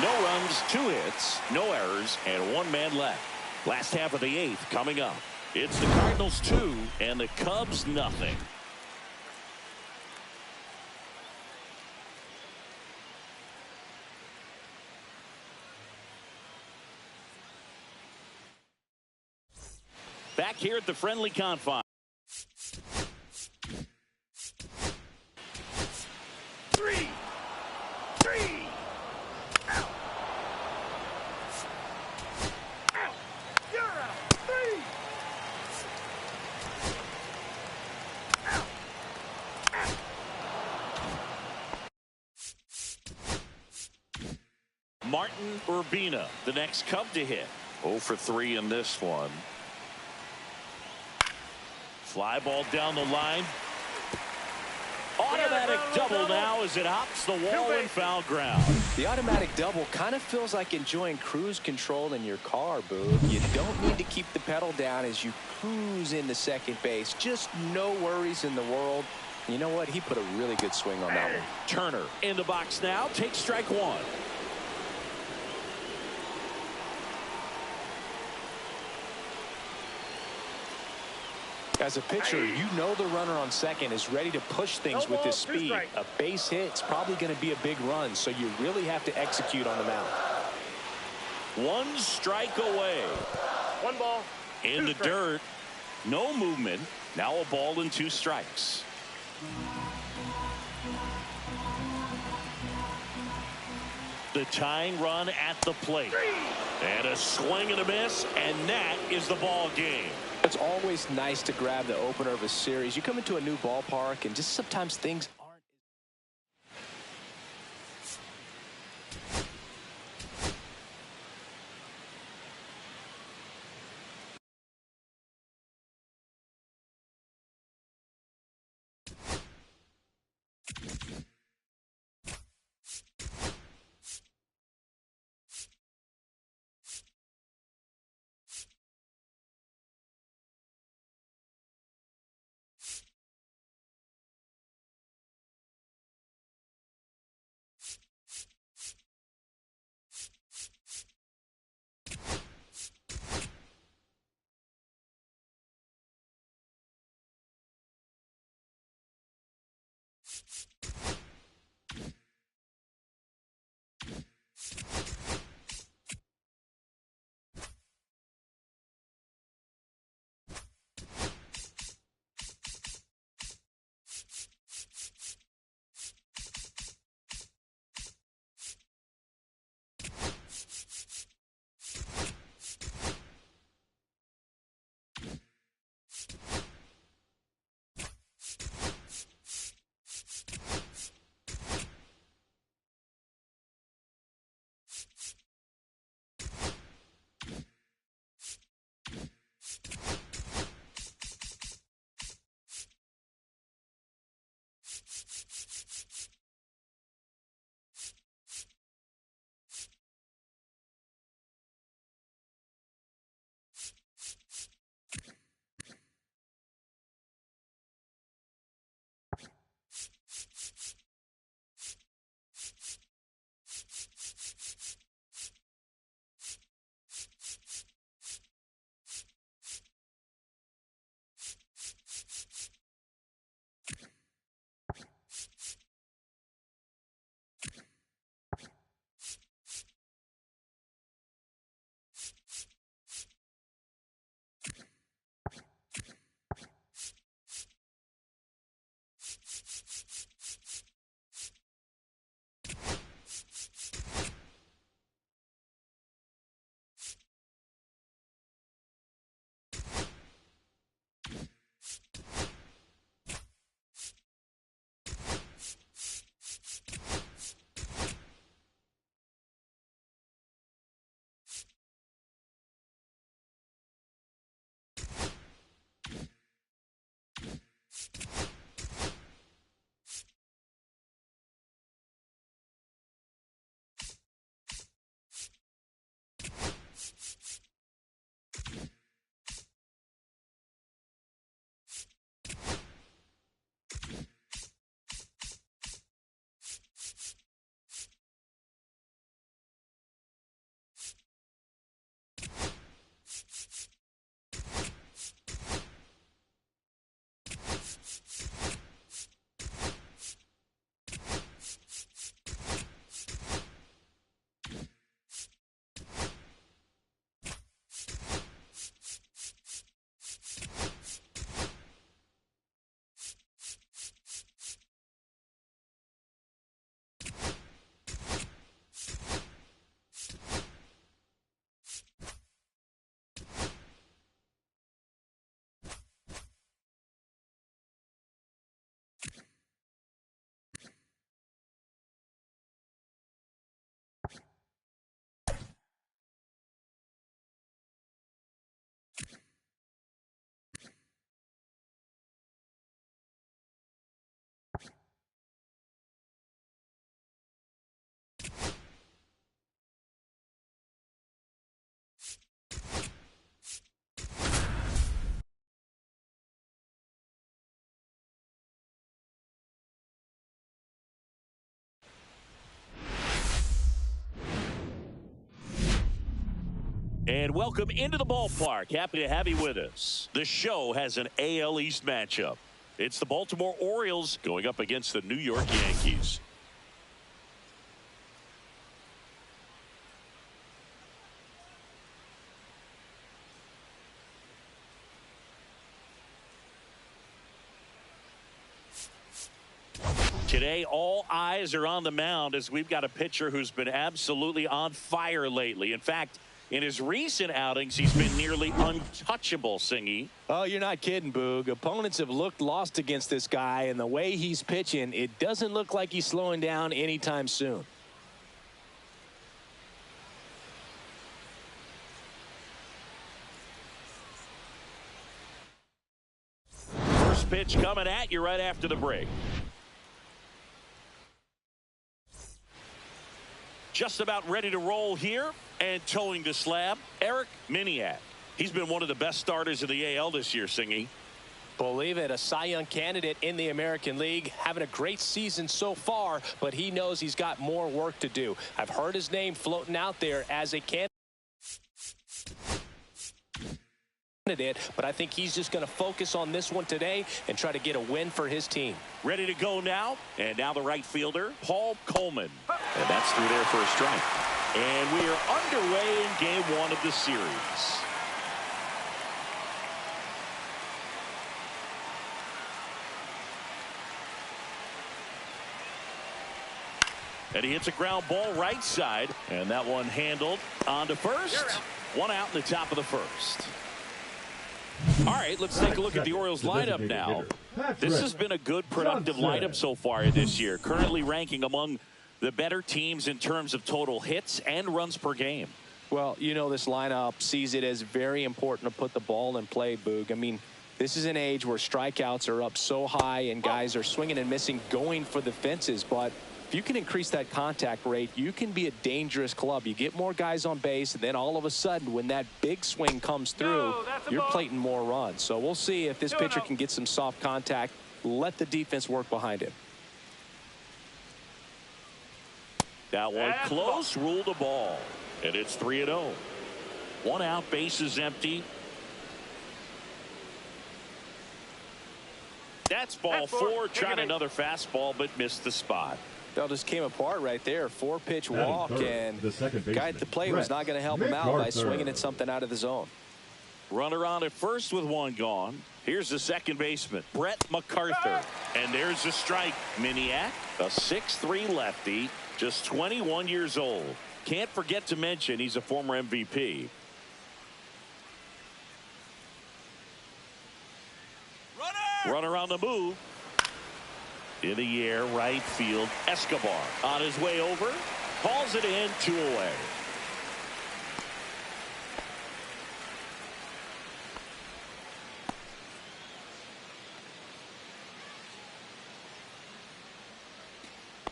A: No runs, 2 hits, no errors, and 1 man left. Last half of the 8th coming up. It's the Cardinals 2 and the Cubs nothing. Back here at the friendly confine.
B: 3. Out. Out. You're out. 3. Out. Out.
A: Martin Urbina, the next Cub to hit. 0 for 3 in this one. Fly ball down the line. Automatic double now as it hops the wall and foul ground.
D: The automatic double kind of feels like enjoying cruise control in your car, Boog. You don't need to keep the pedal down as you cruise into second base. Just no worries in the world. You know what? He put a really good swing on that one.
A: Turner in the box now. Takes strike 1.
D: As a pitcher, you know the runner on second is ready to push things with his speed. A base hit's probably going to be a big run, so you really have to execute on the mound.
A: 1 strike away.
B: 1 ball.
A: In the dirt. No movement. Now a ball and 2 strikes. The tying run at the plate. And a swing and a miss, and that is the ball game.
D: It's always nice to grab the opener of a series. You come into a new ballpark, and just sometimes things aren't.
A: And welcome into the ballpark. Happy to have you with us. The show has an AL East matchup. It's the Baltimore Orioles going up against the New York Yankees. Today, all eyes are on the mound as we've got a pitcher who's been absolutely on fire lately. In fact, in his recent outings, he's been nearly untouchable, Singy.
C: Oh, you're not kidding, Boog. Opponents have looked lost against this guy, and the way he's pitching, it doesn't look like he's slowing down anytime soon.
A: First pitch coming at you right after the break. Just about ready to roll here, and towing the slab, Eric Miniak. He's been one of the best starters in the AL this year, Singy.
C: Believe it, a Cy Young candidate in the American League, having a great season so far, but he knows he's got more work to do. I've heard his name floating out there as a candidate, but I think he's just going to focus on this one today and try to get a win for his team.
A: Ready to go now, and now the right fielder, Paul Coleman. And that's through there for a strike. And we are underway in game one of the series. And he hits a ground ball right side, and that one handled on to first. One out in the top of the first. All right, let's take a look at the Orioles lineup now. This has been a good, productive lineup so far this year, currently ranking among the better teams in terms of total hits and runs per game.
C: Well, you know, this lineup sees it as very important to put the ball in play, Boog. I mean, this is an age where strikeouts are up so high and guys are swinging and missing, going for the fences, but if you can increase that contact rate, you can be a dangerous club. You get more guys on base, and then all of a sudden, when that big swing comes through, you're plating more runs. So we'll see if this pitcher can get some soft contact, let the defense work behind him.
A: That one close, ruled a ball, and it's 3-0. One out, bases empty. That's ball four, trying another fastball, but missed the spot.
C: That just came apart right there. 4-pitch walk, and the guy at the plate was not going to help him out by swinging at something out of the zone.
A: Runner on at first with one gone. Here's the second baseman, Brett MacArthur. And there's the strike. Miniak, a 6'3 lefty, just 21 years old. Can't forget to mention he's a former MVP. Runner on the move. In the air, right field, Escobar on his way over, calls it in, 2 away.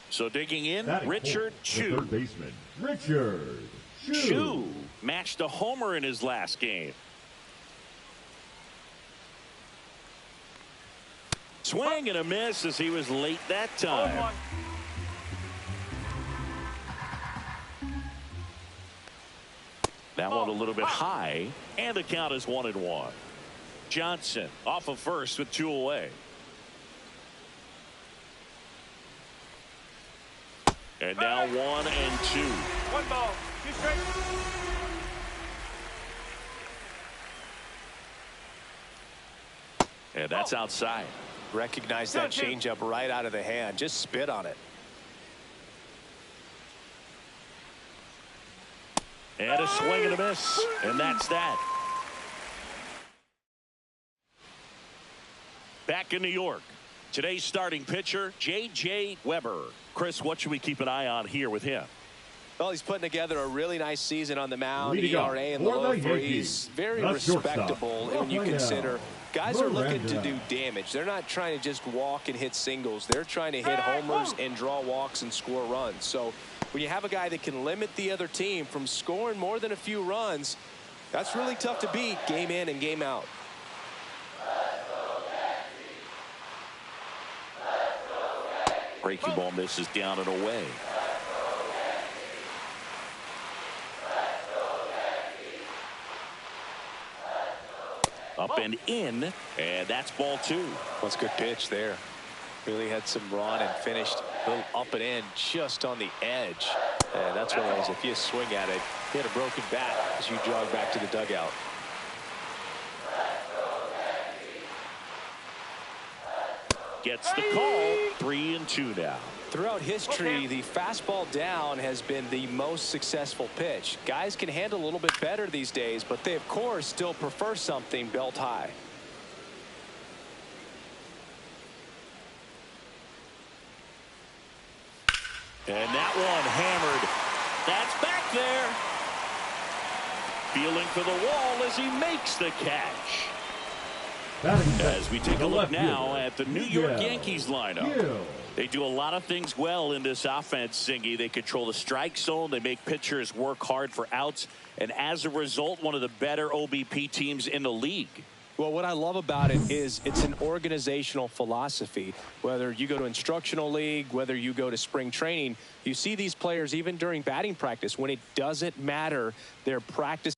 A: So digging in, Richard Chu.
G: Third baseman, Richard
A: Chu matched a homer in his last game. Swing and a miss as he was late that time. That one a little bit high, and the count is 1-1. Johnson off of first with 2 away. And now 1 and 2.
B: 1 ball, 2 strikes.
A: And that's outside.
C: Recognize that changeup right out of the hand. Just spit on it.
A: And a swing and a miss. And that's that. Back in New York. Today's starting pitcher, J.J. Weber. Chris, what should we keep an eye on here with him?
C: Well, he's putting together a really nice season on the mound.
G: Leading
C: ERA in the low threes. Very respectable when you consider guys are looking to do damage. They're not trying to just walk and hit singles. They're trying to hit homers and draw walks and score runs. So when you have a guy that can limit the other team from scoring more than a few runs, that's really tough to beat game in and game out.
A: Breaking ball misses down and away. Up and in, and that's ball 2.
D: That's a good pitch there. Really had some run and finished a little up and in just on the edge. And that's one of those, if you swing at it, hit a broken bat as you jog back to the dugout.
A: Gets the call. 3-2 now.
D: Throughout history, the fastball down has been the most successful pitch. Guys can handle a little bit better these days, but they, of course, still prefer something belt high.
A: And that one hammered. That's back there. Feeling for the wall as he makes the catch. As we take a look now at the New York Yankees lineup. They do a lot of things well in this offense, Singy. They control the strike zone. They make pitchers work hard for outs. And as a result, one of the better OBP teams in the league.
D: Well, what I love about it is it's an organizational philosophy. Whether you go to instructional league, whether you go to spring training, you see these players even during batting practice. When it doesn't matter, they're practicing.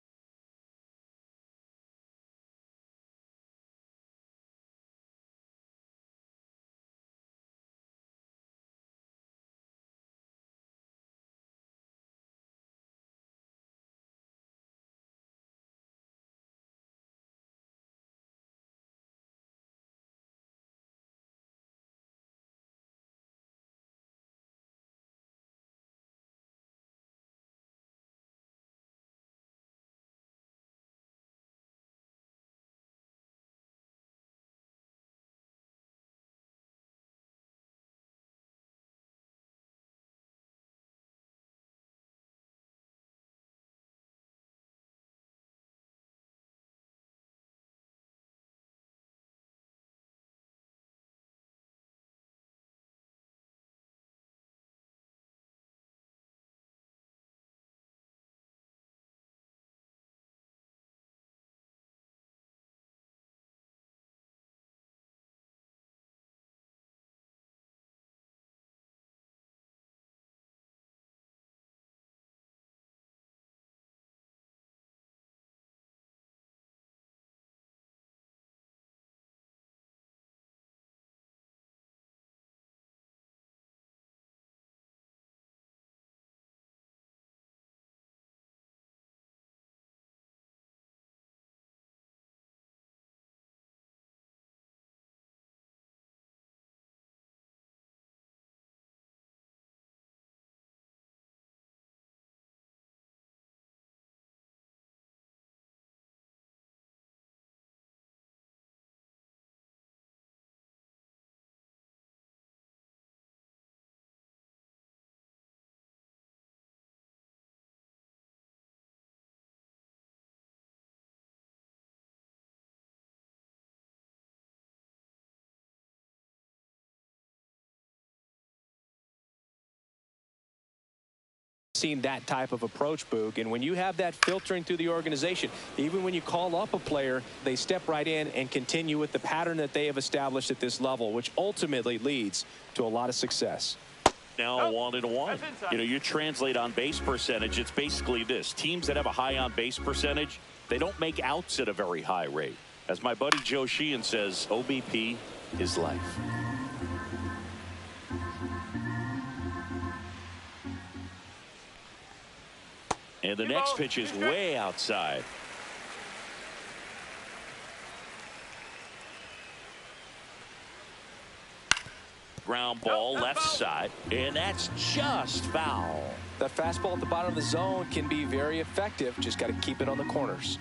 D: Seen that type of approach, Boog, and when you have that filtering through the organization, even when you call up a player, they step right in and continue with the pattern that they have established at this level, which ultimately leads to a lot of success.
A: Now 1-1. You know, you translate on base percentage, it's basically this. Teams that have a high on base percentage, they don't make outs at a very high rate. As my buddy Joe Sheehan says, OBP is life. And the next pitch is way outside. Ground ball left side, and that's just foul.
D: That fastball at the bottom of the zone can be very effective. Just got to keep it on the corners.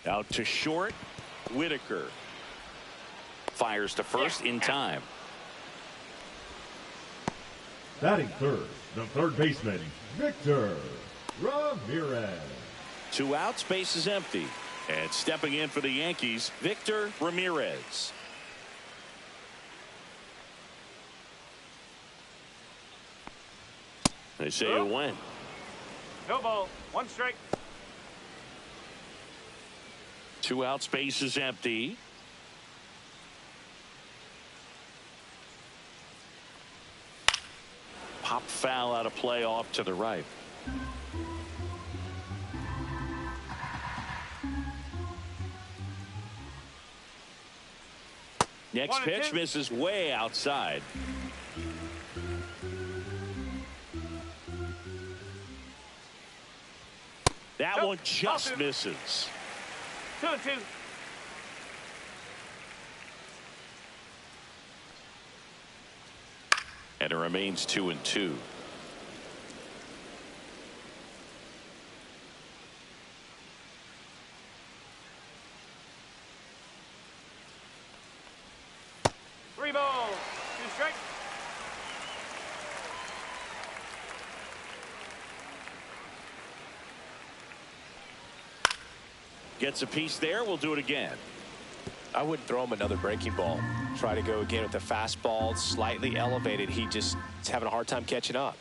A: Out to short. Whitaker fires to first in time.
G: Batting third, the third baseman, Victor Ramirez.
A: 2 outs, base is empty. And stepping in for the Yankees, Victor Ramirez. They say a win.
B: No ball. 1 strike.
A: 2 outs, base is empty. Pop foul out of play off to the right. Next pitch misses way outside. That one just misses.
B: 2-2.
A: And it remains 2-2.
B: Three balls. 2 strikes.
A: Gets a piece there. We'll do it again.
D: I wouldn't throw him another breaking ball. Try to go again with the fastball, slightly elevated. He just is having a hard time catching up.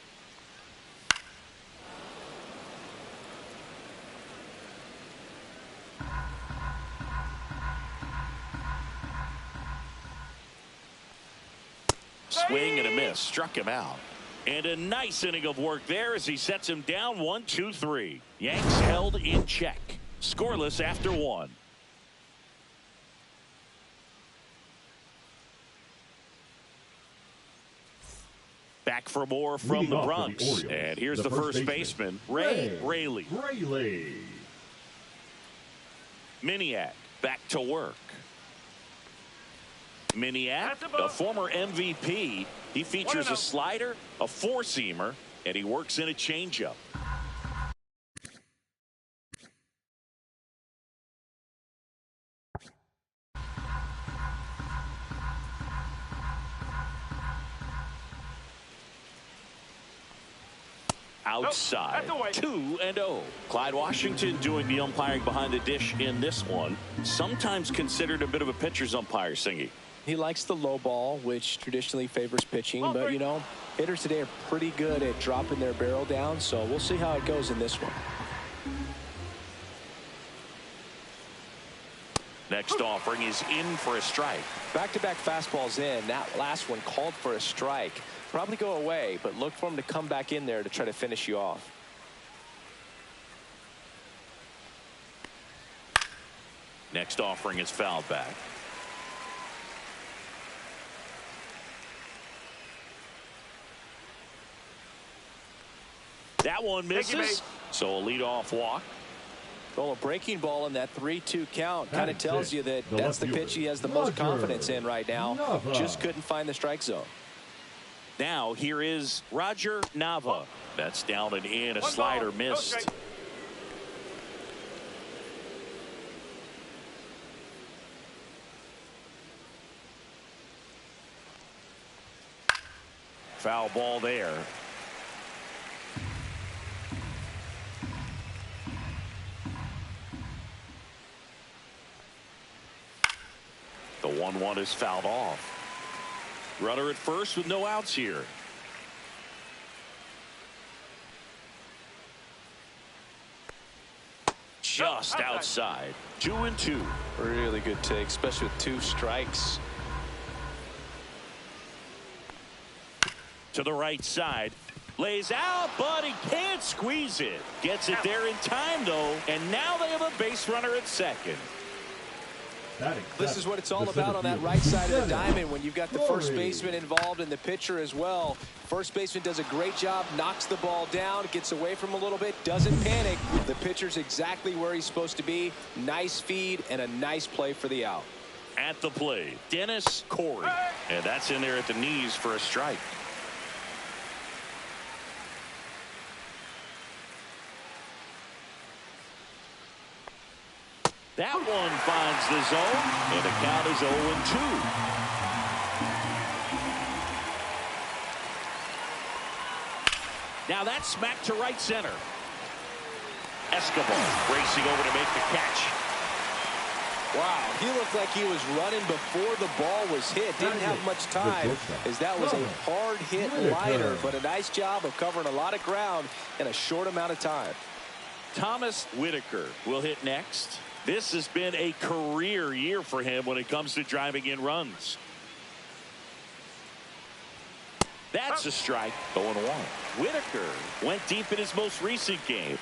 A: Swing and a miss. Struck him out. And a nice inning of work there as he sets him down 1-2-3. Yanks held in check. Scoreless after 1. Back for more from the Bronx. And here's the first baseman, Ray Raley. Miniak back to work. Miniak, the former MVP. He features a slider, a four-seamer, and he works in a changeup. Outside, 2-0. Clyde Washington doing the umpiring behind the dish in this one. Sometimes considered a bit of a pitcher's umpire, Singy.
D: He likes the low ball, which traditionally favors pitching. But, you know, hitters today are pretty good at dropping their barrel down. So we'll see how it goes in this one.
A: Next offering is in for a strike.
D: Back-to-back fastballs in. That last one called for a strike. Probably go away, but look for him to come back in there to try to finish you off.
A: Next offering is fouled back. That one misses. So a leadoff walk.
D: Well, a breaking ball in that 3-2 count kind of tells you that that's the pitch he has the most confidence in right now. Just couldn't find the strike zone.
A: Now here is Roger Nava. That's down and in. A slider missed. Foul ball there. The 1-1 is fouled off. Runner at first with no outs here. Just outside. 2-2.
D: Really good take, especially with 2 strikes.
A: To the right side. Lays out, but he can't squeeze it. Gets it there in time, though. And now they have a base runner at second.
D: This is what it's all about on that right side of the diamond when you've got the first baseman involved and the pitcher as well. First baseman does a great job, knocks the ball down, gets away from a little bit, doesn't panic. The pitcher's exactly where he's supposed to be. Nice feed and a nice play for the out.
A: At the plate, Dennis Corey. And that's in there at the knees for a strike. That one finds the zone, and the count is 0-2. Now that's smacked to right center. Escobar racing over to make the catch.
D: Wow, he looked like he was running before the ball was hit. Didn't have much time as that was a hard hit liner, but a nice job of covering a lot of ground in a short amount of time.
A: Thomas Whitaker will hit next. This has been a career year for him when it comes to driving in runs. That's a strike. 0-1. Whitaker went deep in his most recent game.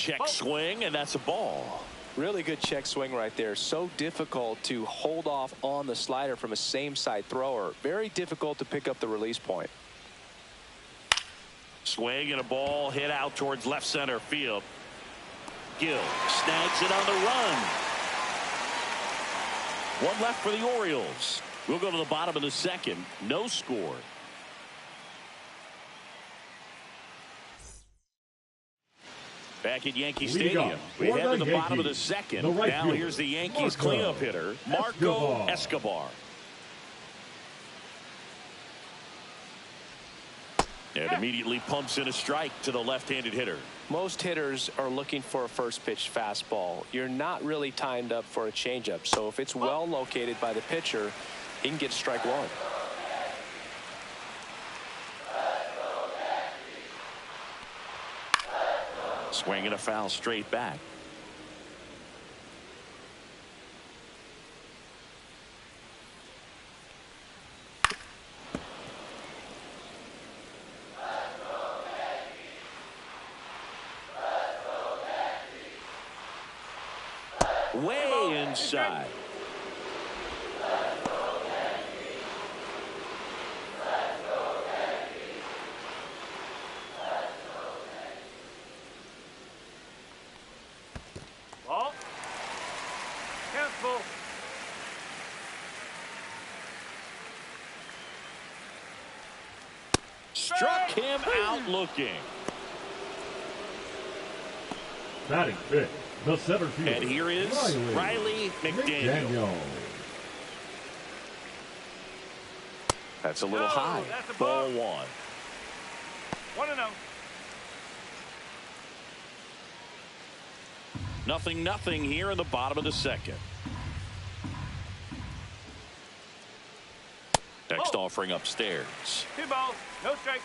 A: check swing, and that's a ball.
D: Really good check swing right there. So difficult to hold off on the slider from a same side thrower. Very difficult to pick up the release point.
A: Swing and a ball hit out towards left center field. Gill snags it on the run. One left for the Orioles. We'll go to the bottom of the second. No score. Back at Yankee Stadium. We head to the bottom of the second. Now here's the Yankees cleanup hitter, Marco Escobar. And immediately pumps in a strike to the left-handed hitter.
D: Most hitters are looking for a first pitch fastball. You're not really timed up for a changeup. So if it's well located by the pitcher, he can get strike one.
A: Swing and a foul straight back. Way inside.
B: Ball. Cancel.
A: Struck him out looking.
G: Batting fifth, the center fielder.
A: And here is Riley McDaniel. That's a little high. Ball one.
B: 1-0.
A: Nothing here in the bottom of the second. Next offering upstairs.
B: 2 balls, no strike.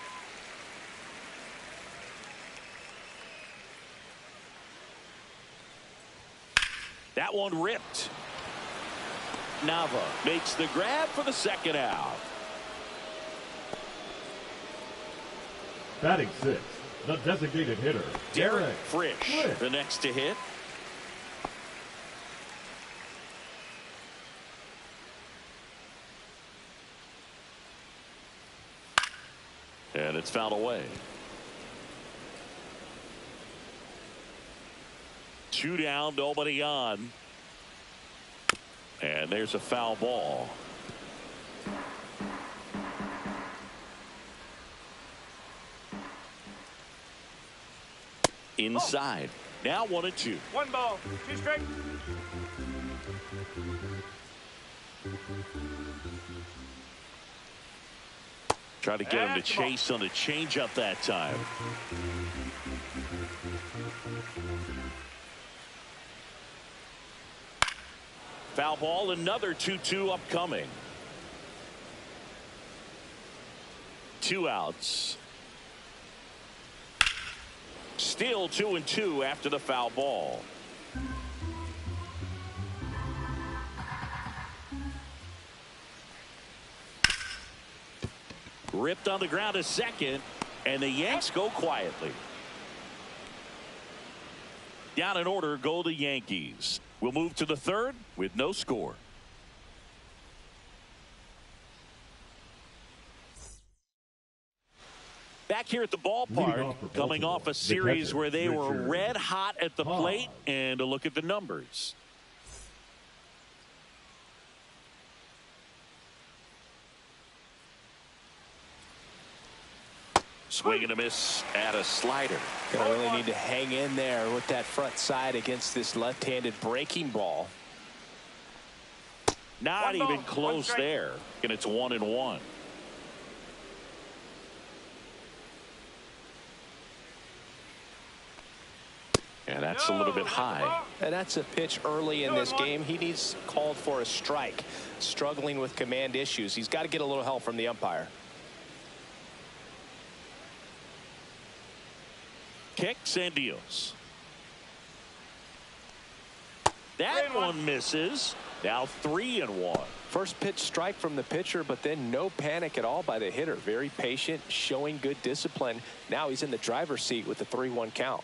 A: That one ripped. Nava makes the grab for the second out.
G: Batting sixth, the designated hitter,
A: Derek Frisch, the next to hit. And it's fouled away. 2 down, nobody on. And there's a foul ball. Inside. Now 1-2.
B: 1 ball, 2 strike.
A: Try to get him to chase on the changeup that time. Foul ball, another 2-2 upcoming. 2 outs. Still 2-2 after the foul ball. Ripped on the ground to second, and the Yanks go quietly. Down in order go the Yankees. We'll move to the third with no score. Back here at the ballpark, coming off a series where they were red hot at the plate, and a look at the numbers. Swing and a miss at a slider.
D: Gonna really need to hang in there with that front side against this left-handed breaking ball.
A: Not even close there, and it's 1-1. And that's a little bit high.
D: And that's a pitch early in this game. He needs called for a strike. Struggling with command issues. He's got to get a little help from the umpire.
A: Kicks and deals. That one misses. Now 3-1.
D: First pitch strike from the pitcher, but then no panic at all by the hitter. Very patient, showing good discipline. Now he's in the driver's seat with the 3-1 count.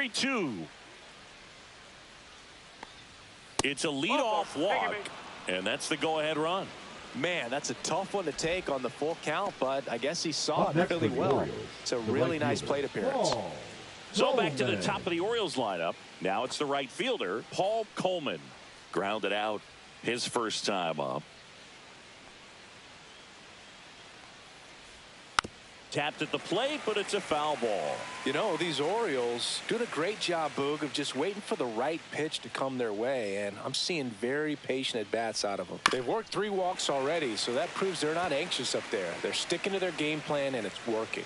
A: 3-2. It's a leadoff walk, and that's the go-ahead run.
D: Man, that's a tough one to take on the full count, but I guess he saw it really well. It's a really nice plate appearance.
A: So back to the top of the Orioles lineup. Now it's the right fielder, Paul Coleman. Grounded out his first time up. Tapped at the plate, but it's a foul ball.
D: You know, these Orioles doing a great job, Boog, of just waiting for the right pitch to come their way, and I'm seeing very patient at-bats out of them. They've worked 3 walks already, so that proves they're not anxious up there. They're sticking to their game plan, and it's working.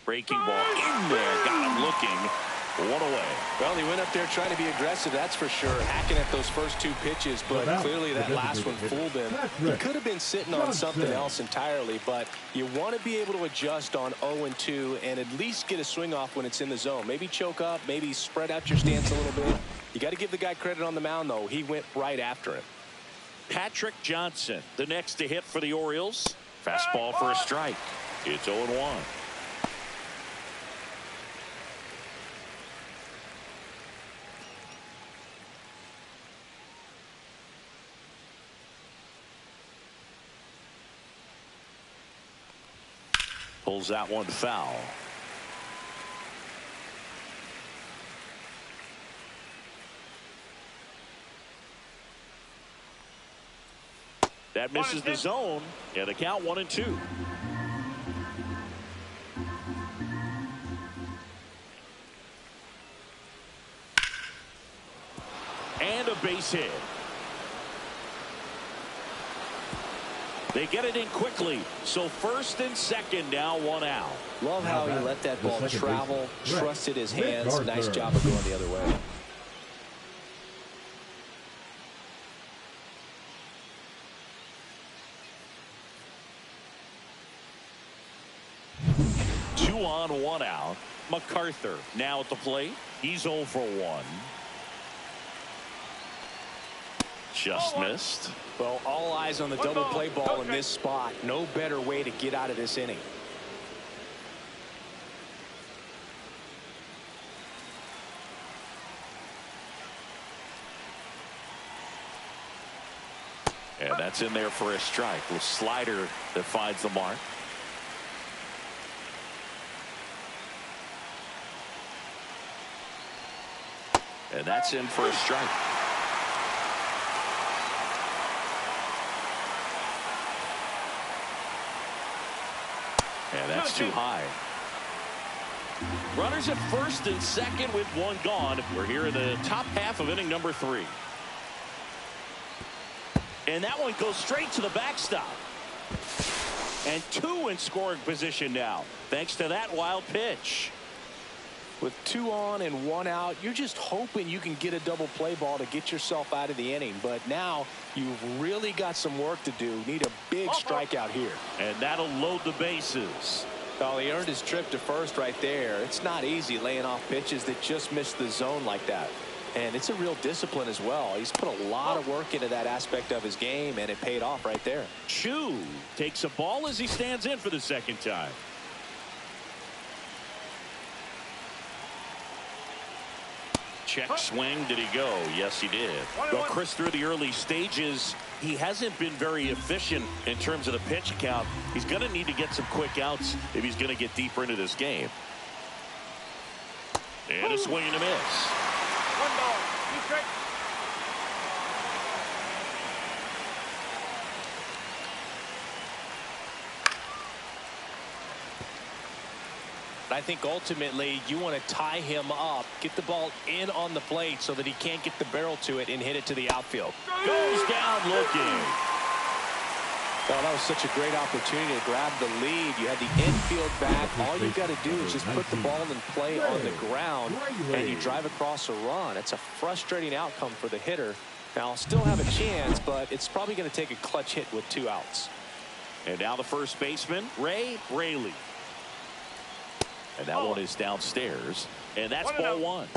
A: Breaking ball in there. Got him looking. 1 away.
D: Well, he went up there trying to be aggressive, that's for sure, hacking at those first 2 pitches, but clearly that last one fooled him. He could have been sitting on something else entirely, but you want to be able to adjust on 0-2 and at least get a swing off when it's in the zone. Maybe choke up, maybe spread out your stance a little bit. You got to give the guy credit on the mound, though. He went right after him.
A: Patrick Johnson, the next to hit for the Orioles. Fastball for a strike. It's 0-1. Pulls that one foul. That misses the zone, and the count 1-2. And a base hit. They get it in quickly. So first and second, now 1 out.
D: Love how he let that ball travel, trusted his hands. Nice job of going the other way.
A: Two on, 1 out. MacArthur now at the plate. He's 0 for 1. Just missed.
D: Well, all eyes on the double play ball in this spot. No better way to get out of this inning.
A: And that's in there for a strike. With slider that finds the mark. And that's in for a strike. And that's too high. Runners at first and second with 1 gone. We're here in the top half of inning number 3. And that one goes straight to the backstop. And 2 in scoring position now, thanks to that wild pitch.
D: With 2 on and 1 out, you're just hoping you can get a double play ball to get yourself out of the inning. But now you've really got some work to do. Need a big strikeout here.
A: And that'll load the bases.
D: Well, he earned his trip to first right there. It's not easy laying off pitches that just miss the zone like that. And it's a real discipline as well. He's put a lot of work into that aspect of his game, and it paid off right there.
A: Chu takes a ball as he stands in for the second time. Check swing. Did he go? Yes, he did. Well, Chris, through the early stages, he hasn't been very efficient in terms of the pitch count. He's going to need to get some quick outs if he's going to get deeper into this game. And a swing and a miss.
B: 1 ball. You strike.
D: I think ultimately you want to tie him up, get the ball in on the plate so that he can't get the barrel to it and hit it to the outfield.
A: Goes down looking.
D: Well, that was such a great opportunity to grab the lead. You had the infield back. All you got to do is just put the ball in play on the ground, and you drive across a run. It's a frustrating outcome for the hitter. Now, I'll still have a chance, but it's probably going to take a clutch hit with 2 outs.
A: And now the first baseman, Ray Raley. And that one is downstairs. And that's ball 1.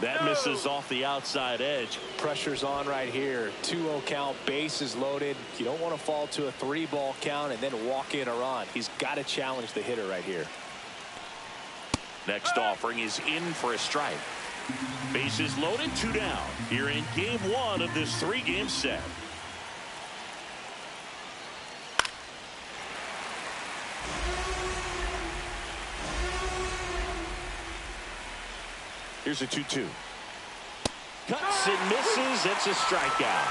A: That misses off the outside edge.
D: Pressure's on right here. 2-0 count, bases loaded. You don't want to fall to a 3-ball count and then walk in a run. He's got to challenge the hitter right here.
A: Next offering is in for a strike. Bases loaded, 2 down. Here in game 1 of this 3-game set. Here's a 2-2. Cuts and misses. It's a strikeout.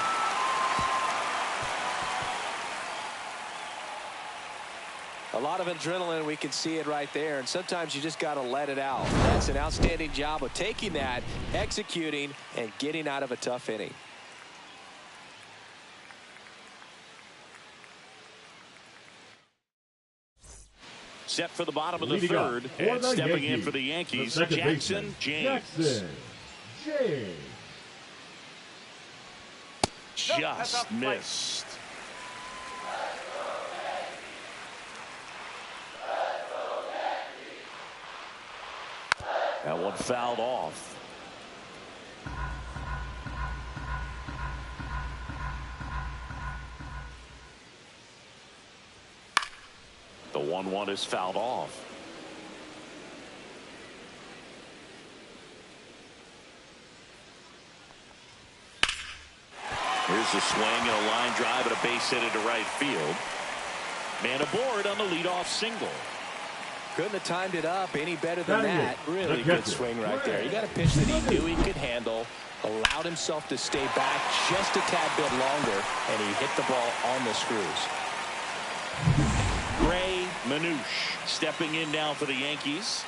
D: A lot of adrenaline. We can see it right there. And sometimes you just got to let it out. That's an outstanding job of taking that, executing, and getting out of a tough inning.
A: Set for the bottom of the third. And stepping in for the Yankees, Jackson James. Just missed. That one fouled off. The 1-1 is fouled off. Here's a swing and a line drive and a base hit into right field. Man aboard on the leadoff single.
D: Couldn't have timed it up any better than that. Really good swing right there. He got a pitch that he knew he could handle, allowed himself to stay back just a tad bit longer, and he hit the ball on the screws.
A: Ray Manouche stepping in now for the Yankees.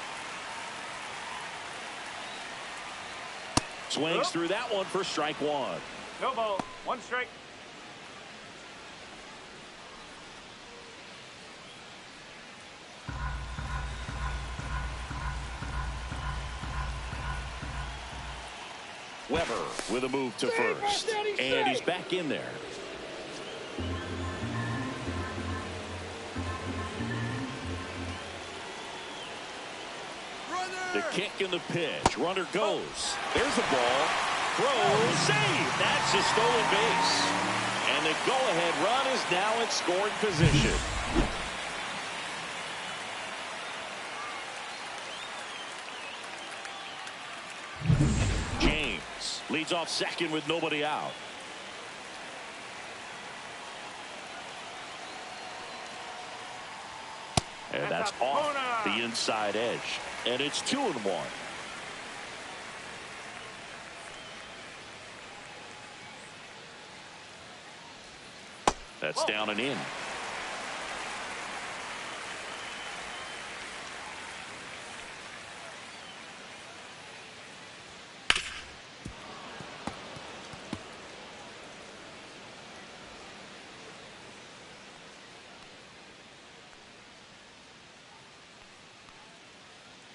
A: Swings through that one for strike 1.
B: No ball. 1 strike.
A: Weber with a move to first. And he's back in there. The kick and the pitch. Runner goes. There's a ball. Throw. Save. That's a stolen base. And the go-ahead run is now in scoring position. James leads off second with nobody out. And that's off the inside edge. And it's 2-1. That's down and in.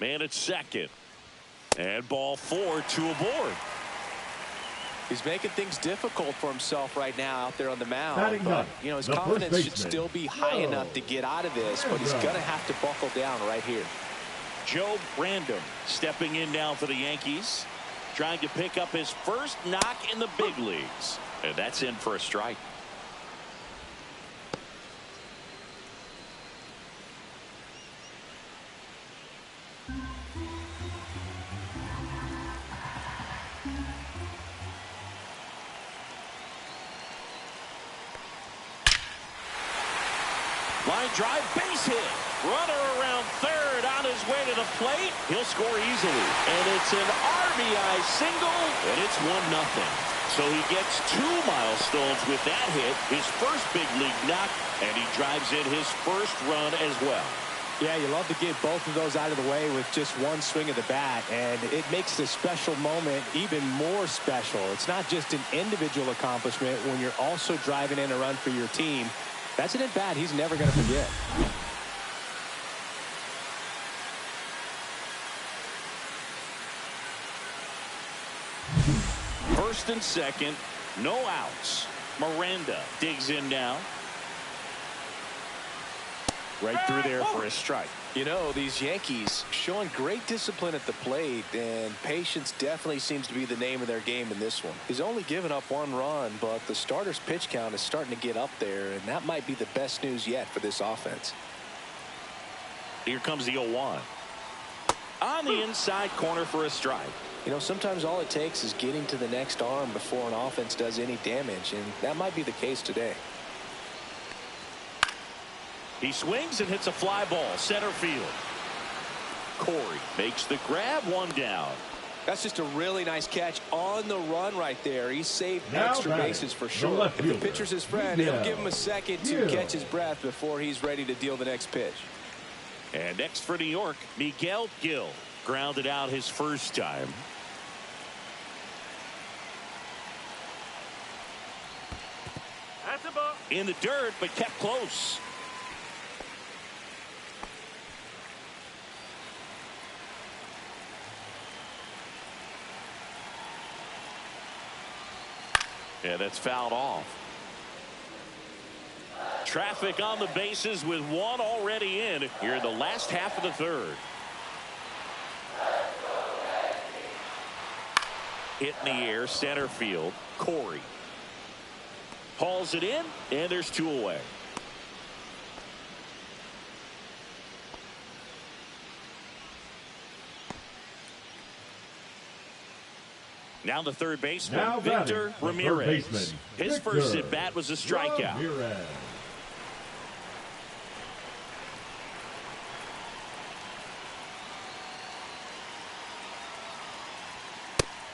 A: Man at second. And ball 4, 2 aboard.
D: He's making things difficult for himself right now out there on the mound. But, you know, his confidence should still be high enough to get out of this, but he's going to have to buckle down right here.
A: Joe Random stepping in now for the Yankees, trying to pick up his first knock in the big leagues. And that's in for a strike. Line drive, base hit. Runner around third on his way to the plate. He'll score easily. And it's an RBI single, and it's 1-0. So he gets 2 milestones with that hit, his first big league knock, and he drives in his first run as well.
C: Yeah, you love to get both of those out of the way with just one swing of the bat, and it makes the special moment even more special. It's not just an individual accomplishment when you're also driving in a run for your team. That's an at-bat he's never going to forget.
A: First and second, no outs. Miranda digs in now.
C: Right through there for a strike.
D: You know, these Yankees showing great discipline at the plate, and patience definitely seems to be the name of their game in this one. He's only given up 1 run, but the starter's pitch count is starting to get up there, and that might be the best news yet for this offense.
A: Here comes the 0-1. On the inside corner for a strike.
D: You know, sometimes all it takes is getting to the next arm before an offense does any damage, and that might be the case today.
A: He swings and hits a fly ball center field. Corey makes the grab, 1 down.
D: That's just a really nice catch on the run right there. He saved
G: Now
D: extra
G: batting,
D: bases for
G: the
D: sure.
G: left
D: If the
G: fielder,
D: pitcher's his friend, he'll give him a second to
G: Miguel.
D: catch his breath before he's ready to deal the next pitch.
A: And next for New York, Miguel Gil grounded out his first time.
B: That's a ball.
A: In the dirt, but kept close. And that's fouled off. Traffic on the bases with 1 already in here in the last half of the 3rd. Hit in the air, center field. Corey hauls it in, and there's 2 away. Now the third baseman,
G: Now
A: Victor
G: batting, the third
A: Ramirez.
G: baseman,
A: His
G: Victor
A: first at bat was a strikeout.
G: Ramirez.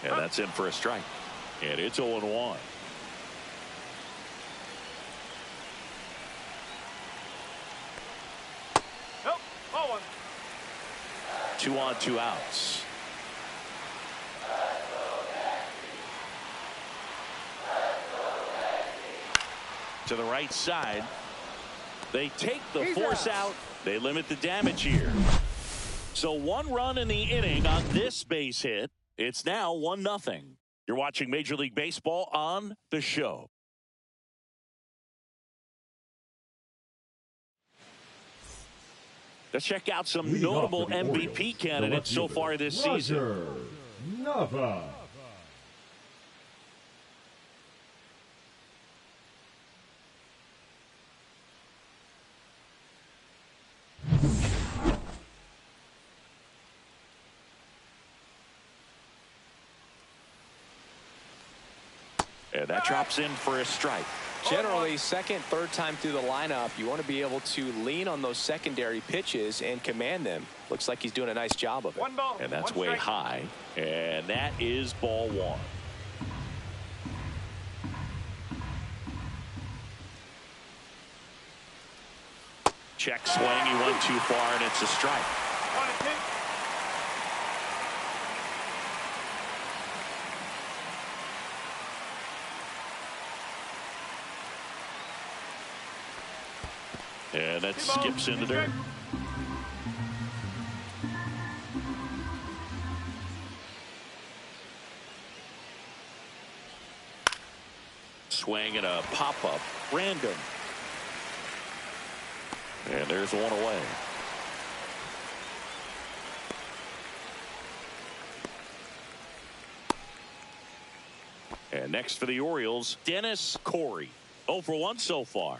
A: And that's in for a strike. And it's 0-1.
B: Nope. 0-1.
A: 2 on, 2 outs. To the right side. They take the force out. They limit the damage here. So 1 run in the inning on this base hit. It's now 1-0. You're watching Major League Baseball on The Show. Let's check out some
G: Leading off
A: notable
G: for the
A: MVP
G: Orioles,
A: candidates
G: the
A: so
G: left
A: far
G: fielder,
A: this season.
G: Roger Nava.
A: And that drops in for a strike.
D: Generally, second, third time through the lineup, you want to be able to lean on those secondary pitches and command them. Looks like he's doing a nice job of it.
B: 1 ball.
A: And that's
B: 1
A: way
B: strike.
A: high. And that is ball 1. Check swing. He went too far, and it's a strike.
B: 1-2.
A: And that skips in the dirt. Swing and a pop-up. Random. And there's 1 away. And next for the Orioles, Dennis Corey. 0 for 1 so far.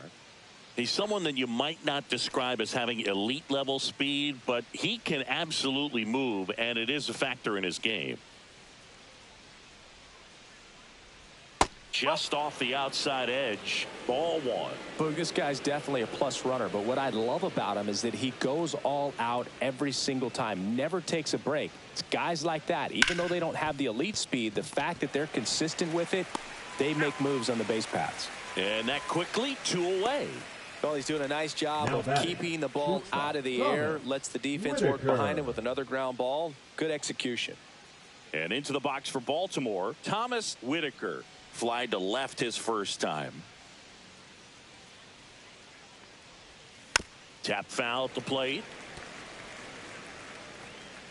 A: He's someone that you might not describe as having elite level speed, but he can absolutely move, and it is a factor in his game. Just off the outside edge, ball 1.
C: Boog, this guy's definitely a plus runner, but what I love about him is that he goes all out every single time, never takes a break. It's guys like that, even though they don't have the elite speed, the fact that they're consistent with it, they make moves on the base paths.
A: And that quickly, 2 away.
D: Well, he's doing a nice job
G: Now
D: of
G: batting,
D: keeping the ball
G: shortstop,
D: out of the
G: Thomas
D: air, lets the defense work
G: Whitaker.
D: behind him with another ground ball. Good execution.
A: And into the box for Baltimore, Thomas Whitaker. Fly to left his first time. Tap foul at the plate.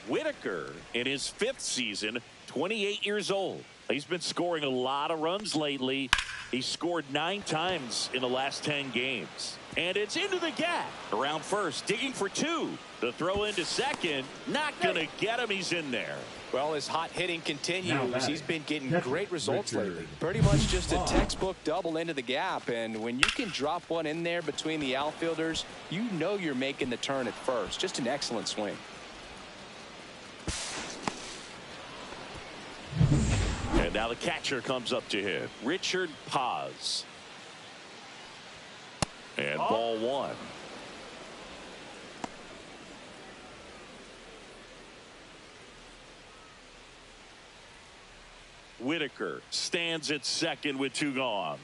A: Whitaker in his 5th season, 28 years old. He's been scoring a lot of runs lately. He scored 9 times in the last 10 games. And it's into the gap. Around first, digging for two. The throw into second, not going to get him. He's in there.
D: Well, his hot hitting continues. He's been getting
G: catcher,
D: great results
G: Victor.
D: lately. Pretty much just a textbook double into the gap. And when you can drop one in there between the outfielders, you know you're making the turn at first. Just an excellent swing.
A: And now the catcher comes up to hit. Richard Paz. And ball one. Whitaker stands at second with two gone.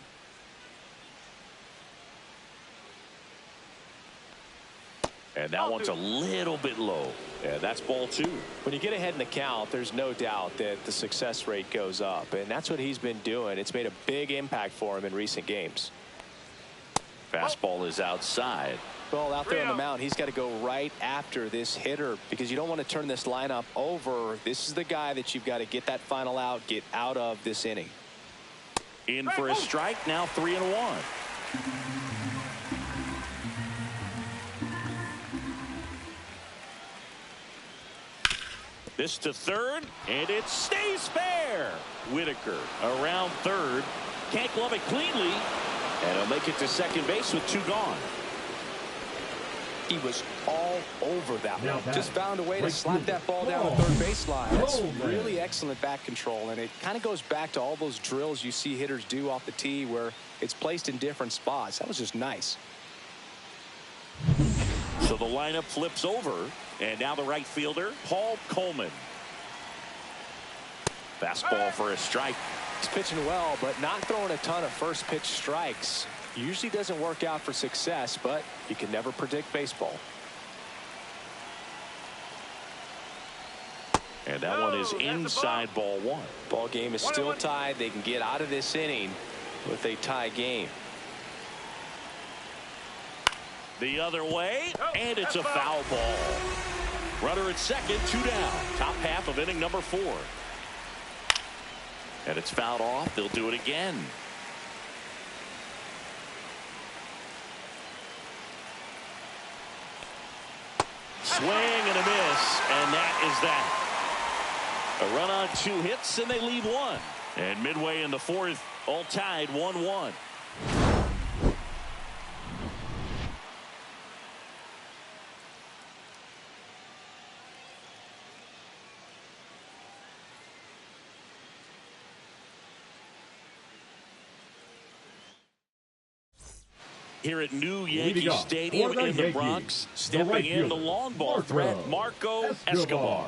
A: And that one's a little bit low. And that's ball two.
C: When you get ahead in the count, there's no doubt that the success rate goes up. And that's what he's been doing. It's made a big impact for him in recent games.
A: Fastball is outside.
C: Well, out there on the mound, he's got to go right after this hitter because you don't want to turn this lineup over. This is the guy that you've got to get that final out, get out of this inning.
A: In for a strike, now 3-1. This to third, and it stays fair. Whitaker around third. Can't glove it cleanly. And he'll make it to second base with two gone.
C: He was all over that
G: Now
C: one. Just found a way to
G: right
C: slap
G: field.
C: that ball down
G: Ball.
C: the third baseline. That's
G: Roll, man.
C: really excellent back control, and it kind of goes back to all those drills you see hitters do off the tee where it's placed in different spots. That was just nice.
A: So the lineup flips over, and now the right fielder, Paul Coleman. Fastball for a strike.
C: He's pitching well, but not throwing a ton of first pitch strikes. Usually doesn't work out for success, but you can never predict baseball.
A: And that one is inside ball one.
C: Ball game is still tied. They can get out of this inning with a tie game.
A: The other way, and it's a foul ball. Runner at second, two down. Top half of inning number 4. And it's fouled off. They'll do it again. Swing and a miss, and that is that. A run on 2 hits, and they leave one. And midway in the 4th, all tied 1-1. Here at New Yankee Stadium in the Bronx, stepping in the long ball threat, Marco Escobar.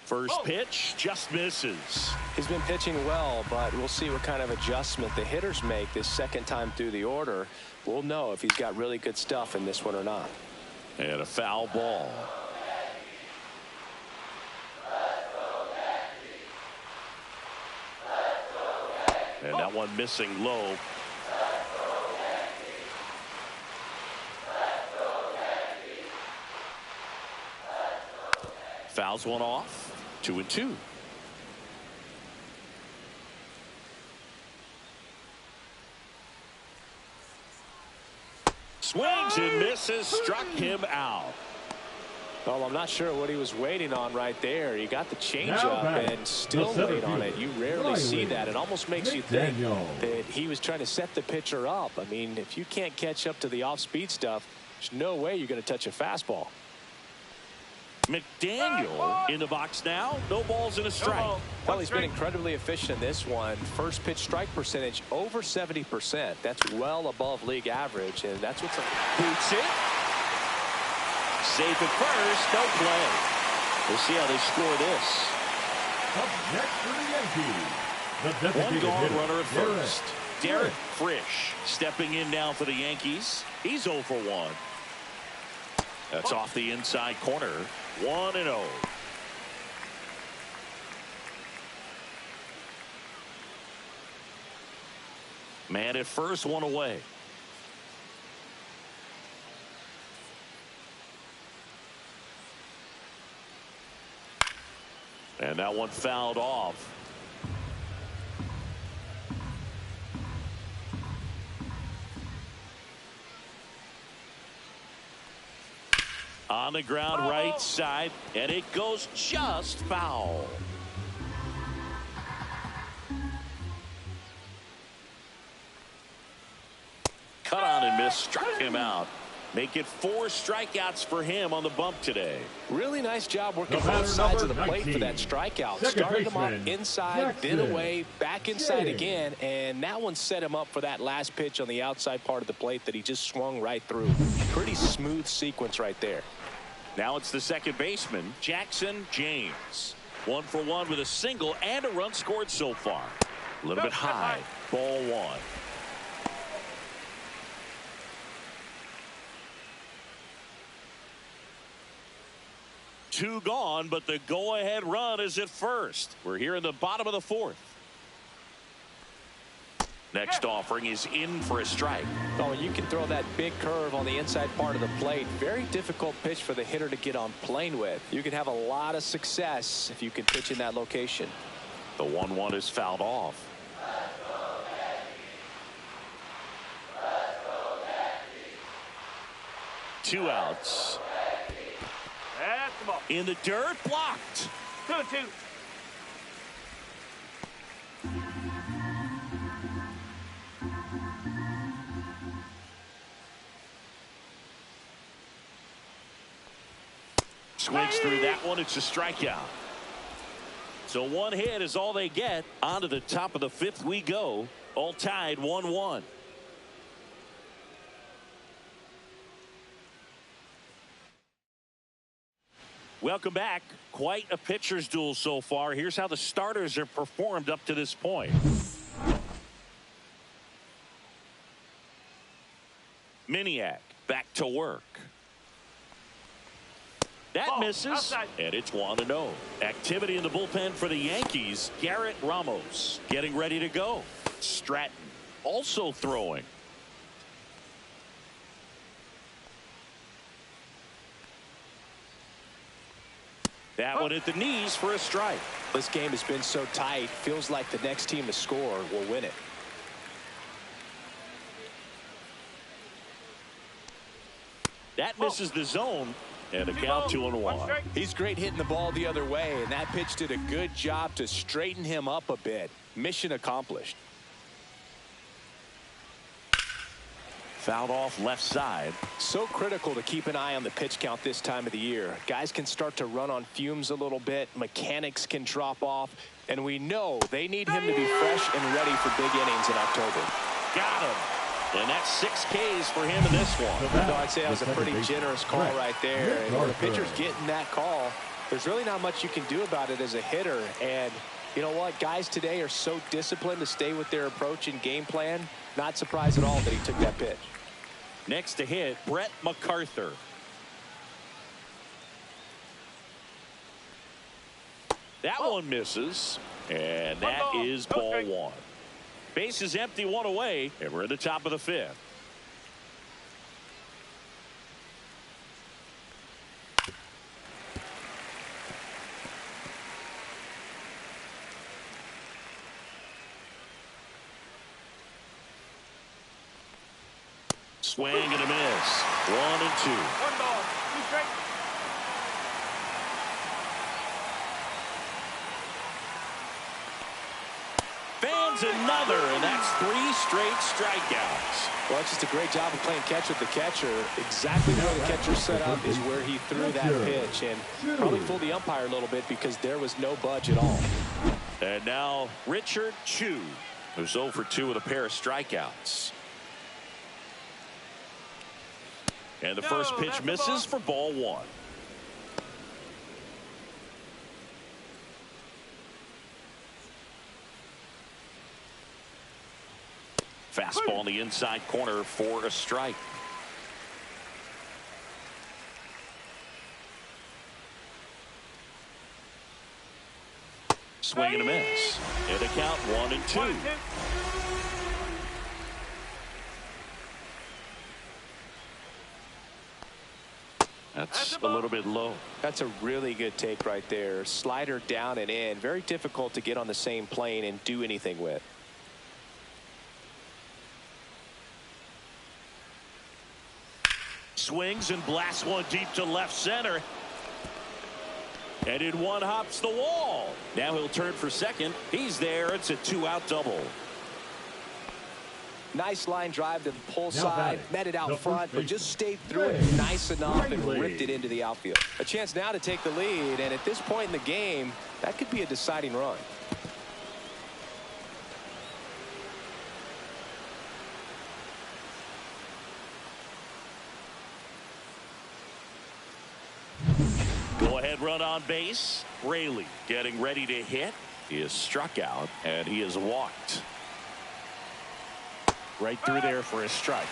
A: First pitch just misses.
C: He's been pitching well, but we'll see what kind of adjustment the hitters make this second time through the order. We'll know if he's got really good stuff in this one or not.
A: And a foul ball. And that one missing low. Fouls one off. 2-2. Swings and misses. Struck him out.
C: Well, I'm not sure what he was waiting on right there. He got the changeup and still laid on it. You rarely see that. It almost makes you think that he was trying to set the pitcher up. I mean, if you can't catch up to the off-speed stuff, there's no way you're going to touch a fastball.
A: McDaniel in the box now. No balls and a strike.
C: Well, he's been incredibly efficient in this one. First pitch strike percentage over 70%. That's well above league average, and that's what's
A: Boots it. Safe at first. No play. We'll see how they score this.
G: Up next for the Yankees, the
A: One
G: designated
A: gone
G: hitter,
A: runner at
G: Derek
A: first. Derek Frisch stepping in now for the Yankees. He's 0 for 1. That's off the inside corner. 1-0. Man at first, one away. And that one fouled off. On the ground, right side, and it goes just foul. Cut on and miss, struck him out. Make it 4 strikeouts for him on the bump today.
C: Really nice job working both sides of the plate for that strikeout. Started him up inside, then away, back inside again, and that one set him up for that last pitch on the outside part of the plate that he just swung right through. Pretty smooth sequence right there.
A: Now it's the second baseman, Jackson James. 1 for 1 with a single and a run scored so far. A little bit high. Ball 1. Two gone, but the go-ahead run is at first. We're here in the bottom of the 4th. Next offering is in for a strike.
C: Oh, you can throw that big curve on the inside part of the plate. Very difficult pitch for the hitter to get on plane with. You can have a lot of success if you can pitch in that location.
A: The 1-1 is fouled off. Two outs. In the dirt, blocked.
B: 2-2.
A: Swings through that one. It's a strikeout. So 1 hit is all they get. On to the top of the 5th we go. All tied 1-1. Welcome back. Quite a pitcher's duel so far. Here's how the starters have performed up to this point. Miniak back to work. That misses,
B: outside.
A: and it's 1-0. Activity in the bullpen for the Yankees. Garrett Ramos getting ready to go. Stratton also throwing. That one at the knees for a strike.
C: This game has been so tight. Feels like the next team to score will win it.
A: That misses the zone. And a count 2-1.
C: He's great hitting the ball the other way, and that pitch did a good job to straighten him up a bit. Mission accomplished.
A: Fouled off left side.
C: So critical to keep an eye on the pitch count this time of the year. Guys can start to run on fumes a little bit. Mechanics can drop off. And we know they need him to be fresh and ready for big innings in October.
A: Got him. And that's 6 Ks for him in this one.
C: No, I'd say that was a pretty generous call right there. And when the pitcher's getting that call, there's really not much you can do about it as a hitter. And you know what? Guys today are so disciplined to stay with their approach and game plan. Not surprised at all that he took that pitch.
A: Next to hit, Brett MacArthur. That one misses. And that is ball 1. Base is empty, 1 away, and we're at the top of the 5th. Swing and a miss. 1-2.
B: 1 ball, 2 strikes.
A: Fans another, and that's 3 straight strikeouts.
C: Well, it's just a great job of playing catch with the catcher. Exactly where the catcher set up is where he threw that pitch, and probably fooled the umpire a little bit because there was no budge at all.
A: And now Richard Chu, who's 0 for 2 with a pair of strikeouts. And the first pitch misses for ball 1. Fastball in the inside corner for a strike. Swing and a miss. And a count 1-2. That's a little bit low.
C: That's a really good take right there. Slider down and in. Very difficult to get on the same plane and do anything with.
A: swings and blasts one deep to left center. And in one hops the wall. Now he'll turn for second. He's there. It's a 2-out double.
D: Nice line drive to the pull
G: Now
D: side.
G: batting,
D: Met it out
G: the
D: front,
G: first
D: but just stayed through it
G: baseman,
D: nice enough and
G: Riley.
D: ripped it into the outfield. A chance now to take the lead, and at this point in the game, that could be a deciding run.
A: Go ahead run on base. Raley getting ready to hit. He is struck out and he is walked. Right through there for a strike.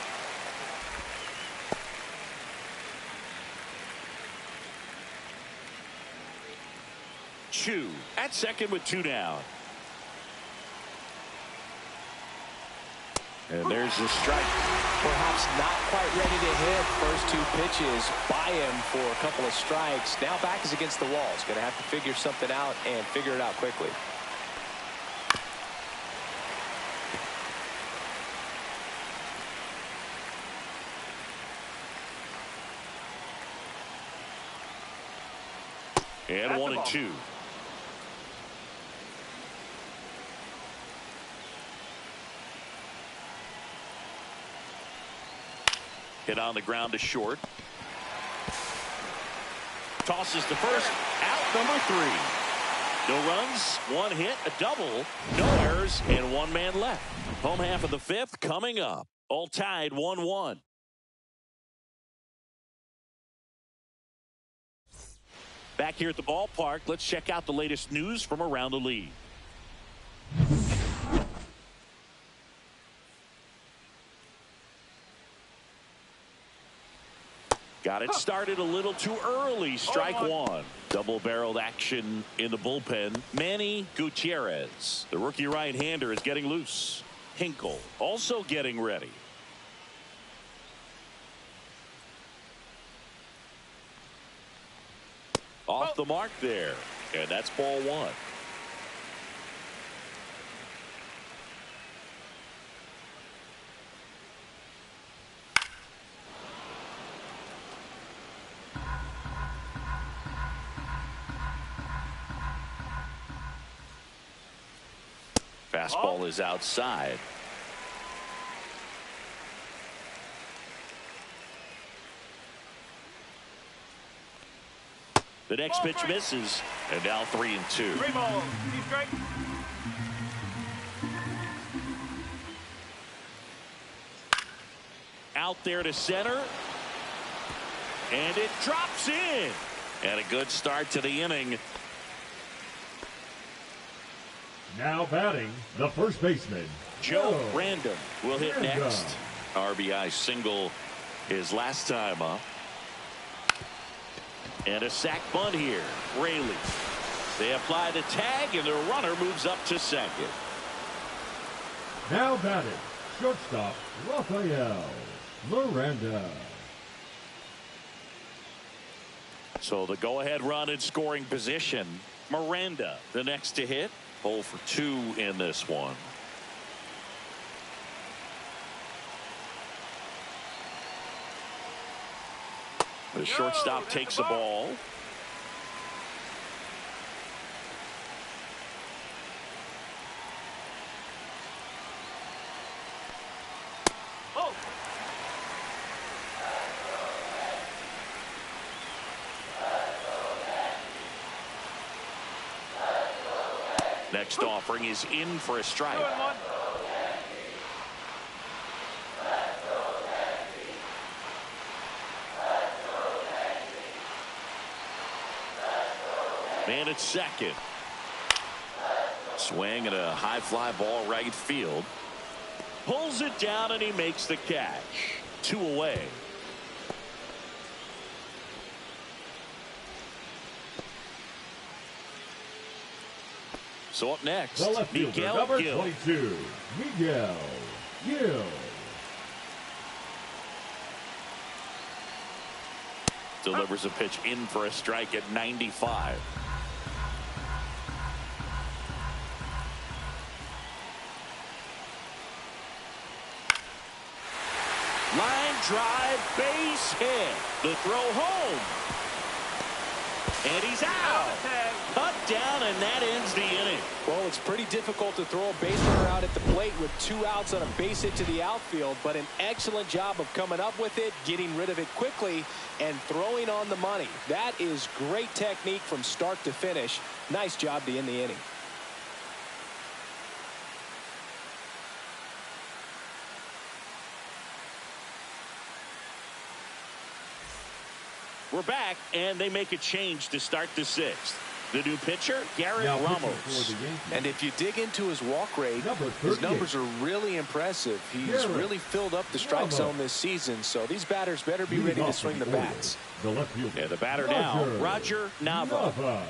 A: Chu at second with 2 down. And there's the strike.
D: Perhaps not quite ready to hit. First 2 pitches by him for a couple of strikes. Now back is against the wall. He's going to have to figure something out and figure it out quickly.
A: And 1-2. Hit on the ground to short. Tosses to first. Out number 3. No runs, 1 hit, a double, no errors, and 1 man left. Home half of the 5th coming up. All tied 1-1. Back here at the ballpark, let's check out the latest news from around the league. Got it started a little too early. Strike 1. Double-barreled action in the bullpen. Manny Gutierrez, the rookie right-hander, is getting loose. Hinkle also getting ready. Off the mark there. And that's ball 1. Fastball is outside. The next pitch misses, and now 3-2.
B: 3 balls. Keep straight.
A: Out there to center, and it drops in. And a good start to the inning.
G: Now batting, the first baseman,
A: Joe Random will hit
G: Random.
A: next. RBI single his last time up. And a sac bunt here. Raley. They apply the tag, and the runner moves up to second.
G: Now batting, shortstop, Rafael Miranda.
A: So the go-ahead run in scoring position. Miranda, the next to hit. 0 for 2 in this one. The shortstop takes the ball.
B: Oh.
A: Next offering is in for a strike.
B: 2-1.
A: Man at second. Swing and a high fly ball right field. Pulls it down and he makes the catch. 2 away. So up next,
G: The left fielder,
A: Miguel
G: number
A: Gil.
G: 22, Miguel Gil.
A: Delivers a pitch in for a strike at 95. Line drive, base hit. The throw home. And he's out. Cut down, and that ends the inning.
C: Well, it's pretty difficult to throw a base runner out at the plate with 2 outs on a base hit to the outfield, but an excellent job of coming up with it, getting rid of it quickly, and throwing on the money. That is great technique from start to finish. Nice job to end the inning.
A: We're back, and they make a change to start the 6th. The new pitcher, Garrett
G: Now pitching
A: Ramos.
G: for the Yankees,
C: And if you dig into his walk rate,
G: Number
C: his
G: 38.
C: numbers are really impressive. He's
G: Garrett
C: really filled up the strike
G: Ramos.
C: zone this season, so these batters better be
G: leading
C: ready to
G: off
C: swing
G: for
C: the
G: Orioles,
C: bats.
G: The left fielder.
A: And the batter now, Roger Nava.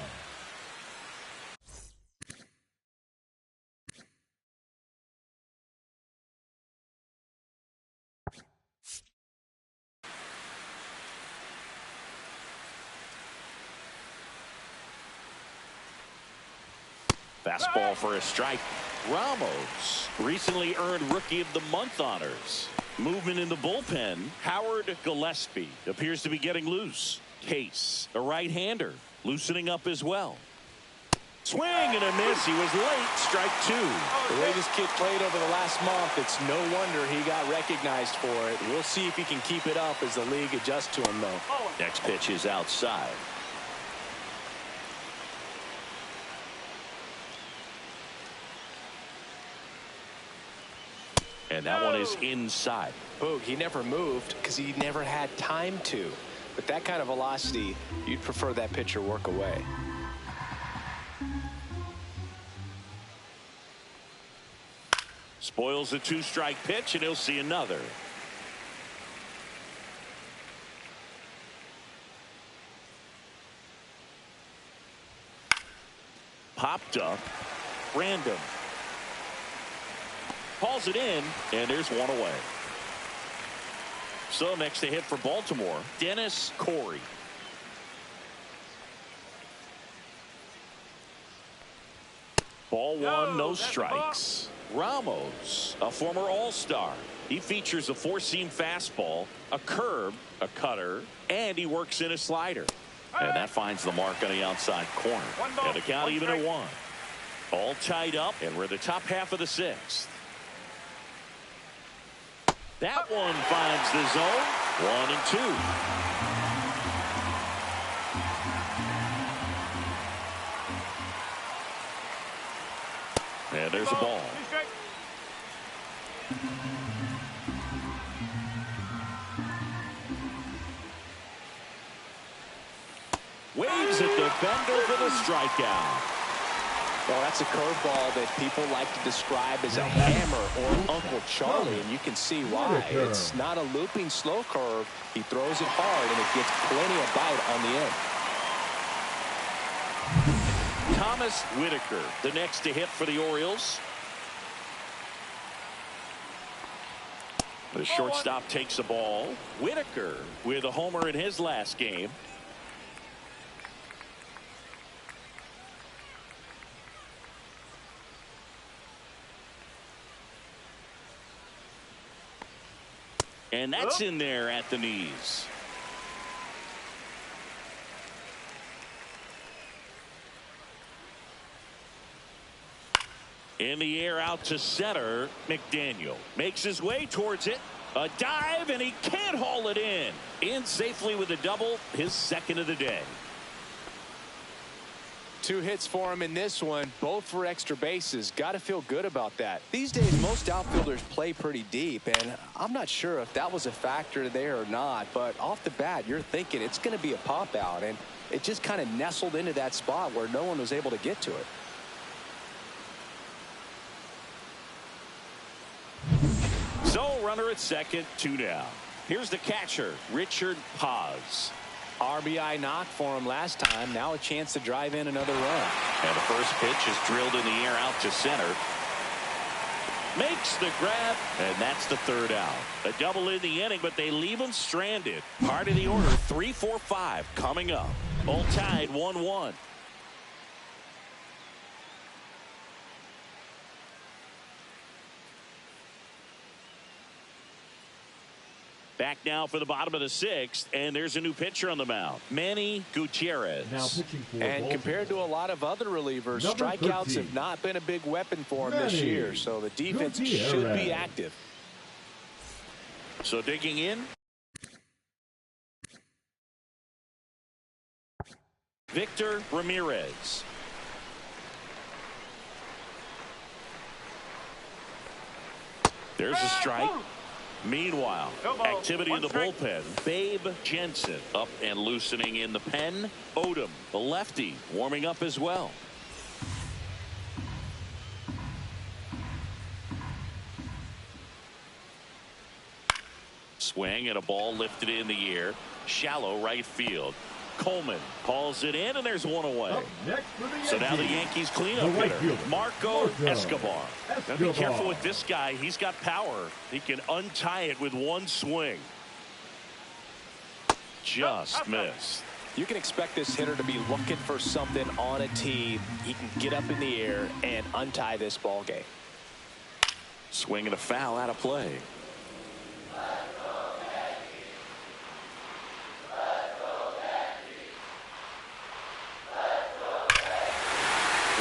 A: Fastball for a strike. Ramos recently earned Rookie of the Month honors. Movement in the bullpen. Howard Gillespie appears to be getting loose. Case, a right-hander, loosening up as well. Swing and a miss. He was late. Strike 2.
C: The way this kid played over the last month, it's no wonder he got recognized for it. We'll see if he can keep it up as the league adjusts to him, though.
A: Next pitch is outside. And that one is inside.
C: Boog, he never moved because he never had time to. But that kind of velocity, you'd prefer that pitcher work away.
A: Spoils a 2-strike pitch, and he'll see another. Popped up. Random. Calls it in, and there's one away. So next to hit for Baltimore, Dennis Corey. Ball 1, no strikes. Ramos, a former All-Star. He features a 4-seam fastball, a curve, a cutter, and he works in a slider. And that finds the mark on the outside corner. And the count even at 1. All tied up, and we're in the top half of the 6th. That one finds the zone. 1 and 2. And there's a ball. Waves at the bender for the strikeout.
C: Well, that's a curveball that people like to describe as a hammer or Uncle Charlie, and you can see why. It's not a looping slow curve. He throws it hard, and it gets plenty of bite on the end.
A: Thomas Whitaker, the next to hit for the Orioles. The shortstop takes the ball. Whitaker with a homer in his last game. And that's in there at the knees. In the air out to center. McDaniel makes his way towards it. A dive, and he can't haul it in. In safely with a double, his second of the day.
C: 2 hits for him in this one, both for extra bases. Got to feel good about that. These days, most outfielders play pretty deep, and I'm not sure if that was a factor there or not, but off the bat, you're thinking it's going to be a pop out, and it just kind of nestled into that spot where no one was able to get to it.
A: So, runner at second, 2 down. Here's the catcher, Richard Paz.
C: RBI knock for him last time. Now a chance to drive in another run.
A: And the first pitch is drilled in the air out to center. Makes the grab, and that's the 3rd out. A double in the inning, but they leave him stranded. Part of the order, 3-4-5 coming up. All tied 1-1. Back now for the bottom of the 6th, and there's a new pitcher on the mound, Manny Gutierrez.
G: Now pitching for
D: And
G: Baltimore.
D: compared to a lot of other relievers,
G: Number
D: strikeouts
G: 13.
D: have not been a big weapon for him this
G: Manny
D: year, so the defense
G: Gutierrez.
D: should be active.
A: So digging in, Victor Ramirez. There's a strike. Meanwhile, activity in the bullpen. Babe Jensen up and loosening in the pen. Odom, the lefty, warming up as well. Swing and a ball lifted in the air. Shallow right field. Coleman calls it in, and there's one away.
G: Up next for the
A: So now the
G: Yankees.
A: Yankees cleanup
G: The right
A: hitter,
G: fielder,
A: Marco
G: Marco
A: Escobar. Now be
G: Escobar.
A: careful with this guy. He's got power. He can untie it with one swing. Just missed.
D: You can expect this hitter to be looking for something on a tee. He can get up in the air and untie this ball game.
A: Swing and a foul out of play.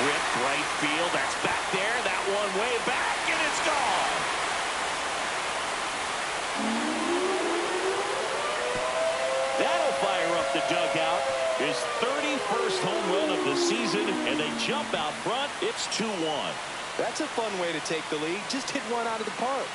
A: Whip right field. That's back there. That one way back, and it's gone. That'll fire up the dugout. His 31st home run of the season, and they jump out front. It's 2-1.
D: That's a fun way to take the lead. Just hit one out of the park.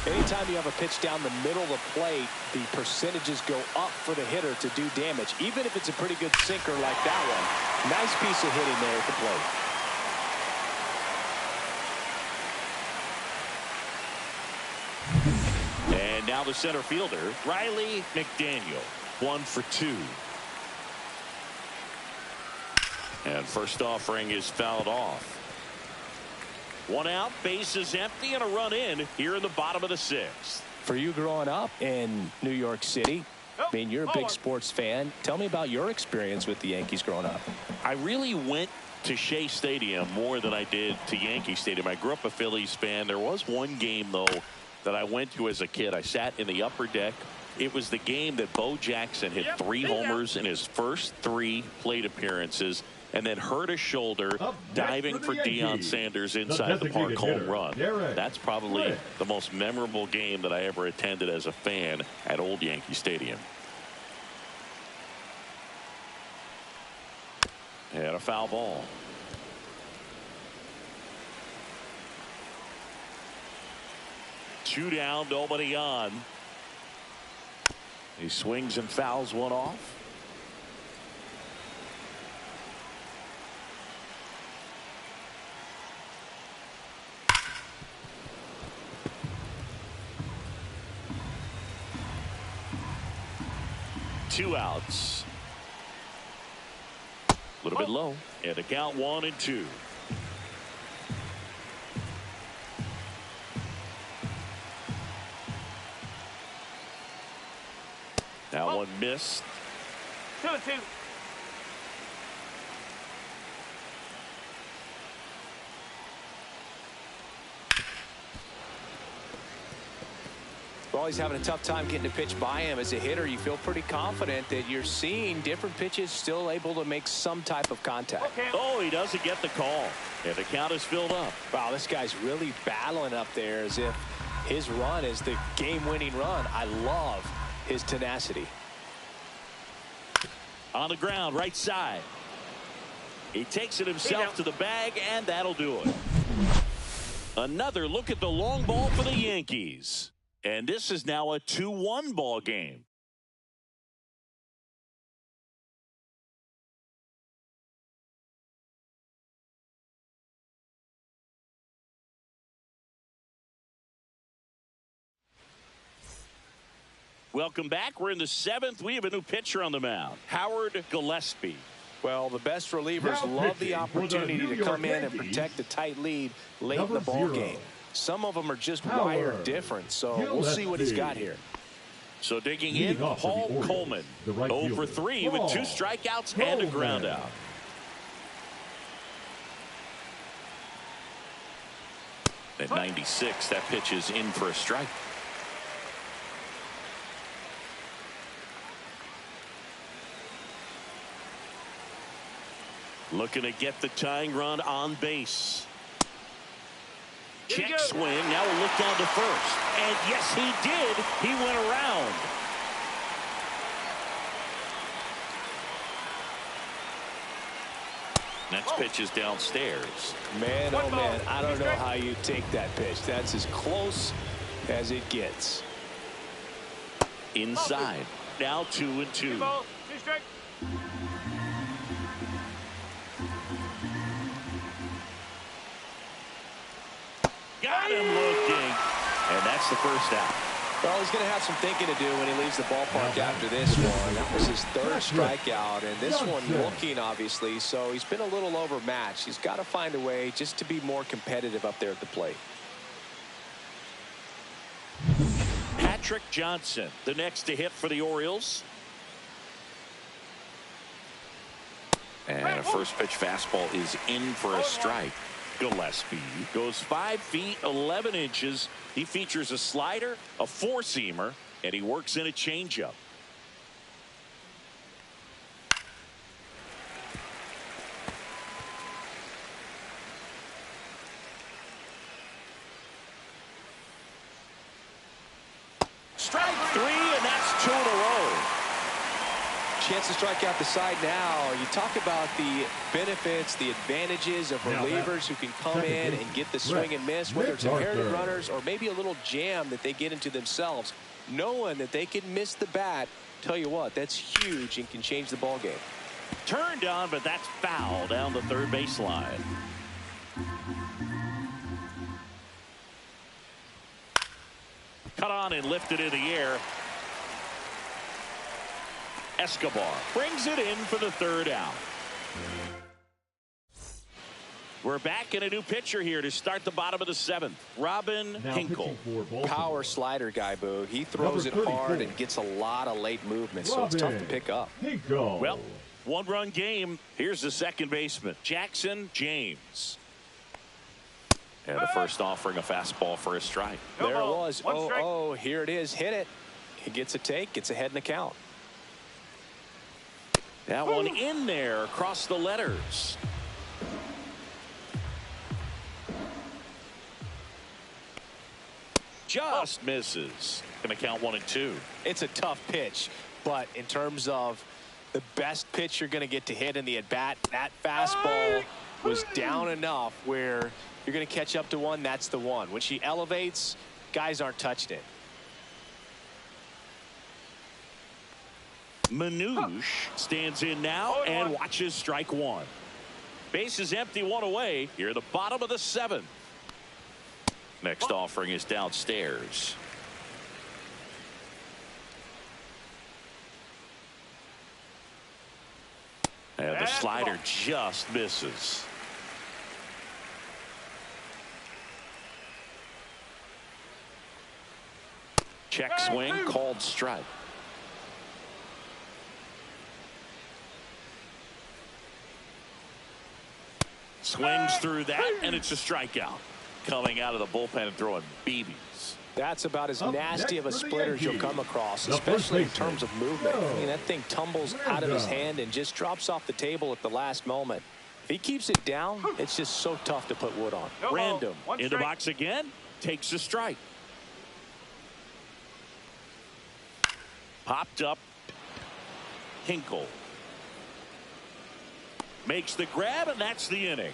D: Anytime you have a pitch down the middle of the plate, the percentages go up for the hitter to do damage, even if it's a pretty good sinker like that one. Nice piece of hitting there at the plate.
A: And now the center fielder, Riley McDaniel, 1 for 2. And first offering is fouled off. 1 out, bases empty, and a run in here in the bottom of the 6th.
D: For you growing up in New York City, I mean, you're a big sports fan. Tell me about your experience with the Yankees growing up.
A: I really went to Shea Stadium more than I did to Yankee Stadium. I grew up a Phillies fan. There was one game, though, that I went to as a kid. I sat in the upper deck. It was the game that Bo Jackson hit 3 homers in his first 3 plate appearances, and then hurt his shoulder diving for Deion Sanders inside the park home run. That's probably the most memorable game that I ever attended as a fan at Old Yankee Stadium. And a foul ball. Two down, nobody on. He swings and fouls one off. Two outs. A little bit low. And a count 1-2. That one missed.
B: 2-2.
D: Well, he's having a tough time getting a pitch by him. As a hitter, you feel pretty confident that you're seeing different pitches still able to make some type of contact.
A: Oh, he doesn't get the call. And the count is filled up.
D: Wow, this guy's really battling up there as if his run is the game-winning run. I love his tenacity.
A: On the ground, right side. He takes it himself to the bag, and that'll do it. Another look at the long ball for the Yankees. And this is now a 2-1 ball game. Welcome back. We're in the 7th. We have a new pitcher on the mound, Howard Gillespie.
D: Well, the best relievers
G: Now
D: love the
G: pitching for the
D: opportunity
G: New
D: to
G: York
D: come in and
G: Yankees,
D: protect a tight lead late in
G: number
D: the ball
G: 0,
D: game. Some of them are just
G: Howard
D: wired different, so we'll see what he's got here.
A: So digging
G: Leading
A: in,
G: off for the
A: Paul
G: Orioles,
A: Coleman,
G: the right
A: 0 for
G: fielder,
A: 3 with 2
G: Paul
A: strikeouts and a ground
G: Coleman.
A: out. At 96, that pitch is in for a strike. Looking to get the tying run on base. Check swing. Now a look down to first. And yes, he did. He went around. Next pitch is downstairs.
C: Man, oh man, I don't know how you take that pitch. That's as close as it gets.
A: Inside. Now 2-2. Got him looking. And that's the first out.
C: Well, he's going to have some thinking to do when he leaves the ballpark after this one. That was his third strikeout, and this one looking, obviously, so he's been a little overmatched. He's got to find a way just to be more competitive up there at the plate.
A: Patrick Johnson, the next to hit for the Orioles. And a first pitch fastball is in for a strike. Gillespie goes 5 feet 11 inches. He features a slider, a four-seamer, and he works in a changeup. Strike 3, and that's 2 in a row.
C: Chance to strike out the side now. You talk about the benefits, the advantages of relievers who can come in and get the swing and miss, whether it's inherited runners or maybe a little jam that they get into themselves. Knowing that they can miss the bat, tell you what, that's huge and can change the ball game.
A: Turned on, but that's foul down the third baseline. Cut on and lifted in the air. Escobar brings it in for the third out. We're back in a new pitcher here to start the bottom of the 7th. Robin Hinkle.
C: Power slider guy, Boo. He throws it hard and gets a lot of late movement, so it's tough to pick up.
A: Well, one-run game. Here's the second baseman, Jackson James. And the first offering a fastball for a strike.
C: There it was. Oh, here it is. Hit it. He gets a take, gets ahead in the count.
A: That one in there across the letters. Just misses. Gonna count 1 and 2.
C: It's a tough pitch, but in terms of the best pitch you're going to get to hit in the at-bat, that fastball was down enough where you're going to catch up to one. That's the one. When she elevates, guys aren't touching it.
A: Manouche stands in now and watches strike 1. Base is empty, 1 away. Here at the bottom of the 7th. Next offering is downstairs. And the slider just misses. Check swing, called strike. Swings through that, and it's a strikeout. Coming out of the bullpen and throwing BBs.
C: That's about as nasty of a splitter as you'll come across, especially in terms of movement. I mean, that thing tumbles out of his hand and just drops off the table at the last moment. If he keeps it down, it's just so tough to put wood on.
A: Random in the box again, takes a strike. Popped up. Hinkle makes the grab, and that's the inning.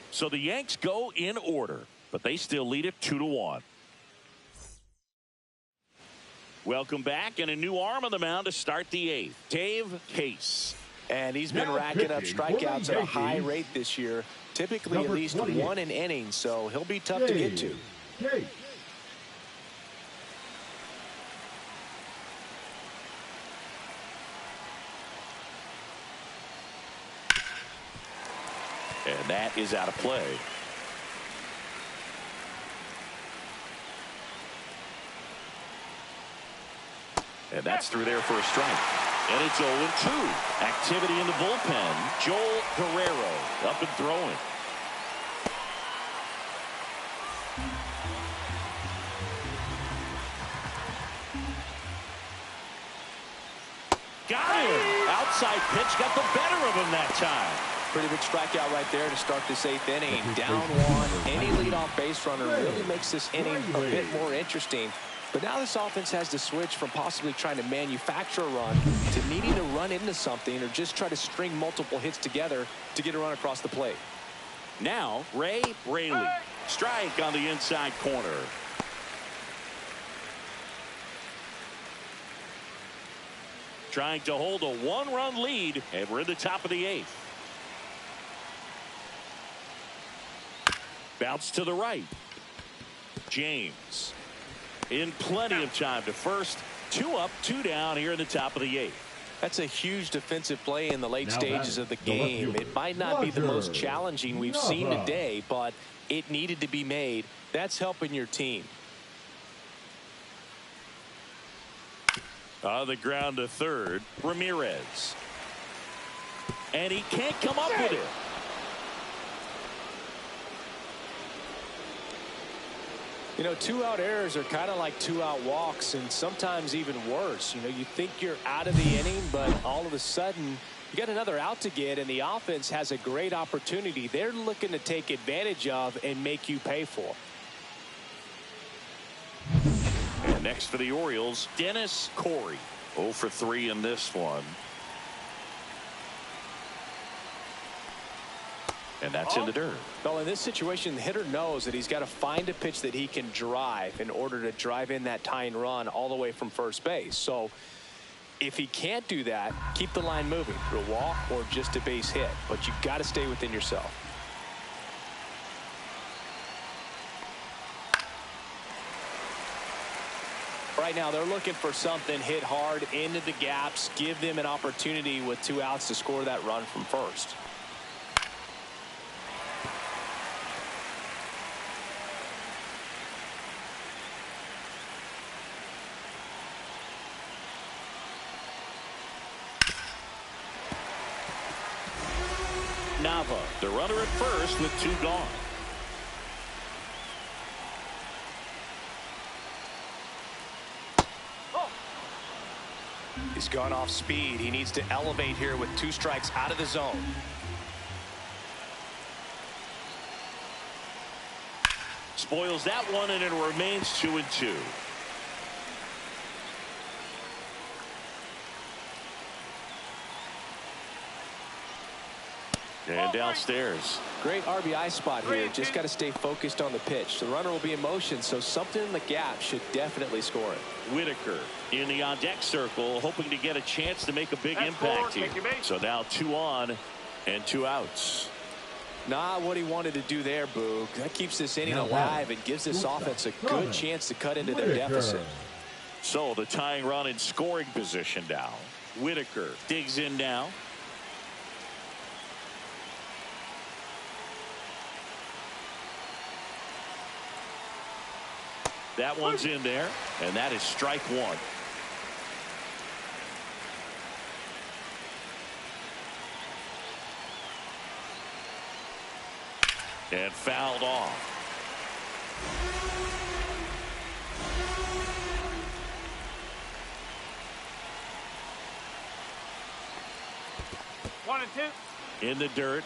A: So the Yanks go in order, but they still lead it 2-1. Welcome back, and a new arm on the mound to start the 8th. Dave Case.
C: And he's been racking up strikeouts at a high rate this year, typically at least 1 an inning, so he'll be tough to get to.
A: And that is out of play. And that's through there for a strike. And it's 0-2. Activity in the bullpen. Joel Guerrero up and throwing. Got him. Outside pitch got the better of him that time.
C: Pretty big strikeout right there to start this 8th inning. Down one. Any leadoff base runner really makes this inning a bit more interesting. But now this offense has to switch from possibly trying to manufacture a run to needing to run into something or just try to string multiple hits together to get a run across the plate.
A: Now, Ray Braley. Strike on the inside corner. Trying to hold a 1-run lead, and we're in the top of the 8th. Bounce to the right. James in plenty of time to first. 2 up, 2 down here in the top of the 8th.
C: That's a huge defensive play in the late stages of the game. It might not be the most challenging we've seen today, but it needed to be made. That's helping your team.
A: On the ground to third, Ramirez. And he can't come up with it.
C: You know, 2-out errors are kind of like 2-out walks, and sometimes even worse. You know, you think you're out of the inning, but all of a sudden you got another out to get, and the offense has a great opportunity they're looking to take advantage of and make you pay for.
A: And next for the Orioles, Dennis Corey. 0 for 3 in this one. And that's in the dirt.
C: Well, in this situation, the hitter knows that he's got to find a pitch that he can drive in order to drive in that tying run all the way from first base. So if he can't do that, keep the line moving through a walk or just a base hit. But you've got to stay within yourself. Right now, they're looking for something hit hard into the gaps, give them an opportunity with 2 outs to score that run from first.
A: Nava, the runner at first with 2 gone.
C: He's gone off speed. He needs to elevate here with 2 strikes out of the zone.
A: Spoils that one, and it remains 2-2. And downstairs.
C: Great RBI spot here. Just got to stay focused on the pitch. The runner will be in motion, so something in the gap should definitely score it.
A: Whitaker in the on-deck circle, hoping to get a chance to make a big impact here. So now 2 on and 2 outs.
C: Not what he wanted to do there, Boog. That keeps this inning alive and gives this offense a good chance to cut into their deficit.
A: So the tying run in scoring position now. Whitaker digs in now. That one's in there, and that is strike 1. And fouled off.
B: One and two.
A: In the dirt.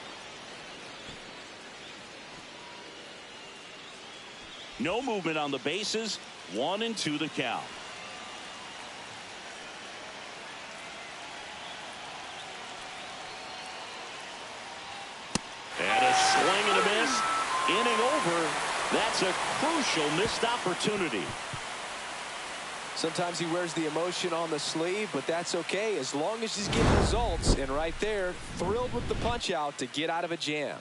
A: No movement on the bases. 1-2 the count. And a swing and a miss. Inning over. That's a crucial missed opportunity.
C: Sometimes he wears the emotion on the sleeve, but that's okay as long as he's getting results. And right there, thrilled with the punch out to get out of a jam.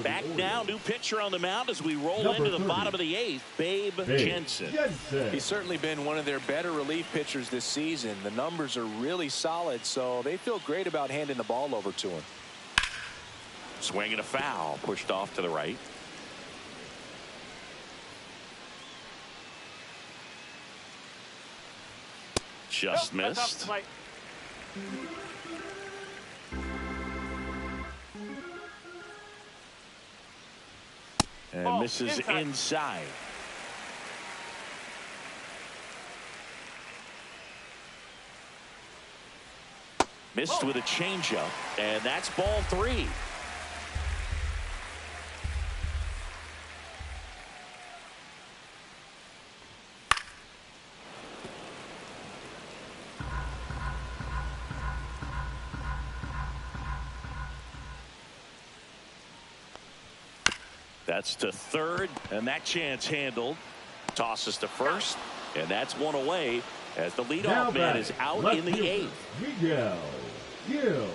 A: Back now, new pitcher on the mound as we roll into the bottom of the 8th, Babe Jensen.
C: He's certainly been one of their better relief pitchers this season. The numbers are really solid, so they feel great about handing the ball over to him.
A: Swing and a foul, pushed off to the right. Just missed. And
B: Ball
A: misses inside. Missed with a changeup, and that's ball 3. That's to third, and that chance handled. Tosses to first, and that's one away as the leadoff man is out in the 8th.
G: Miguel Gil.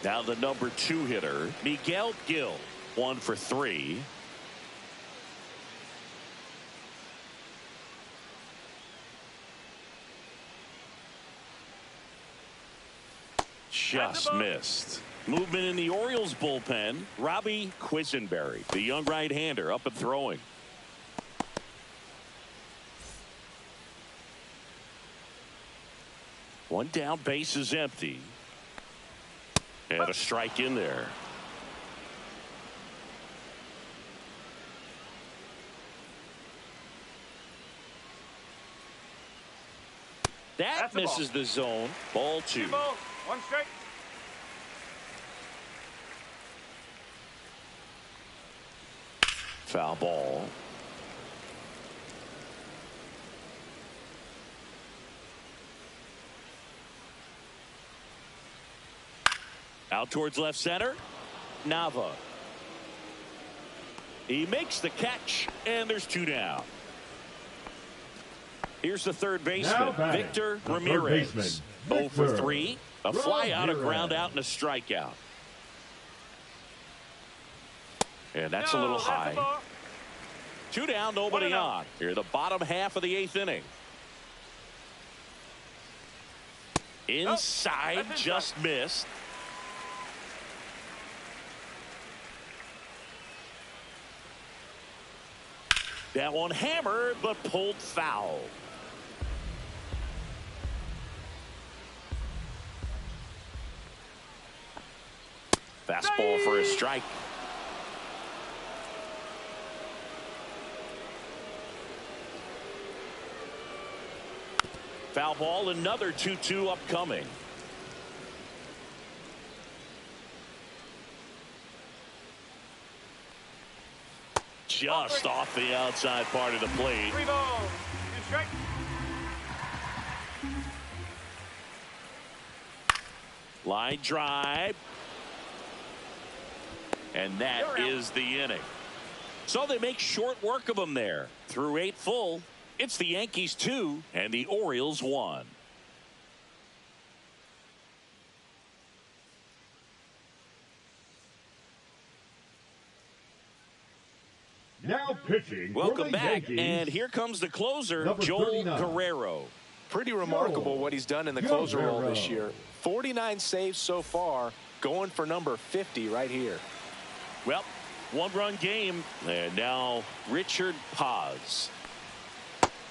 A: Now the number 2 hitter, Miguel Gil, 1 for 3. Just missed. Movement in the Orioles bullpen. Robbie Quisenberry, the young right-hander, up and throwing. One down, base is empty. And a strike in there. That misses the zone. Ball 2.
B: 2 balls, 1 strike.
A: Foul ball. Out towards left center. Nava. He makes the catch, and there's 2 down. Here's the third baseman, Victor Ramirez. 0 for 3. A fly out, a ground out, and a strikeout. And that's a little high. 2 down, nobody on. Here, the bottom half of the 8th inning. Inside, just missed. That one hammered, but pulled foul. Fastball for a strike. Foul ball, another 2-2 upcoming. Just off the outside part of the plate.
B: 3 balls, 2 strikes.
A: Line drive. And that is the inning. So they make short work of them there. Through 8 full, it's the Yankees 2 and the Orioles 1.
G: Now pitching.
A: Welcome back,
G: Yankees,
A: and here comes the closer,
G: number
A: Joel
G: 39.
A: Guerrero.
D: Pretty remarkable what he's done in the closer role this year. 49 saves so far, going for number 50 right here.
A: Well, 1-run game, and now Richard Paz.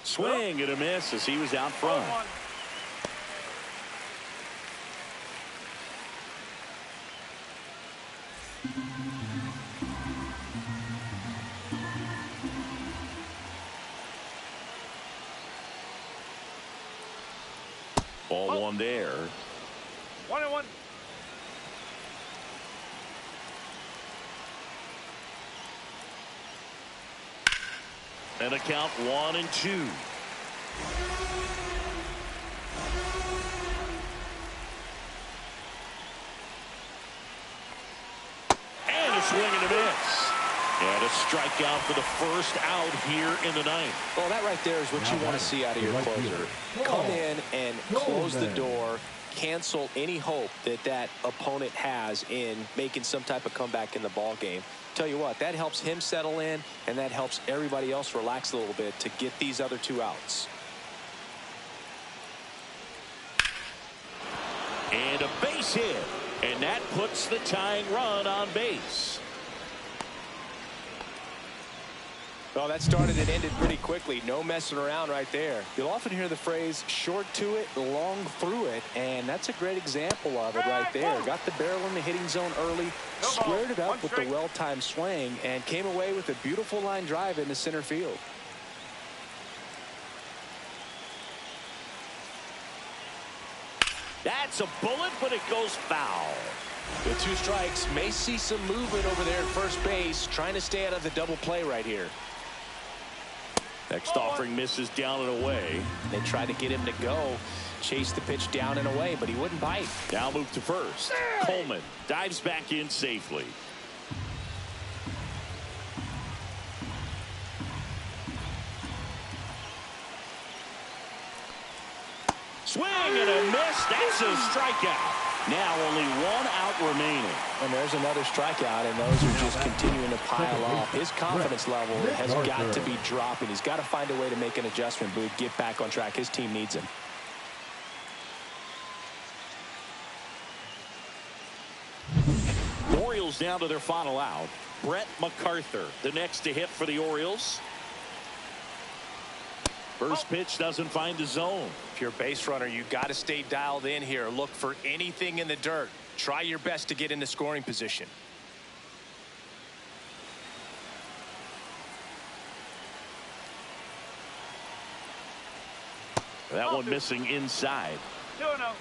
A: Swing and a miss as he was out front. 1 there.
B: 1-1.
A: And a count 1-2. And a swing and a miss. And a strikeout for the first out here in the 9th.
D: Well, that right there is what you want to see out of your closer. Come in and close the door, cancel any hope that that opponent has in making some type of comeback in the ball game. Tell you what, that helps him settle in, and that helps everybody else relax a little bit to get these other 2 outs.
A: And a base hit, and that puts the tying run on base.
D: Well, that started and ended pretty quickly. No messing around right there. You'll often hear the phrase short to it, long through it, and and that's a great example of it right there. Got the barrel in the hitting zone early, squared it up with the well-timed swing, and came away with a beautiful line drive into center field.
A: That's a bullet, but it goes foul.
C: With 2 strikes, may see some movement over there at first base, trying to stay out of the double play right here.
A: Next offering misses down and away.
C: They tried to get him to go, chase the pitch down and away, but he wouldn't bite.
A: Now move to first. Coleman dives back in safely. Swing and a miss. That's a strikeout. Now only 1 out remaining.
C: And there's another strikeout, and those are just continuing to pile off. His confidence level has got to be dropping. He's got to find a way to make an adjustment, Boog, get back on track. His team needs him.
A: Orioles down to their final out. Brett MacArthur, the next to hit for the Orioles. First pitch doesn't find the zone.
C: If you're a base runner, you got to stay dialed in here. Look for anything in the dirt. Try your best to get into scoring position.
A: That one missing inside.
B: 2-0.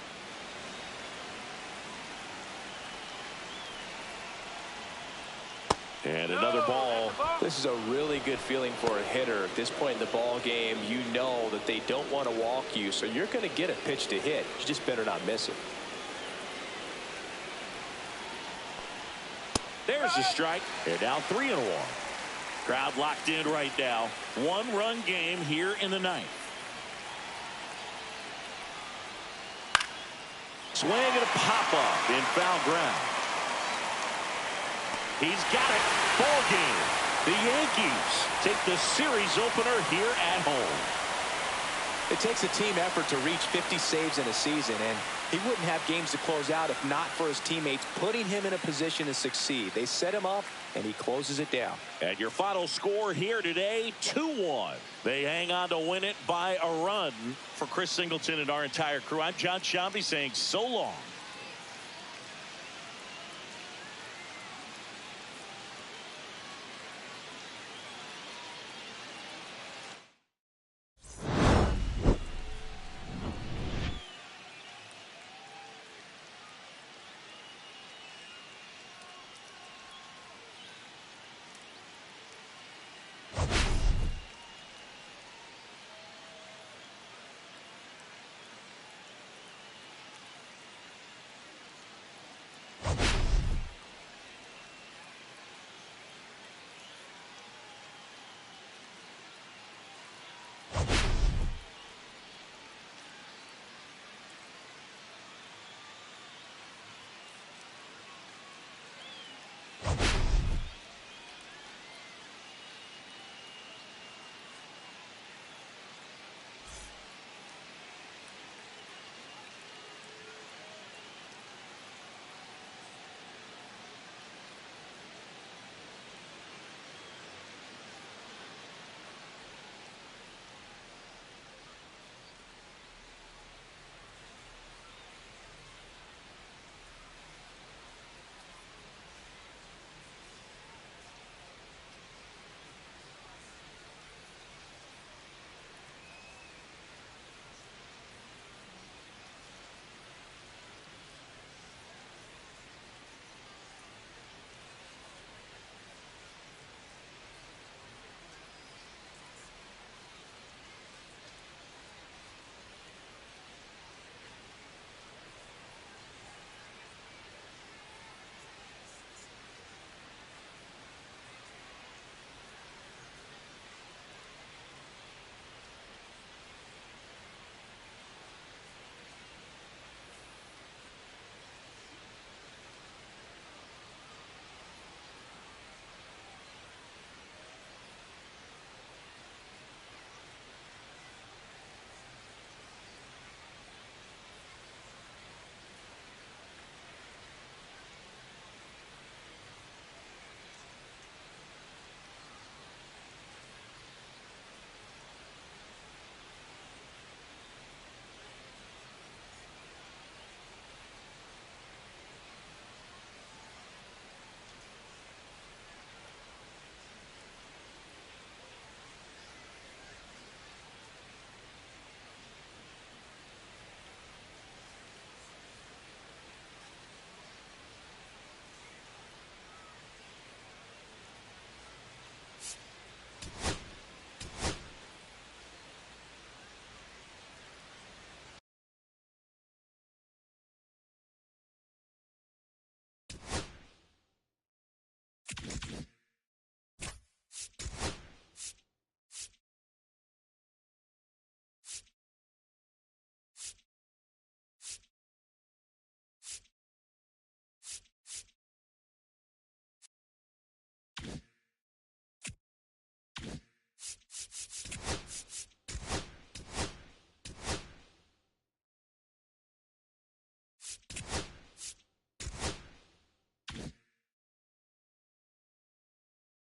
A: And another ball.
C: This is a really good feeling for a hitter. At this point in the ball game, you know that they don't want to walk you, so you're going to get a pitch to hit. You just better not miss it.
A: There's a strike. They're down 3-1. Crowd locked in right now. 1-run game here in the 9th. Swing and a pop-up in foul ground. He's got it. Ball game. The Yankees take the series opener here at home.
C: It takes a team effort to reach 50 saves in a season, and he wouldn't have games to close out if not for his teammates putting him in a position to succeed. They set him up, and he closes it down.
A: And your final score here today, 2-1. They hang on to win it by a run. For Chris Singleton and our entire crew, I'm John Shambi saying so long.